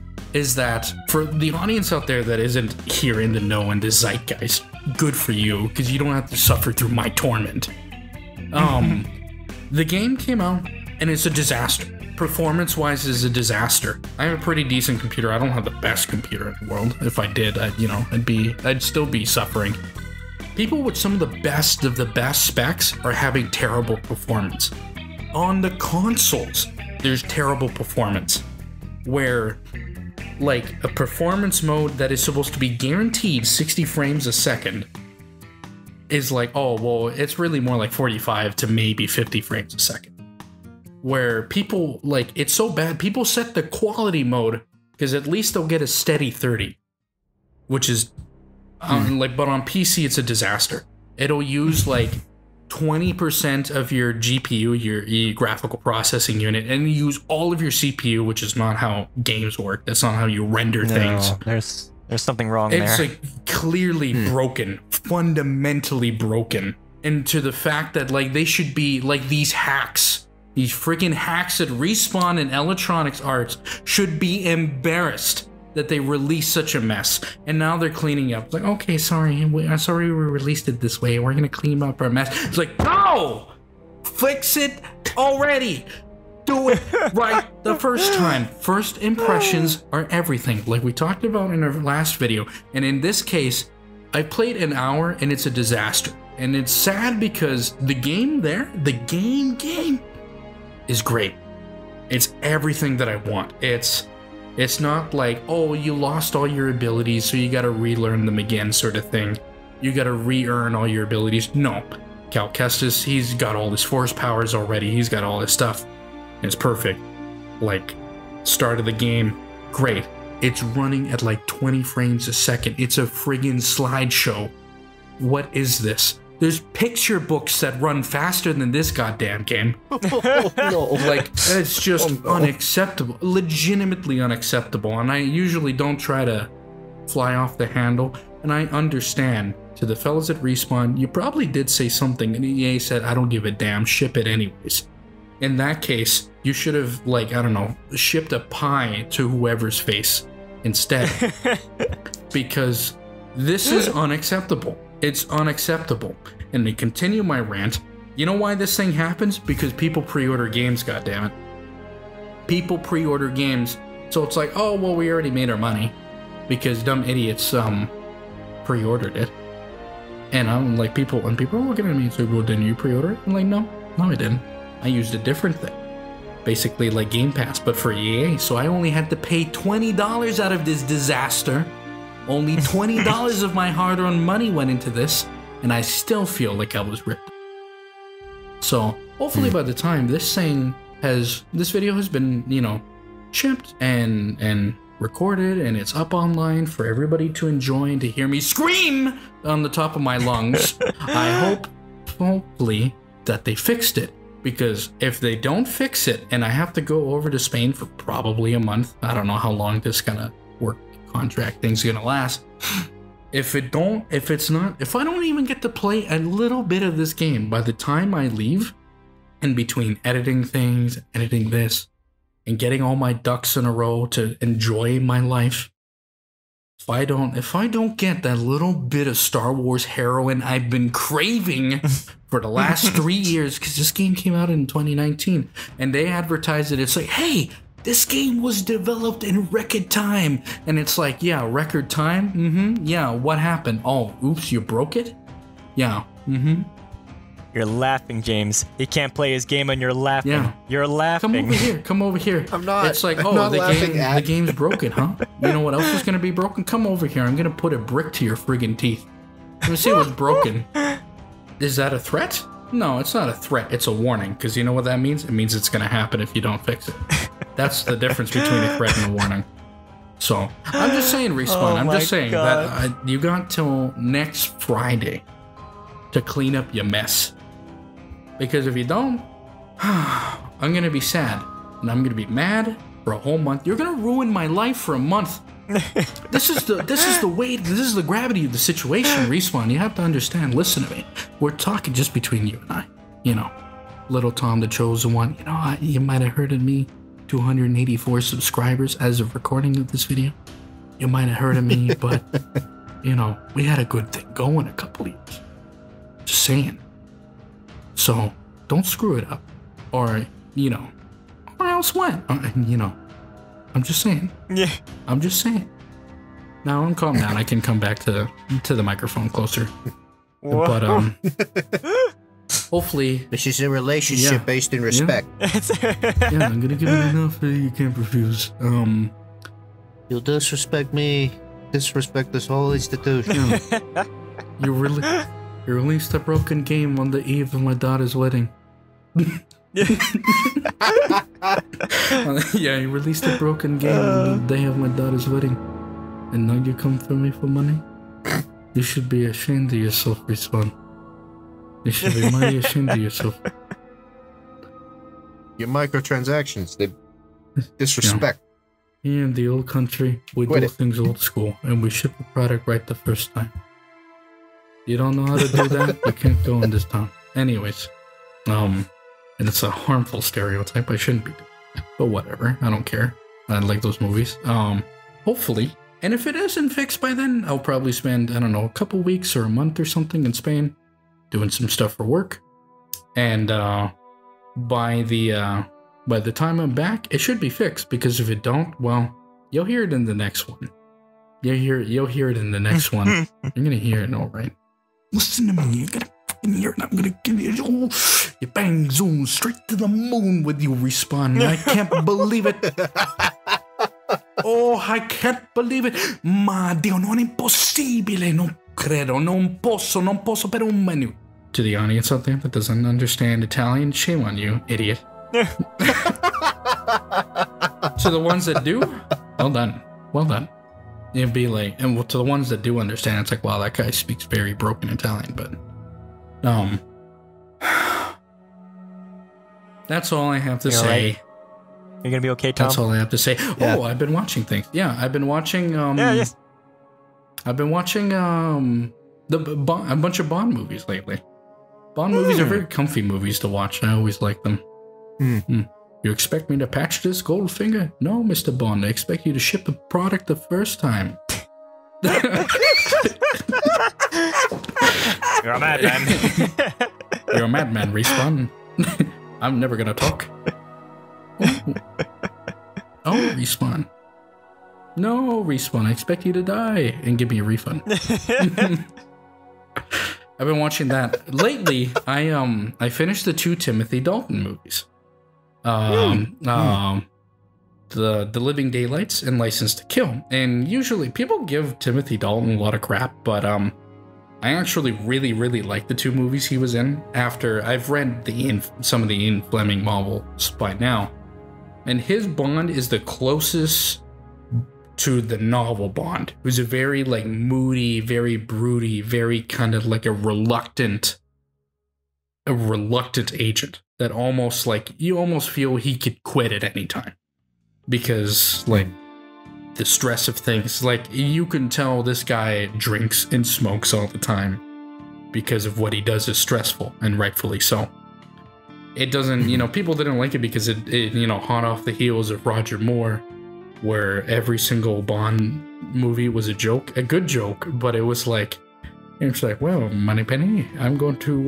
that for the audience out there that isn't here in the know and the zeitgeist, good for you, because you don't have to suffer through my torment. The game came out and it's a disaster. Performance-wise, is a disaster. I have a pretty decent computer. I don't have the best computer in the world. If I did, I'd still be suffering. People with some of the best specs are having terrible performance. On the consoles, there's terrible performance. Where, like, a performance mode that is supposed to be guaranteed 60 frames a second is like, oh, well, it's really more like 45 to maybe 50 frames a second. Where people, like, it's so bad, people set the quality mode because at least they'll get a steady 30. Which is, but on PC, it's a disaster. It'll use, like, 20% of your GPU, your graphical processing unit, and use all of your CPU, which is not how games work. That's not how you render things. There's something wrong there. It's like clearly broken, fundamentally broken, and to the fact that like they should be like these freaking hacks at Respawn and Electronics Arts should be embarrassed that they released such a mess, and now they're cleaning up. It's like, okay, sorry, I'm sorry we released it this way. We're gonna clean up our mess. It's like, no, fix it already. Do it right the first time. First impressions are everything, like we talked about in our last video. And in this case, I played an hour and it's a disaster. And it's sad because the game is great. It's everything that I want. It's not like, oh, you lost all your abilities, so you gotta relearn them again sort of thing. You gotta re-earn all your abilities. No. Cal Kestis, he's got all his force powers already. He's got all his stuff. It's perfect. Like, start of the game, great. It's running at like 20 frames a second. It's a friggin' slideshow. What is this? There's picture books that run faster than this goddamn game. Oh, no. Like, it's just unacceptable. Legitimately unacceptable. And I usually don't try to fly off the handle. And I understand. To the fellas at Respawn, you probably did say something, and EA said, I don't give a damn, ship it anyways. In that case, you should have, like, I don't know, shipped a pie to whoever's face instead. Because this is unacceptable. It's unacceptable. And to continue my rant, you know why this thing happens? Because people pre-order games, goddammit. People pre-order games, so it's like, oh, well, we already made our money. Because dumb idiots, pre-ordered it. And I'm like, people are looking at me and say, well, didn't you pre-order it? I'm like, no, I didn't. I used a different thing. Basically like Game Pass, but for EA. So I only had to pay $20 out of this disaster. Only $20 of my hard-earned money went into this, and I still feel like I was ripped. So hopefully by the time this video has been, you know, shipped and recorded, and it's up online for everybody to enjoy and to hear me scream on the top of my lungs. I hope, hopefully, that they fixed it. Because if they don't fix it, and I have to go over to Spain for probably a month, I don't know how long this kind of work contract thing's gonna last. If I don't even get to play a little bit of this game by the time I leave, in between editing things, editing this, and getting all my ducks in a row to enjoy my life, if I don't get that little bit of Star Wars heroin I've been craving for the last 3 years, because this game came out in 2019, and they advertised it. It's like, hey, this game was developed in record time. And it's like, yeah, record time? Mm-hmm. Yeah, what happened? Oh, oops, you broke it? Yeah, mm-hmm. You're laughing, James. He can't play his game and you're laughing. Yeah. You're laughing. Come over here. I'm not. It's like, I'm not the game's broken, huh? You know what else is gonna be broken? Come over here. I'm gonna put a brick to your friggin' teeth. Let me see what's broken. Is that a threat? No, it's not a threat. It's a warning. Because you know what that means? It means it's gonna happen if you don't fix it. That's the difference between a threat and a warning. So, I'm just saying, Respawn. I'm just saying that you got till next Friday to clean up your mess. Because if you don't, I'm gonna be sad. And I'm gonna be mad for a whole month. You're gonna ruin my life for a month. This is the gravity of the situation, Respawn. You have to understand. Listen to me. We're talking just between you and I. You know, little Tom, the chosen one. You know, you might have heard of me. 284 subscribers as of recording of this video. You might have heard of me, but you know, we had a good thing going a couple of years. Just saying. So don't screw it up, or you know, or else what? You know, I'm just saying. Yeah. I'm just saying. Now I'm calm down. I can come back to the microphone closer. Whoa. But hopefully this is a relationship based in respect. Yeah, I'm gonna give you enough that you can't refuse. You'll disrespect me, disrespect this whole institution. You released a broken game on the eve of my daughter's wedding. Yeah, you released a broken game on the day of my daughter's wedding, and now you come for me for money. You should be ashamed of yourself, Respawn. You should be mighty ashamed of yourself. Your microtransactions, they disrespect. Here in the old country, we do things old school, and we ship the product right the first time. You don't know how to do that? You can't go in this town. Anyways, and it's a harmful stereotype. I shouldn't be doing that, but whatever. I don't care. I like those movies. Hopefully. And if it isn't fixed by then, I'll probably spend, I don't know, a couple weeks or a month or something in Spain doing some stuff for work. And by the time I'm back, it should be fixed, because if it don't, well, you'll hear it in the next one. You'll hear it in the next one. You're gonna hear it, all right. Listen to me, you're gonna fucking hear it. I'm gonna give you you bang zoom straight to the moon with you, Respawn. I can't believe it. Oh, I can't believe it. Ma Dio, non è impossibile. Non credo, non posso per un minuto. To the audience out there that doesn't understand Italian, shame on you, idiot. To the ones that do, well done. Well done. It'd be like, and to the ones that do understand, it's like, wow, that guy speaks very broken Italian, but that's all I have to say. Right. You're gonna be okay, Tom? That's all I have to say. Yeah. Oh, I've been watching things. Yeah, I've been watching I've been watching a bunch of Bond movies lately. Bond movies are very comfy movies to watch. I always like them. You expect me to patch this gold finger? No, Mr. Bond. I expect you to ship the product the first time. You're a madman. You're a madman, Respawn. I'm never gonna talk. Oh, Respawn. No, Respawn. I expect you to die and give me a refund. I've been watching that lately. I finished the 2 Timothy Dalton movies. The Living Daylights and License to Kill. And usually people give Timothy Dalton a lot of crap, but I actually really like the 2 movies he was in. After I've read some of the Ian Fleming novels by now, and his Bond is the closest to the novel Bond, who's a very like moody, very broody, very kind of like a reluctant agent that almost like you almost feel he could quit at any time because like the stress of things. Like you can tell this guy drinks and smokes all the time because of what he does is stressful, and rightfully so. It doesn't, people didn't like it because it hot off the heels of Roger Moore, where every single Bond movie was a joke, a good joke, but it was like, it's like, well, Moneypenny, I'm going to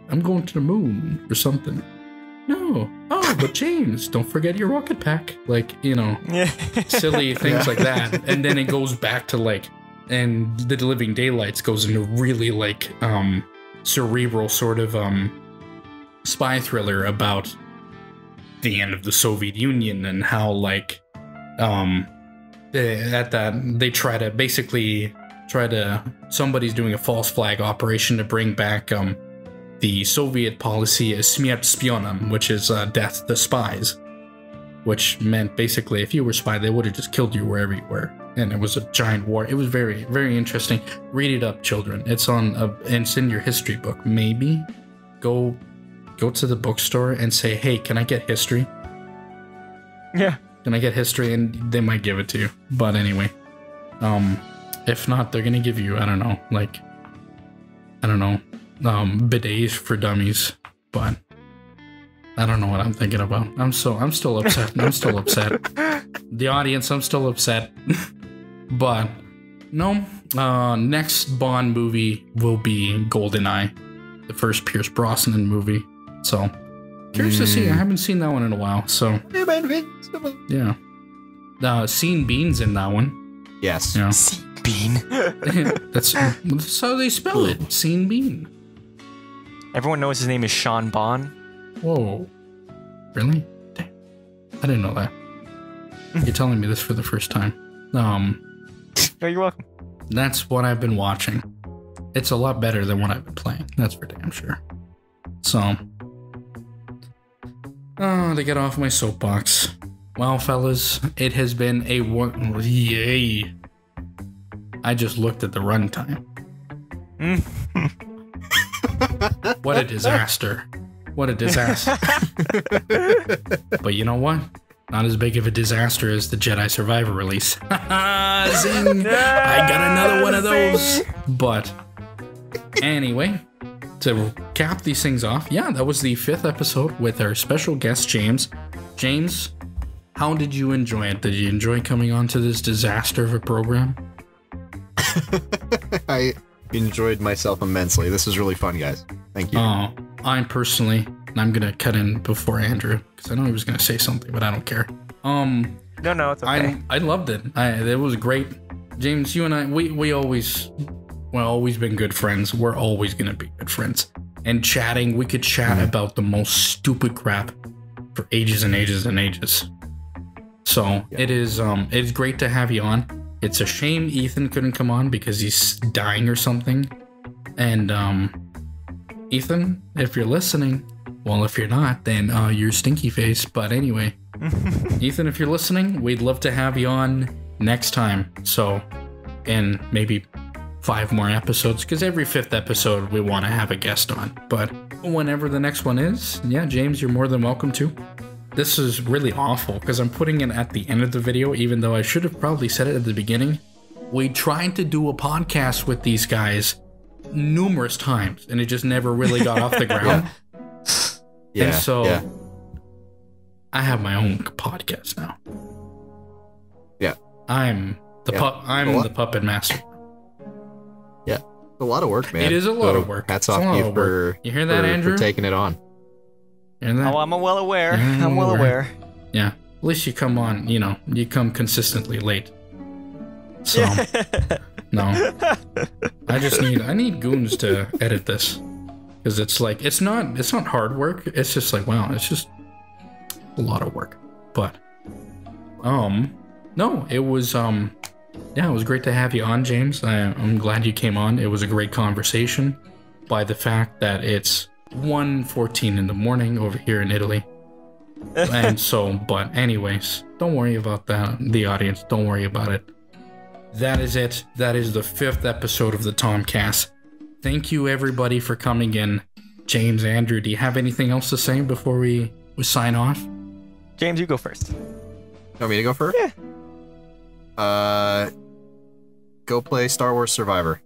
the moon or something. No. Oh, but James, don't forget your rocket pack. Like, you know, silly things like that. And then it goes back to like, and The Living Daylights goes into really like cerebral sort of spy thriller about the end of the Soviet Union and how like they try to somebody's doing a false flag operation to bring back the Soviet policy is Smert Spionem, which is death to spies, which meant basically if you were a spy, they would have just killed you wherever you were. And it was a giant war. It was very, very interesting. Read it up, children. It's it's in your history book. Maybe go to the bookstore and say, hey, can I get history? Yeah. Can I get history? And they might give it to you. But anyway, if not, they're gonna give you, I don't know, bidets for dummies. But I don't know what I'm thinking about. I'm still upset. I'm still upset. The audience, I'm still upset. But no, next Bond movie will be GoldenEye, the first Pierce Brosnan movie. So curious to see. I haven't seen that one in a while. So yeah, Sean Bean's in that one. Yes. Yeah. Sean Bean. That's how they spell it. Sean Bean. Everyone knows his name is Sean Bond. Whoa. Really? Damn. I didn't know that. You're telling me this for the first time. Oh, you're welcome. That's what I've been watching. It's a lot better than what I've been playing. That's for damn sure. So, to get off my soapbox. Well, fellas, it has been a one. Yay! I just looked at the runtime. What a disaster! What a disaster! But you know what? Not as big of a disaster as the Jedi Survivor release. Zing! I got another one of those. But anyway, to cap these things off, yeah, that was the 5th episode with our special guest, James. James, how did you enjoy it? Did you enjoy coming on to this disaster of a program? I enjoyed myself immensely. This was really fun, guys. Thank you. I'm personally, and I'm gonna cut in before Andrew because I know he was gonna say something, but I don't care. No, it's okay. I loved it. It was great. James, you and I, we've always been good friends. We're always gonna be good friends. And chatting, we could chat about the most stupid crap for ages and ages and ages. So it's great to have you on. It's a shame Ethan couldn't come on because he's dying or something. And Ethan, if you're listening, well, if you're not, then you're stinky face. But anyway, Ethan, if you're listening, we'd love to have you on next time. So, in maybe 5 more episodes, because every 5th episode we want to have a guest on. But whenever the next one is, yeah, James, you're more than welcome to. This is really awful because I'm putting it at the end of the video, even though I should have probably said it at the beginning. We tried to do a podcast with these guys numerous times, and it just never really got off the ground. Yeah. And so I have my own podcast now. Yeah. I'm the puppet master. Yeah. It's a lot of work, man. It is a lot of work. Hats off to you for, you hear that, Andrew? For taking it on. Oh, I'm well aware. I'm well aware. Yeah. At least you come on, you come consistently late. So, no. I need goons to edit this. Because it's like, it's not hard work. It's just like, wow, it's just a lot of work. But, no, it was, it was great to have you on, James. I'm glad you came on. It was a great conversation by the fact that it's 1:14 in the morning over here in Italy. And so, but anyways, don't worry about that. The audience, don't worry about it. That is it. That is the 5th episode of the TomCast. Thank you, everybody, for coming in. James, Andrew, do you have anything else to say before we sign off? James, you go first. You want me to go first? Yeah. Go play Star Wars Survivor.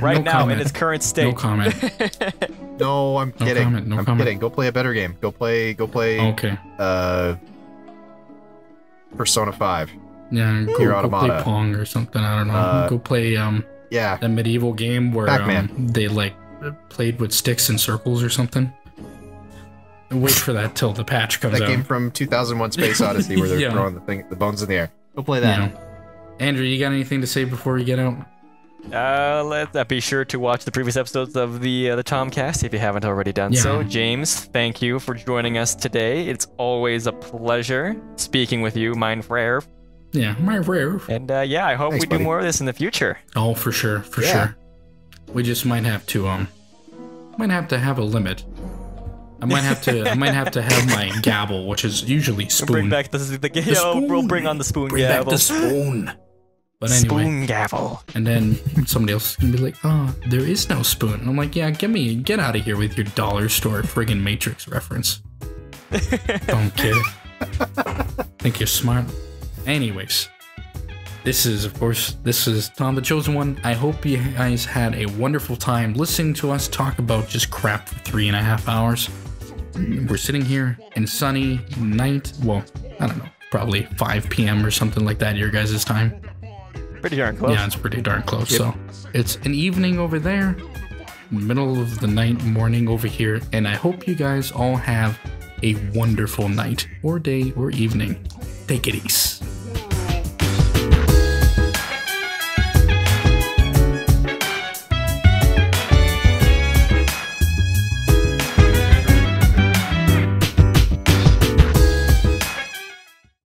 Right now, in its current state. No comment. No, I'm kidding. Comment, no I'm comment. kidding. Go play a better game. Go play. Okay. Persona 5. Yeah, go play Pong or something. I don't know. Go play yeah, that medieval game where Pac-Man. they like played with sticks and circles or something. Wait for that till the patch comes out. That game from 2001: Space Odyssey where they're throwing the bones in the air. Go play that. Yeah. Andrew, you got anything to say before we get out? Let's be sure to watch the previous episodes of the TomCast if you haven't already done so. James, thank you for joining us today. It's always a pleasure speaking with you, mein Frere. Yeah, mein Frere. And yeah, I hope we do more of this in the future. Oh, for sure, for sure. We just might have to have a limit. I might have to have my gavel, which is usually spoon. Bring back the spoon. We'll bring on the spoon bring gavel. Back the spoon. But anyway, spoon gavel. And then somebody else is gonna be like, "Oh, there is no spoon." And I'm like, "Yeah, get out of here with your dollar store friggin' Matrix reference." Don't get it. Think you're smart. Anyways, this is Tom the Chosen One. I hope you guys had a wonderful time listening to us talk about just crap for 3.5 hours. We're sitting here in sunny night. Well, I don't know, probably 5 p.m. or something like that. Your guys' time. Pretty darn close. Yeah, it's pretty darn close. Yep. So it's an evening over there, middle of the night, morning over here, and I hope you guys all have a wonderful night or day or evening. Take it easy.